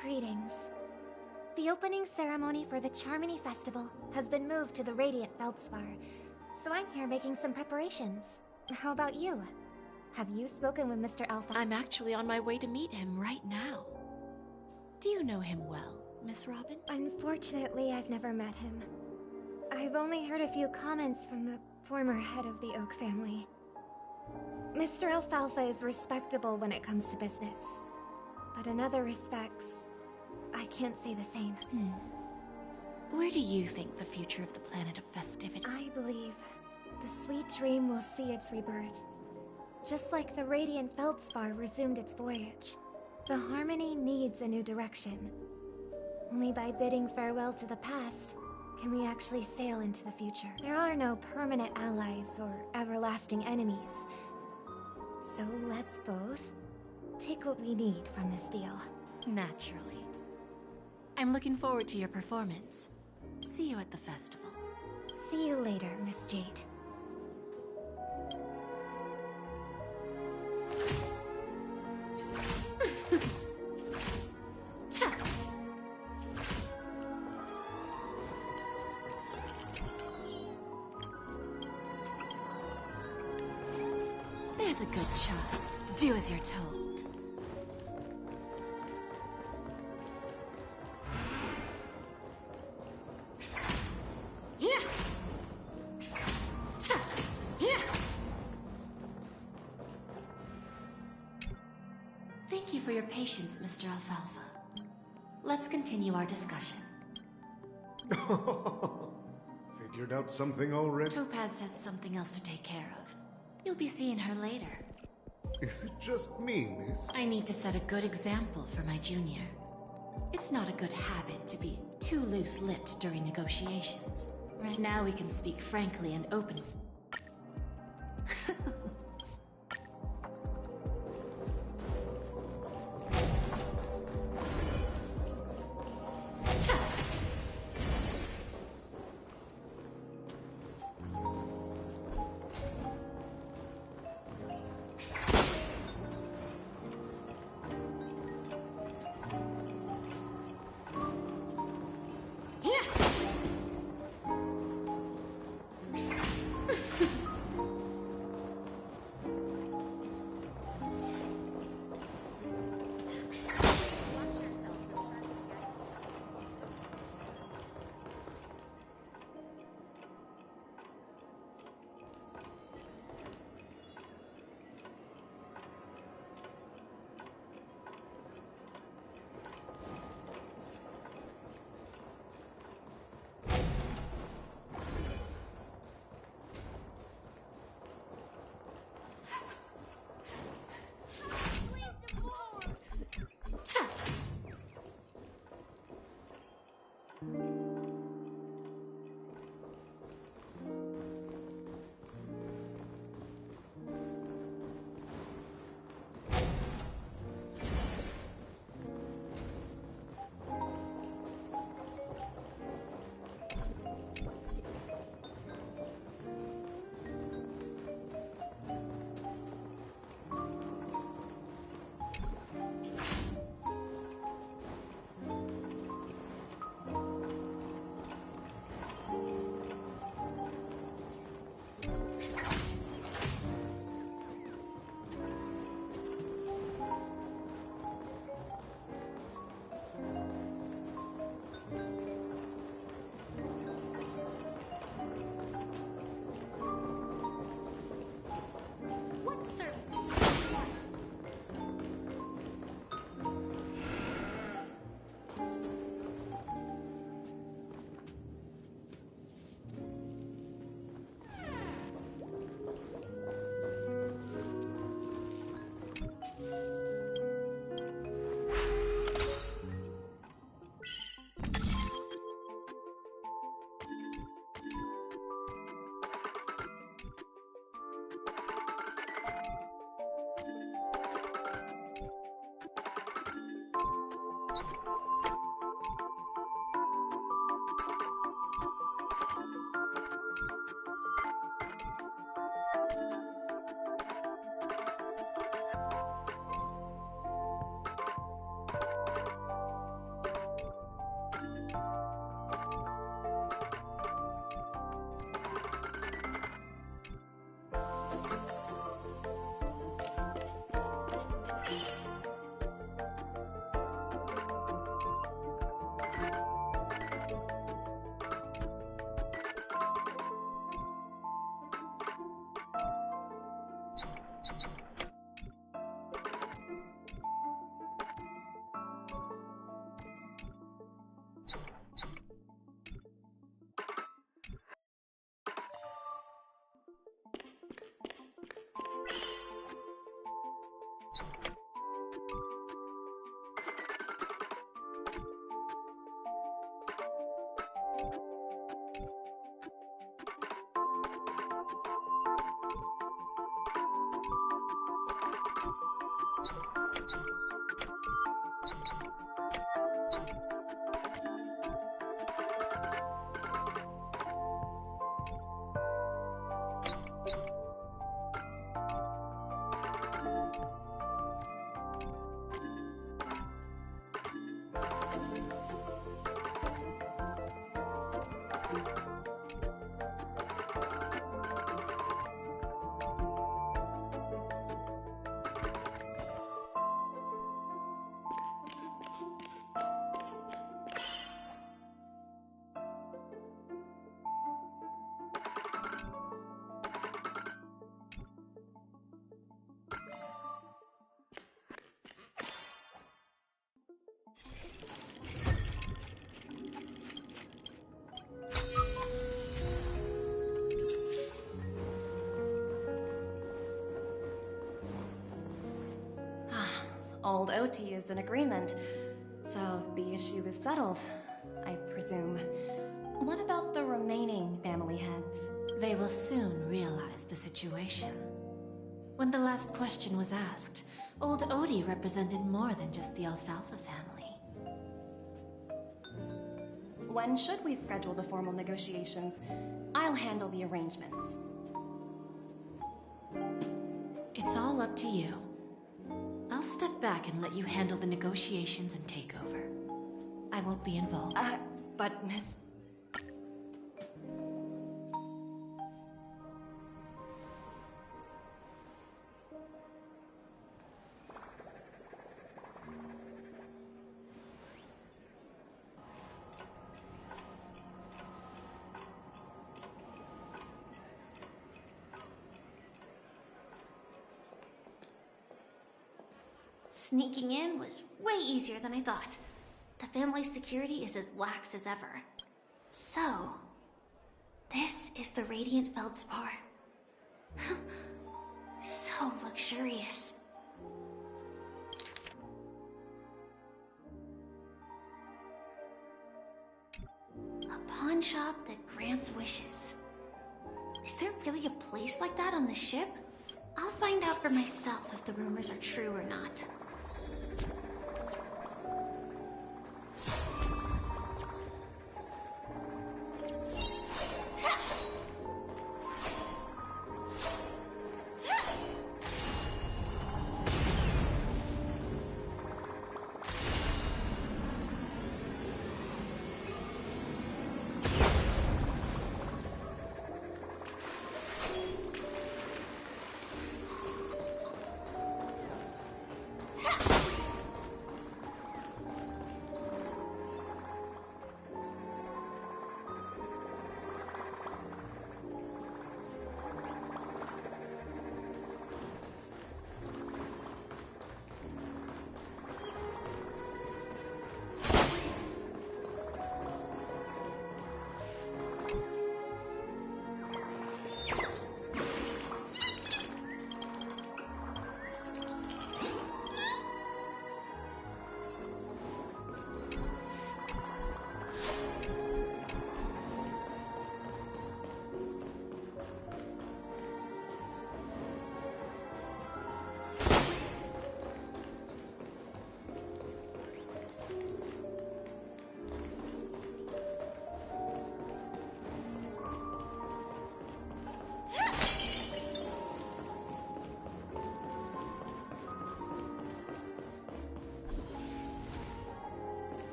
Greetings. The opening ceremony for the Charmony Festival has been moved to the Radiant Feldspar, so I'm here making some preparations. How about you? Have you spoken with Mr. Alpha? I'm actually on my way to meet him right now. Do you know him well, Miss Robin? Unfortunately, I've never met him. I've only heard a few comments from the former head of the Oak family. Mr. Alfalfa is respectable when it comes to business. But in other respects, I can't say the same. Where do you think the future of the planet of festivity? I believe the sweet dream will see its rebirth. Just like the radiant feldspar resumed its voyage, the Harmony needs a new direction. Only by bidding farewell to the past can we actually sail into the future. There are no permanent allies or everlasting enemies. So let's both take what we need from this deal. Naturally. I'm looking forward to your performance. See you at the festival. See you later, Miss Jade. There's a good child. Do as you're told. Thank you for your patience, Mr. Alfalfa. Let's continue our discussion. Figured out something already? Topaz has something else to take care of. You'll be seeing her later. Is it just me, miss? I need to set a good example for my junior. It's not a good habit to be too loose-lipped during negotiations. Right now we can speak frankly and openly. Old Oti is in agreement, so the issue is settled, I presume. What about the remaining family heads? They will soon realize the situation. When the last question was asked, Old Oti represented more than just the Alfalfa family. When should we schedule the formal negotiations? I'll handle the arrangements. It's all up to you. I'll step back and let you handle the negotiations and takeover. I won't be involved. But Miss... Sneaking in was way easier than I thought. The family's security is as lax as ever. So, this is the Radiant Feldspar. So luxurious. A pawn shop that grants wishes. Is there really a place like that on the ship? I'll find out for myself if the rumors are true or not.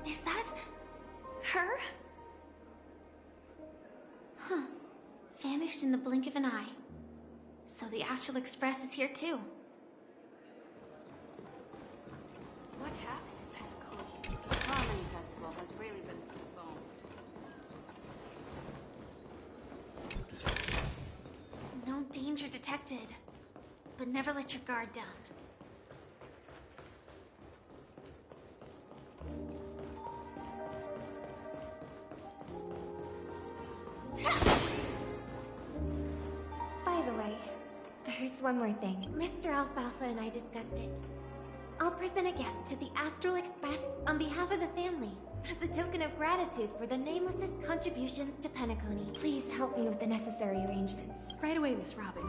Is that her? Huh. Vanished in the blink of an eye. So the Astral Express is here too. What happened to Penacony? The Harmony Festival has really been postponed. No danger detected. But never let your guard down. By the way, there's one more thing. Mr. Alfalfa and I discussed it. I'll present a gift to the Astral Express on behalf of the family, as a token of gratitude for the Nameless's contributions to Penacony. Please help me with the necessary arrangements. Right away, Miss Robin.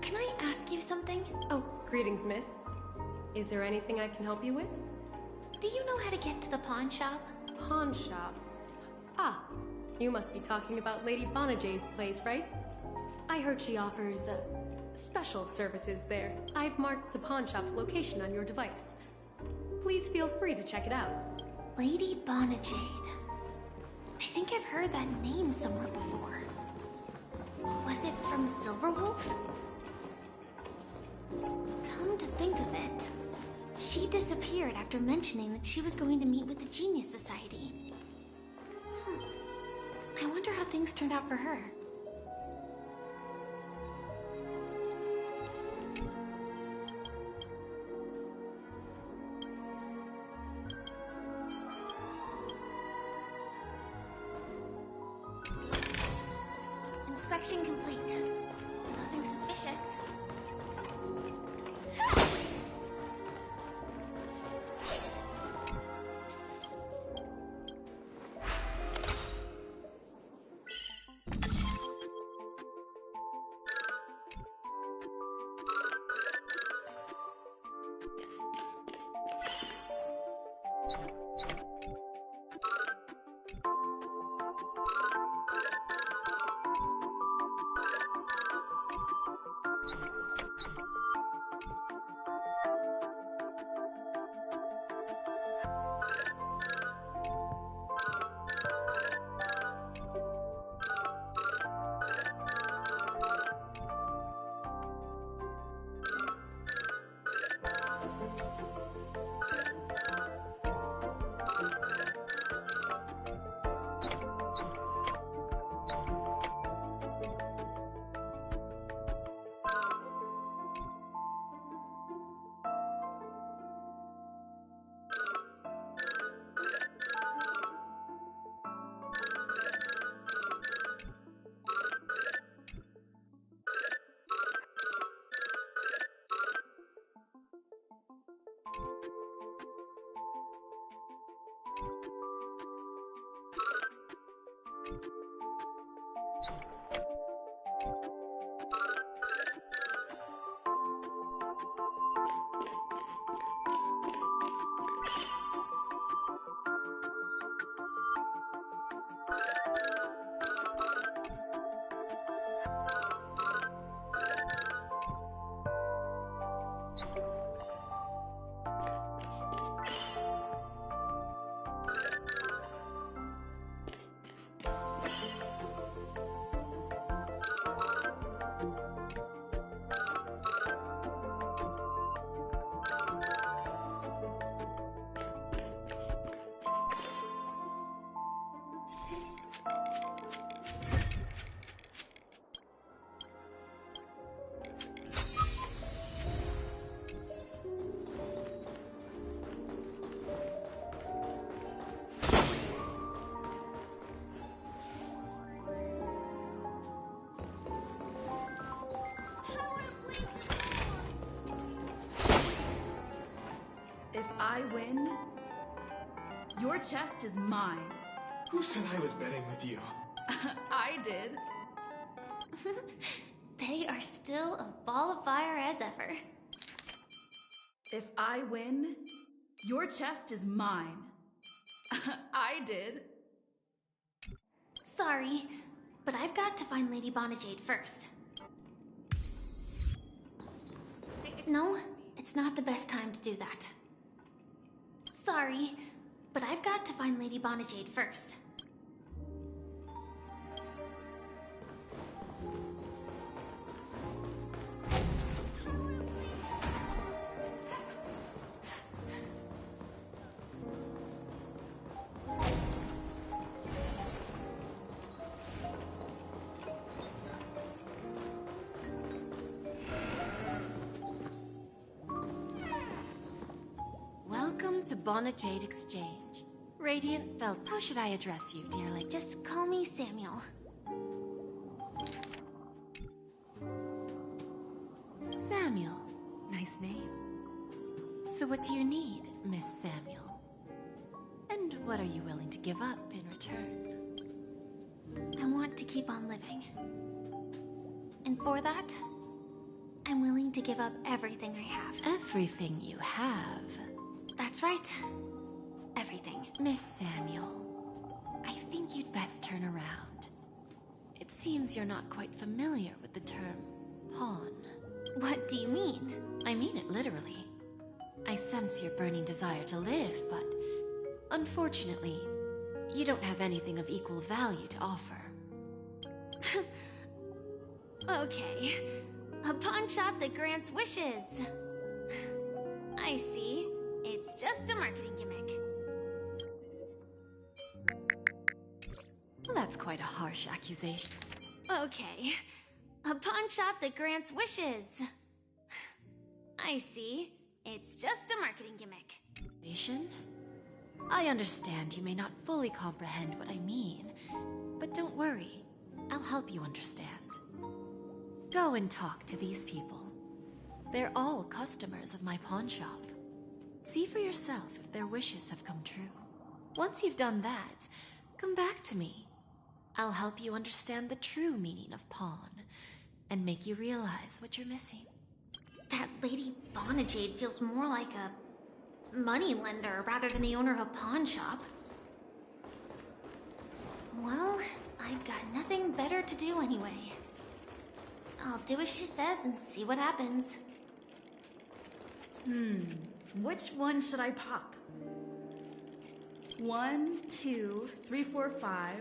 Can I ask you something? Oh, greetings, miss. Is there anything I can help you with? Do you know how to get to the pawn shop? Pawn shop? Ah, you must be talking about Lady Bonajade's place, right? I heard she offers, special services there. I've marked the pawn shop's location on your device. Please feel free to check it out. Lady Bonajade. I think I've heard that name somewhere before. Was it from Silverwolf? Come to think of it, she disappeared after mentioning that she was going to meet with the Genius Society. I wonder how things turned out for her. And Inspection complete. Nothing suspicious. If I win, your chest is mine. Who said I was betting with you? I did. They are still a ball of fire as ever. If I win, your chest is mine. I did. Sorry, but I've got to find Lady Bonajade first. No, it's not the best time to do that. Sorry, but I've got to find Lady Bonajade first. Welcome to Bonajade Exchange. Radiant Felts. How should I address you, dear lady? Just call me Samuel. Samuel. Nice name. So what do you need, Miss Samuel? And what are you willing to give up in return? I want to keep on living. And for that, I'm willing to give up everything I have. Everything you have? That's right. Everything. Miss Samuel, I think you'd best turn around. It seems you're not quite familiar with the term pawn. What do you mean? I mean it literally. I sense your burning desire to live, but unfortunately, you don't have anything of equal value to offer. Okay. A pawn shop that grants wishes. I see. It's just a marketing gimmick. Well, that's quite a harsh accusation. Okay. A pawn shop that grants wishes. I see. It's just a marketing gimmick. I understand you may not fully comprehend what I mean, but don't worry. I'll help you understand. Go and talk to these people. They're all customers of my pawn shop. See for yourself if their wishes have come true. Once you've done that, come back to me. I'll help you understand the true meaning of pawn and make you realize what you're missing. That Lady Bonajade feels more like a moneylender rather than the owner of a pawn shop. Well, I've got nothing better to do anyway. I'll do as she says and see what happens. Which one should I pop? 1, 2, 3, 4, 5.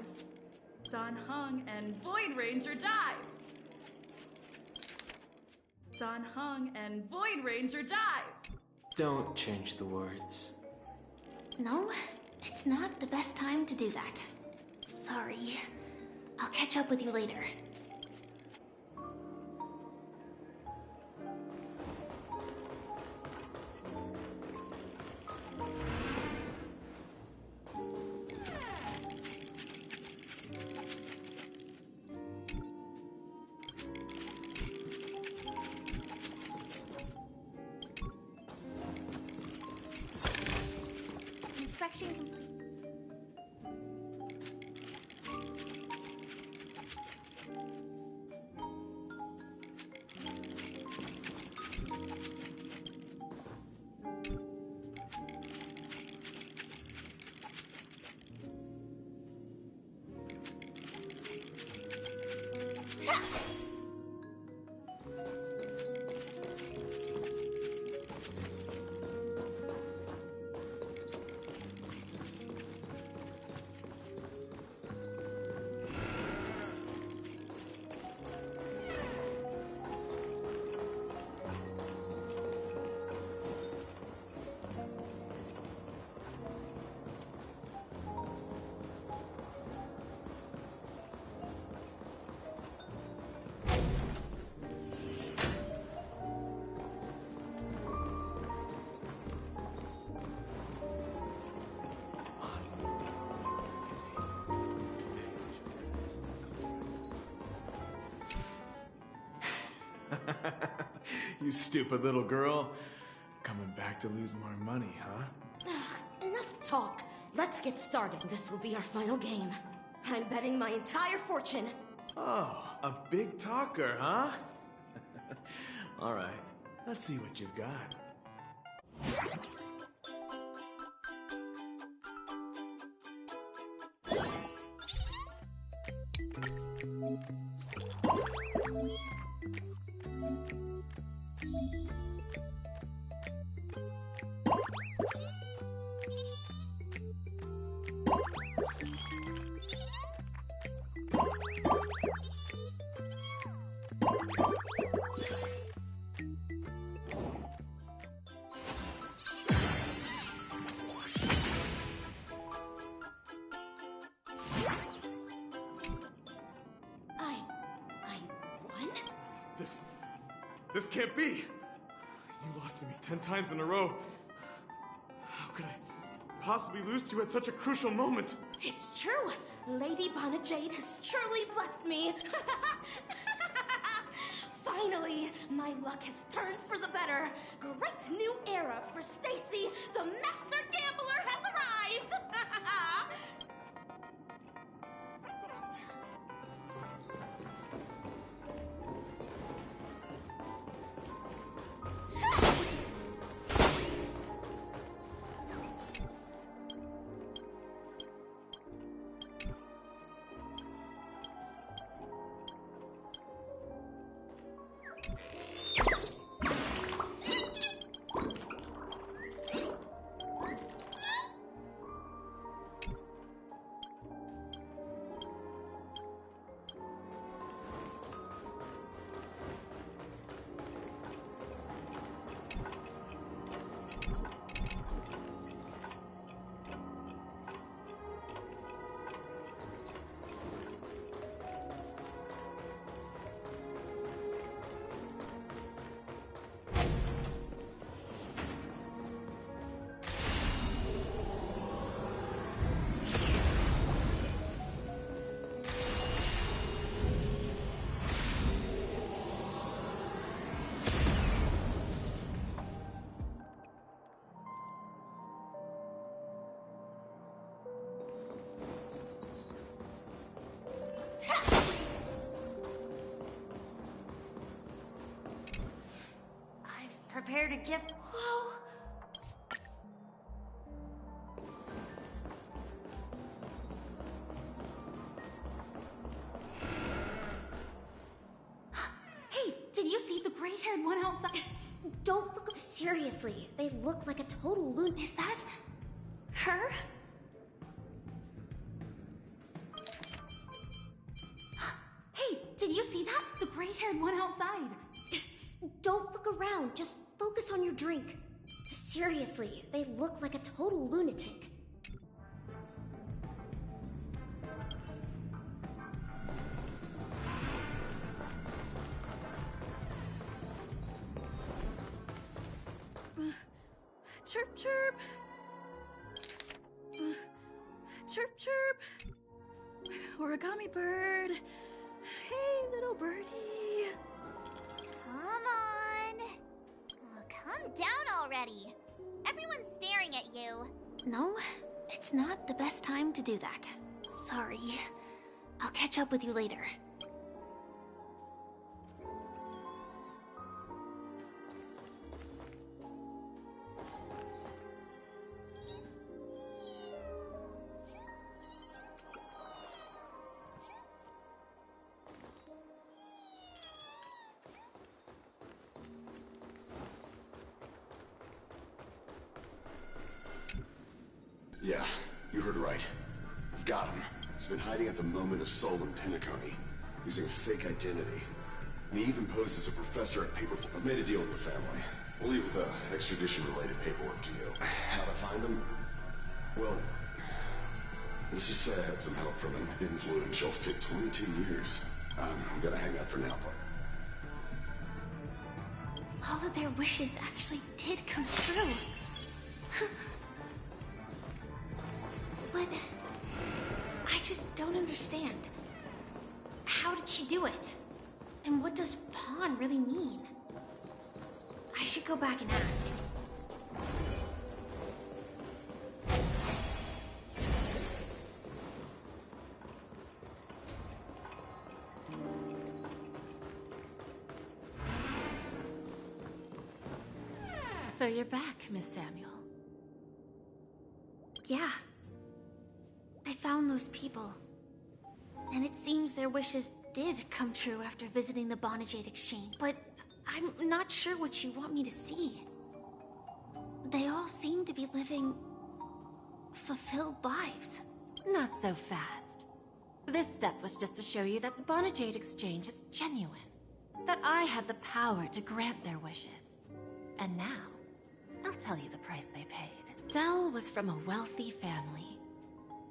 Don Hung and Void Ranger dive! Don Hung and Void Ranger dive! Don't change the words. No, it's not the best time to do that. Sorry. I'll catch up with you later. Inspection complete. You stupid little girl. Coming back to lose more money, huh? Enough talk. Let's get started. This will be our final game. I'm betting my entire fortune. Oh, a big talker, huh? All right, let's see what you've got. This can't be! You lost to me 10 times in a row. How could I possibly lose to you at such a crucial moment? It's true! Lady Bonajade has truly blessed me! Finally, my luck has turned for the better. Great new era for Stacy. The master gambler has arrived! prepared a gift. Whoa! Hey, did you see the gray-haired one outside? Don't look up seriously. They look like a total loon. Is that her? Hey, did you see that? The gray-haired one outside. Don't look around. Just focus on your drink. Seriously, they look like a total lunatic. Chirp, chirp. Chirp, chirp. Origami bird. Hey, little birdie. Come on. Oh, calm down already. Everyone's staring at you. No, it's not the best time to do that. Sorry. I'll catch up with you later. Yeah, you heard right. I've got him. He's been hiding at the moment of soul in Penacony, using a fake identity. And he even posed as a professor at Paper... I've made a deal with the family. We'll leave the extradition-related paperwork to you. How'd I find him? Well, let's just say I had some help from an influential fit 22 years. I'm gonna hang out for now, All of their wishes actually did come true. But I just don't understand. How did she do it? And what does pawn really mean? I should go back and ask. So you're back, Miss Samuel. Yeah. I found those people. And it seems their wishes did come true after visiting the Bonajade Exchange. But I'm not sure what you want me to see. They all seem to be living... fulfilled lives. Not so fast. This step was just to show you that the Bonajade Exchange is genuine. That I had the power to grant their wishes. And now, I'll tell you the price they paid. Dell was from a wealthy family.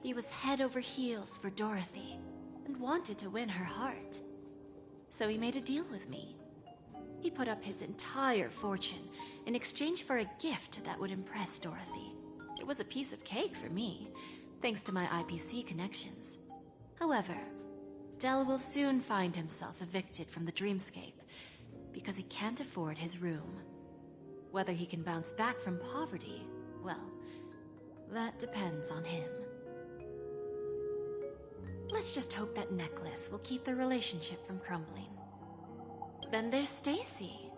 He was head over heels for Dorothy, and wanted to win her heart. So he made a deal with me. He put up his entire fortune in exchange for a gift that would impress Dorothy. It was a piece of cake for me, thanks to my IPC connections. However, Dell will soon find himself evicted from the dreamscape because he can't afford his room. Whether he can bounce back from poverty, well, that depends on him. Let's just hope that necklace will keep their relationship from crumbling. Then there's Stacy,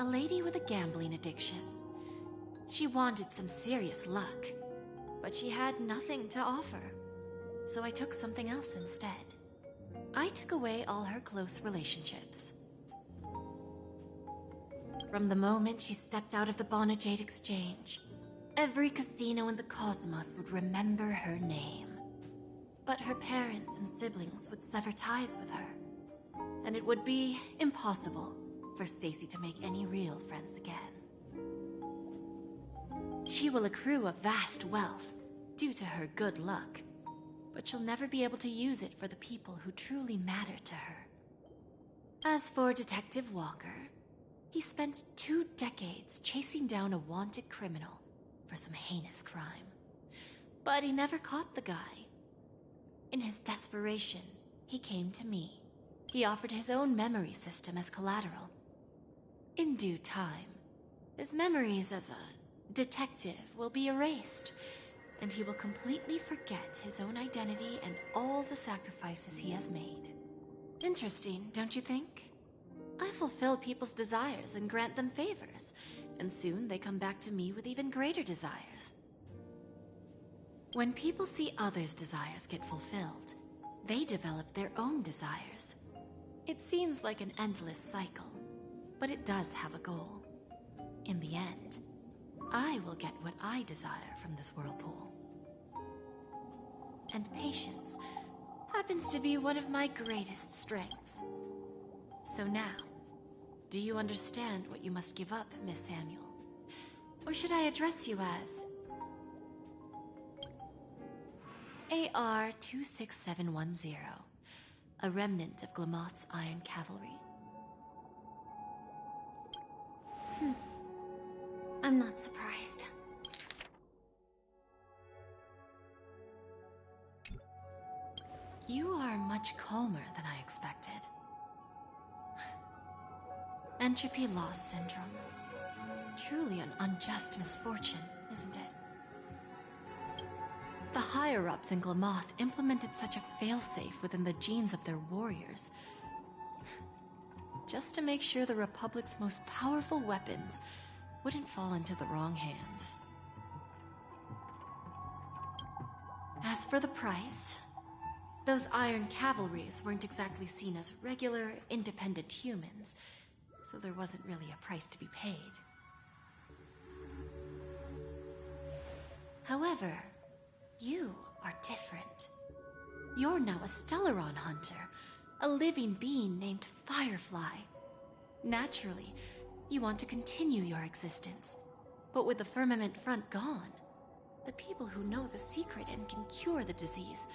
a lady with a gambling addiction. She wanted some serious luck, but she had nothing to offer. So I took something else instead. I took away all her close relationships. From the moment she stepped out of the Bonajade Exchange, every casino in the cosmos would remember her name. But her parents and siblings would sever ties with her, and it would be impossible for Stacy to make any real friends again. She will accrue a vast wealth due to her good luck, but she'll never be able to use it for the people who truly matter to her. As for Detective Walker, he spent 2 decades chasing down a wanted criminal for some heinous crime. But he never caught the guy. In his desperation, he came to me. He offered his own memory system as collateral. In due time, his memories as a detective will be erased, and he will completely forget his own identity and all the sacrifices he has made. Interesting, don't you think? I fulfill people's desires and grant them favors, and soon they come back to me with even greater desires. When people see others' desires get fulfilled, they develop their own desires. It seems like an endless cycle, but it does have a goal. In the end, I will get what I desire from this whirlpool. And patience happens to be one of my greatest strengths. So now, do you understand what you must give up, Miss Samuel? Or should I address you as AR-26710, a remnant of Glamoth's Iron Cavalry? I'm not surprised. You are much calmer than I expected. Entropy loss syndrome. Truly an unjust misfortune, isn't it? The higher-ups in Glamoth implemented such a failsafe within the genes of their warriors, just to make sure the Republic's most powerful weapons wouldn't fall into the wrong hands. As for the price, those Iron Cavalries weren't exactly seen as regular, independent humans, so there wasn't really a price to be paid. However, you are different. You're now a Stellaron hunter, a living being named Firefly. Naturally, you want to continue your existence, but with the Firmament Front gone, the people who know the secret and can cure the disease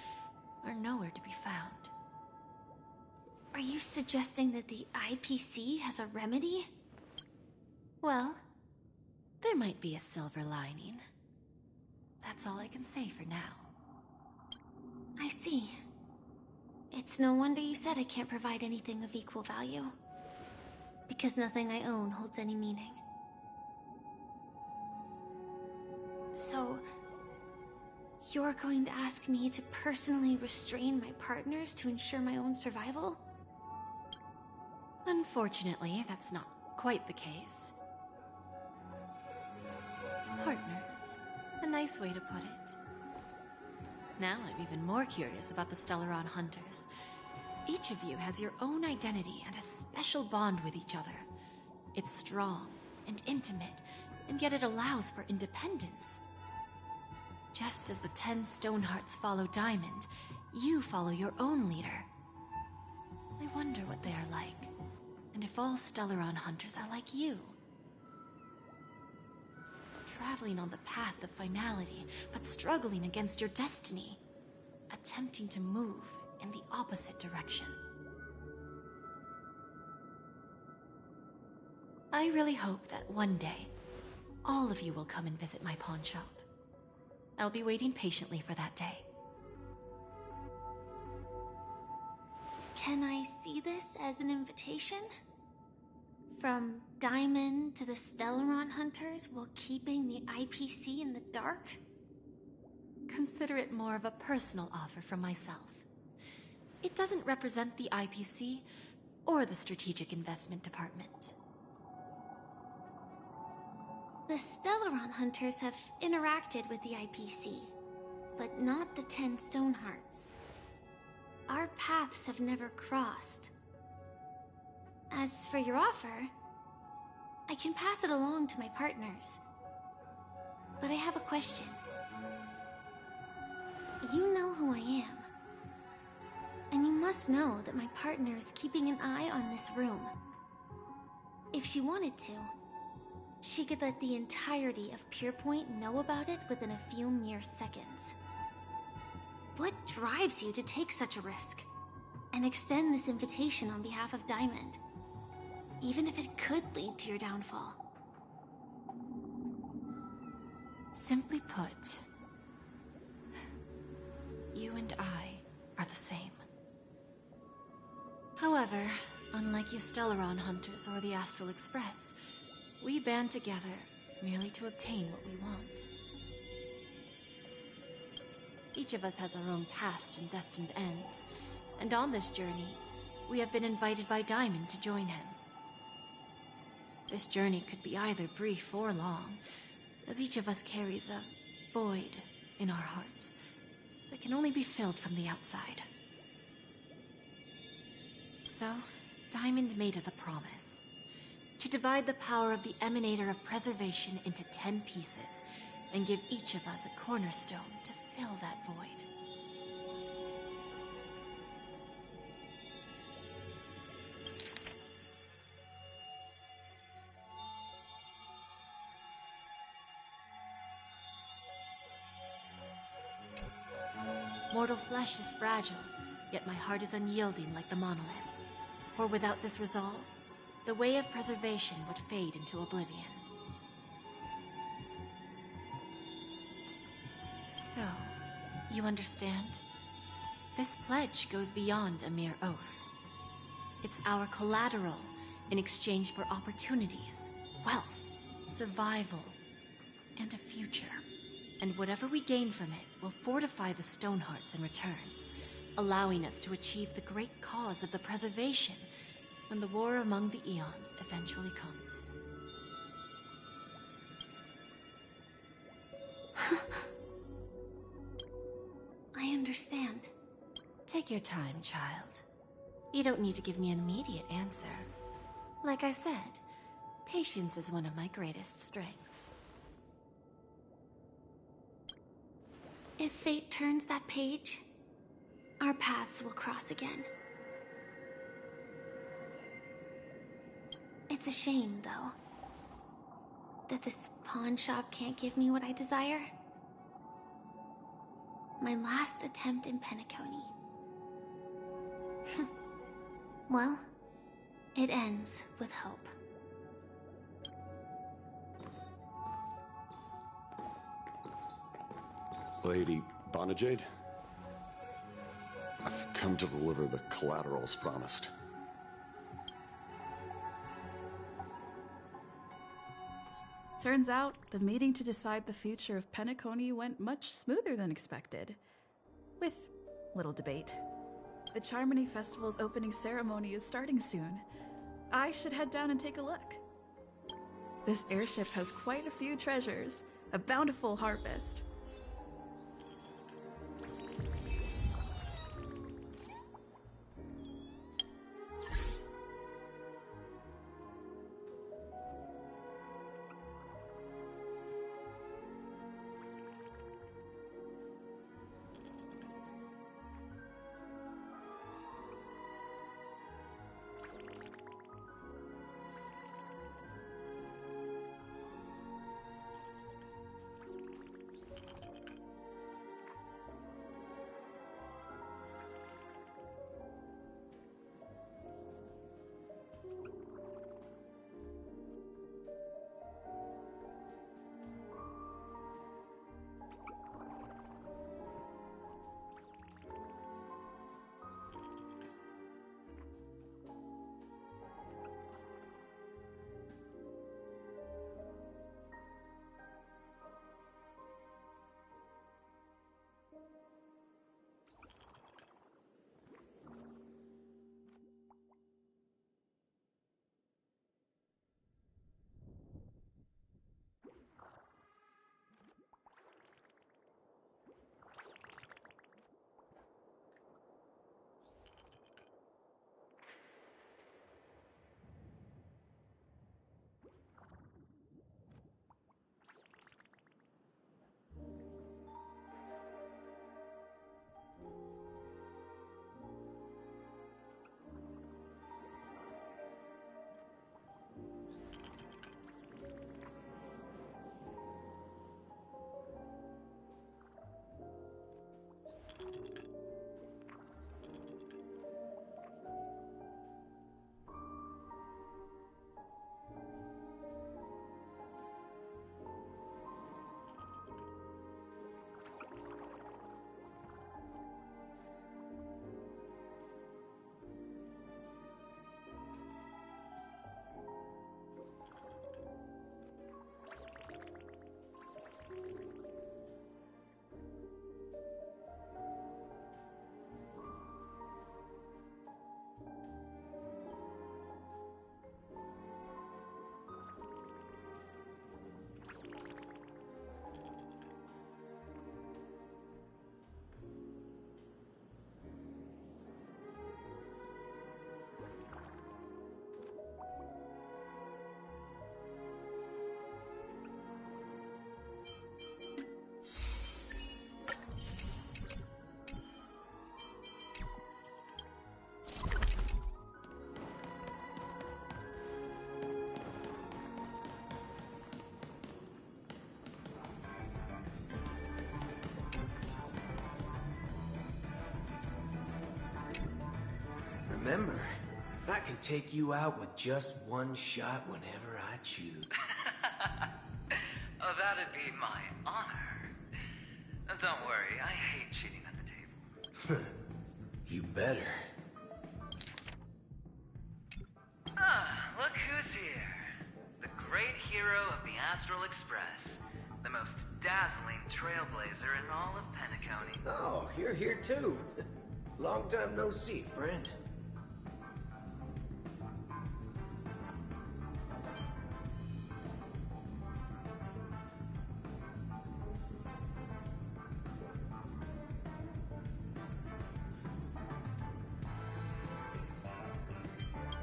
are nowhere to be found. Are you suggesting that the IPC has a remedy? Well, there might be a silver lining. That's all I can say for now. I see. It's no wonder you said I can't provide anything of equal value. Because nothing I own holds any meaning. So, you're going to ask me to personally restrain my partners to ensure my own survival? Unfortunately, that's not quite the case. Partners. A nice way to put it. Now I'm even more curious about the Stellaron Hunters. Each of you has your own identity and a special bond with each other. It's strong and intimate, and yet it allows for independence. Just as the 10 Stonehearts follow Diamond, you follow your own leader. I wonder what they are like, and if all Stellaron Hunters are like you. Traveling on the path of finality, but struggling against your destiny. Attempting to move in the opposite direction. I really hope that one day, all of you will come and visit my pawn shop. I'll be waiting patiently for that day. Can I see this as an invitation? From Diamond to the Stellaron Hunters while keeping the IPC in the dark? Consider it more of a personal offer from myself. It doesn't represent the IPC or the Strategic Investment Department. The Stellaron Hunters have interacted with the IPC, but not the 10 Stonehearts. Our paths have never crossed. As for your offer, I can pass it along to my partners. But I have a question. You know who I am. And you must know that my partner is keeping an eye on this room. If she wanted to, she could let the entirety of Purepoint know about it within a few mere seconds. What drives you to take such a risk and extend this invitation on behalf of Diamond, even if it could lead to your downfall? Simply put, you and I are the same. However, unlike you Stellaron Hunters or the Astral Express, we band together merely to obtain what we want. Each of us has our own past and destined ends, and on this journey, we have been invited by Diamond to join him. This journey could be either brief or long, as each of us carries a void in our hearts that can only be filled from the outside. So, Diamond made us a promise to divide the power of the Emanator of Preservation into 10 pieces and give each of us a cornerstone to fill that void. Mortal flesh is fragile, yet my heart is unyielding like the monolith. For without this resolve, the way of preservation would fade into oblivion. So, you understand? This pledge goes beyond a mere oath. It's our collateral in exchange for opportunities, wealth, survival, and a future. And whatever we gain from it will fortify the Stonehearts in return, allowing us to achieve the great cause of the preservation when the war among the eons eventually comes. I understand. Take your time, child. You don't need to give me an immediate answer. Like I said, patience is one of my greatest strengths. If fate turns that page, our paths will cross again. It's a shame, though, that this pawn shop can't give me what I desire. My last attempt in Penacony. Well, it ends with hope. Lady Bonajade? I've come to deliver the collaterals promised. Turns out, the meeting to decide the future of Penacony went much smoother than expected. With little debate. The Charmony Festival's opening ceremony is starting soon. I should head down and take a look. This airship has quite a few treasures, a bountiful harvest. Remember, I can take you out with just one shot whenever I choose. Oh, that'd be my honor. Don't worry, I hate cheating at the table. You better. Ah, look who's here. The great hero of the Astral Express. The most dazzling trailblazer in all of Penacony. Oh, you're here too. Long time no see, friend.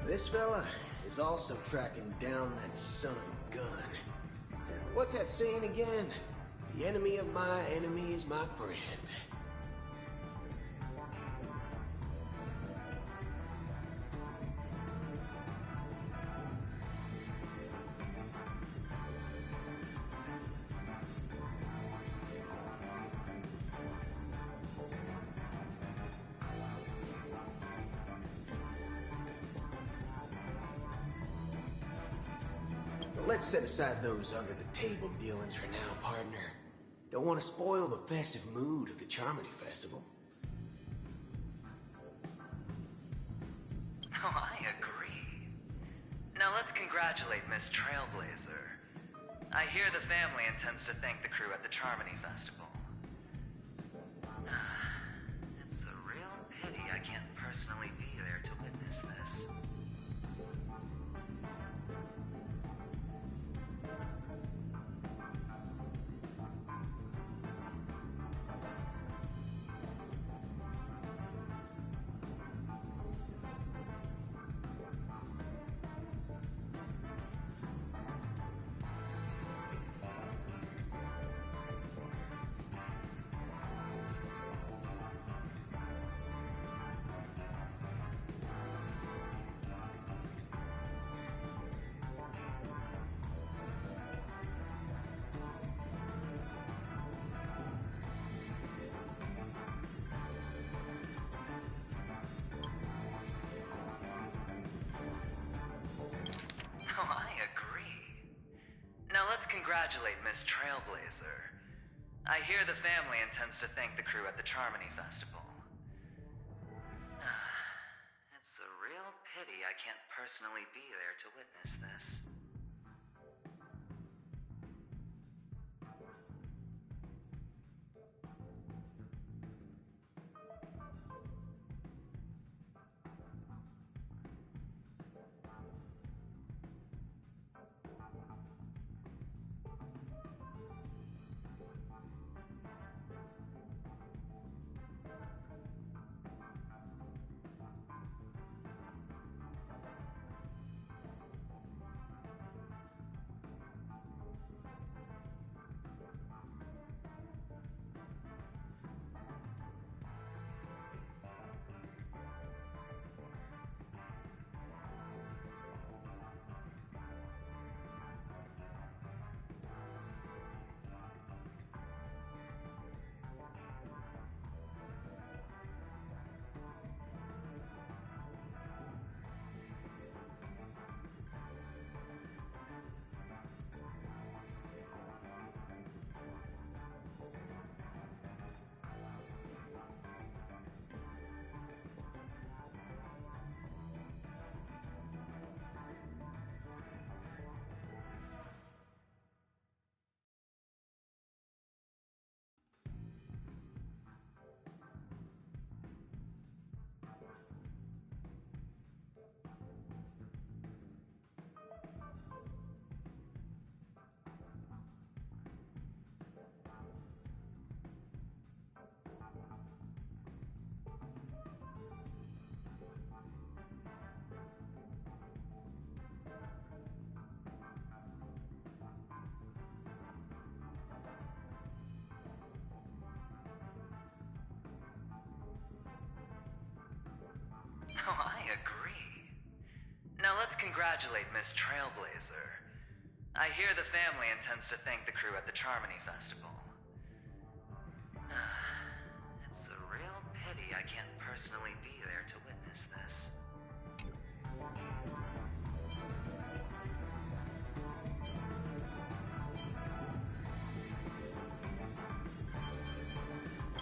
This fella is also tracking down that son of a gun. What's that saying again? The enemy of my enemy is my friend. Let's set aside those under-the-table dealings for now, partner. Don't want to spoil the festive mood of the Charmony Festival. Oh, I agree. Now let's congratulate Miss Trailblazer. I hear the family intends to thank the crew at the Charmony Festival. It's a real pity I can't personally be there to witness this. Oh, I agree. Now let's congratulate Miss Trailblazer. I hear the family intends to thank the crew at the Charmony Festival. It's a real pity I can't personally be there to witness this. Oh, I agree. Now let's congratulate Miss Trailblazer. I hear the family intends to thank the crew at the Charmony Festival. It's a real pity I can't personally be there to witness this.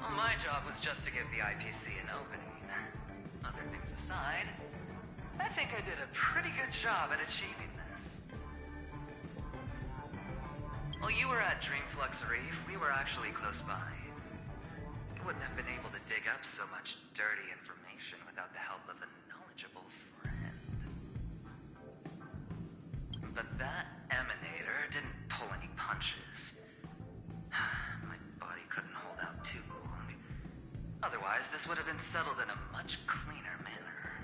Well, my job was just to give the IPC an opening. Other things aside, I think I did a pretty good job at achieving this. While you were at Dreamflux Reef, we were actually close by. You wouldn't have been able to dig up so much dirty information without the help of a knowledgeable friend. But that emanator didn't pull any punches. My body couldn't hold out too long. Otherwise, this would have been settled in a much cleaner manner.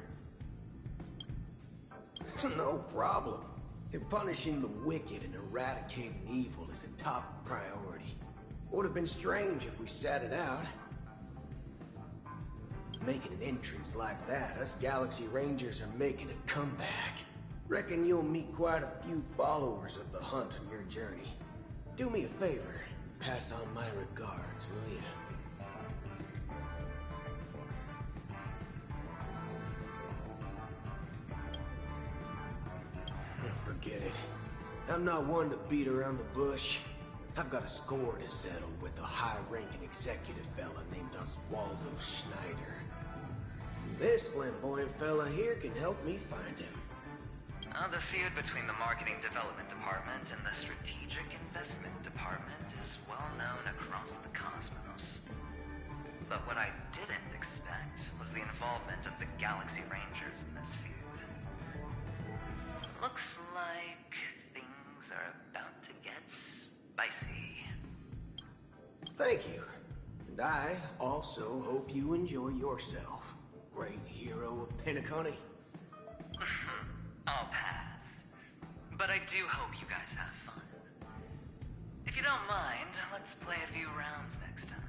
No problem. Punishing the wicked and eradicating evil is a top priority. Would have been strange if we sat it out. Making an entrance like that, us Galaxy Rangers are making a comeback. Reckon you'll meet quite a few followers of the hunt on your journey. Do me a favor, pass on my regards, will you? Forget it. I'm not one to beat around the bush. I've got a score to settle with a high-ranking executive fella named Oswaldo Schneider. This flamboyant fella here can help me find him. The feud between the Marketing Development Department and the Strategic Investment Department is well known across the cosmos. But what I didn't expect was the involvement of the Galaxy Rangers in this feud. Looks like things are about to get spicy. Thank you. And I also hope you enjoy yourself, great hero of Penacony. I'll pass. But I do hope you guys have fun. If you don't mind, let's play a few rounds next time.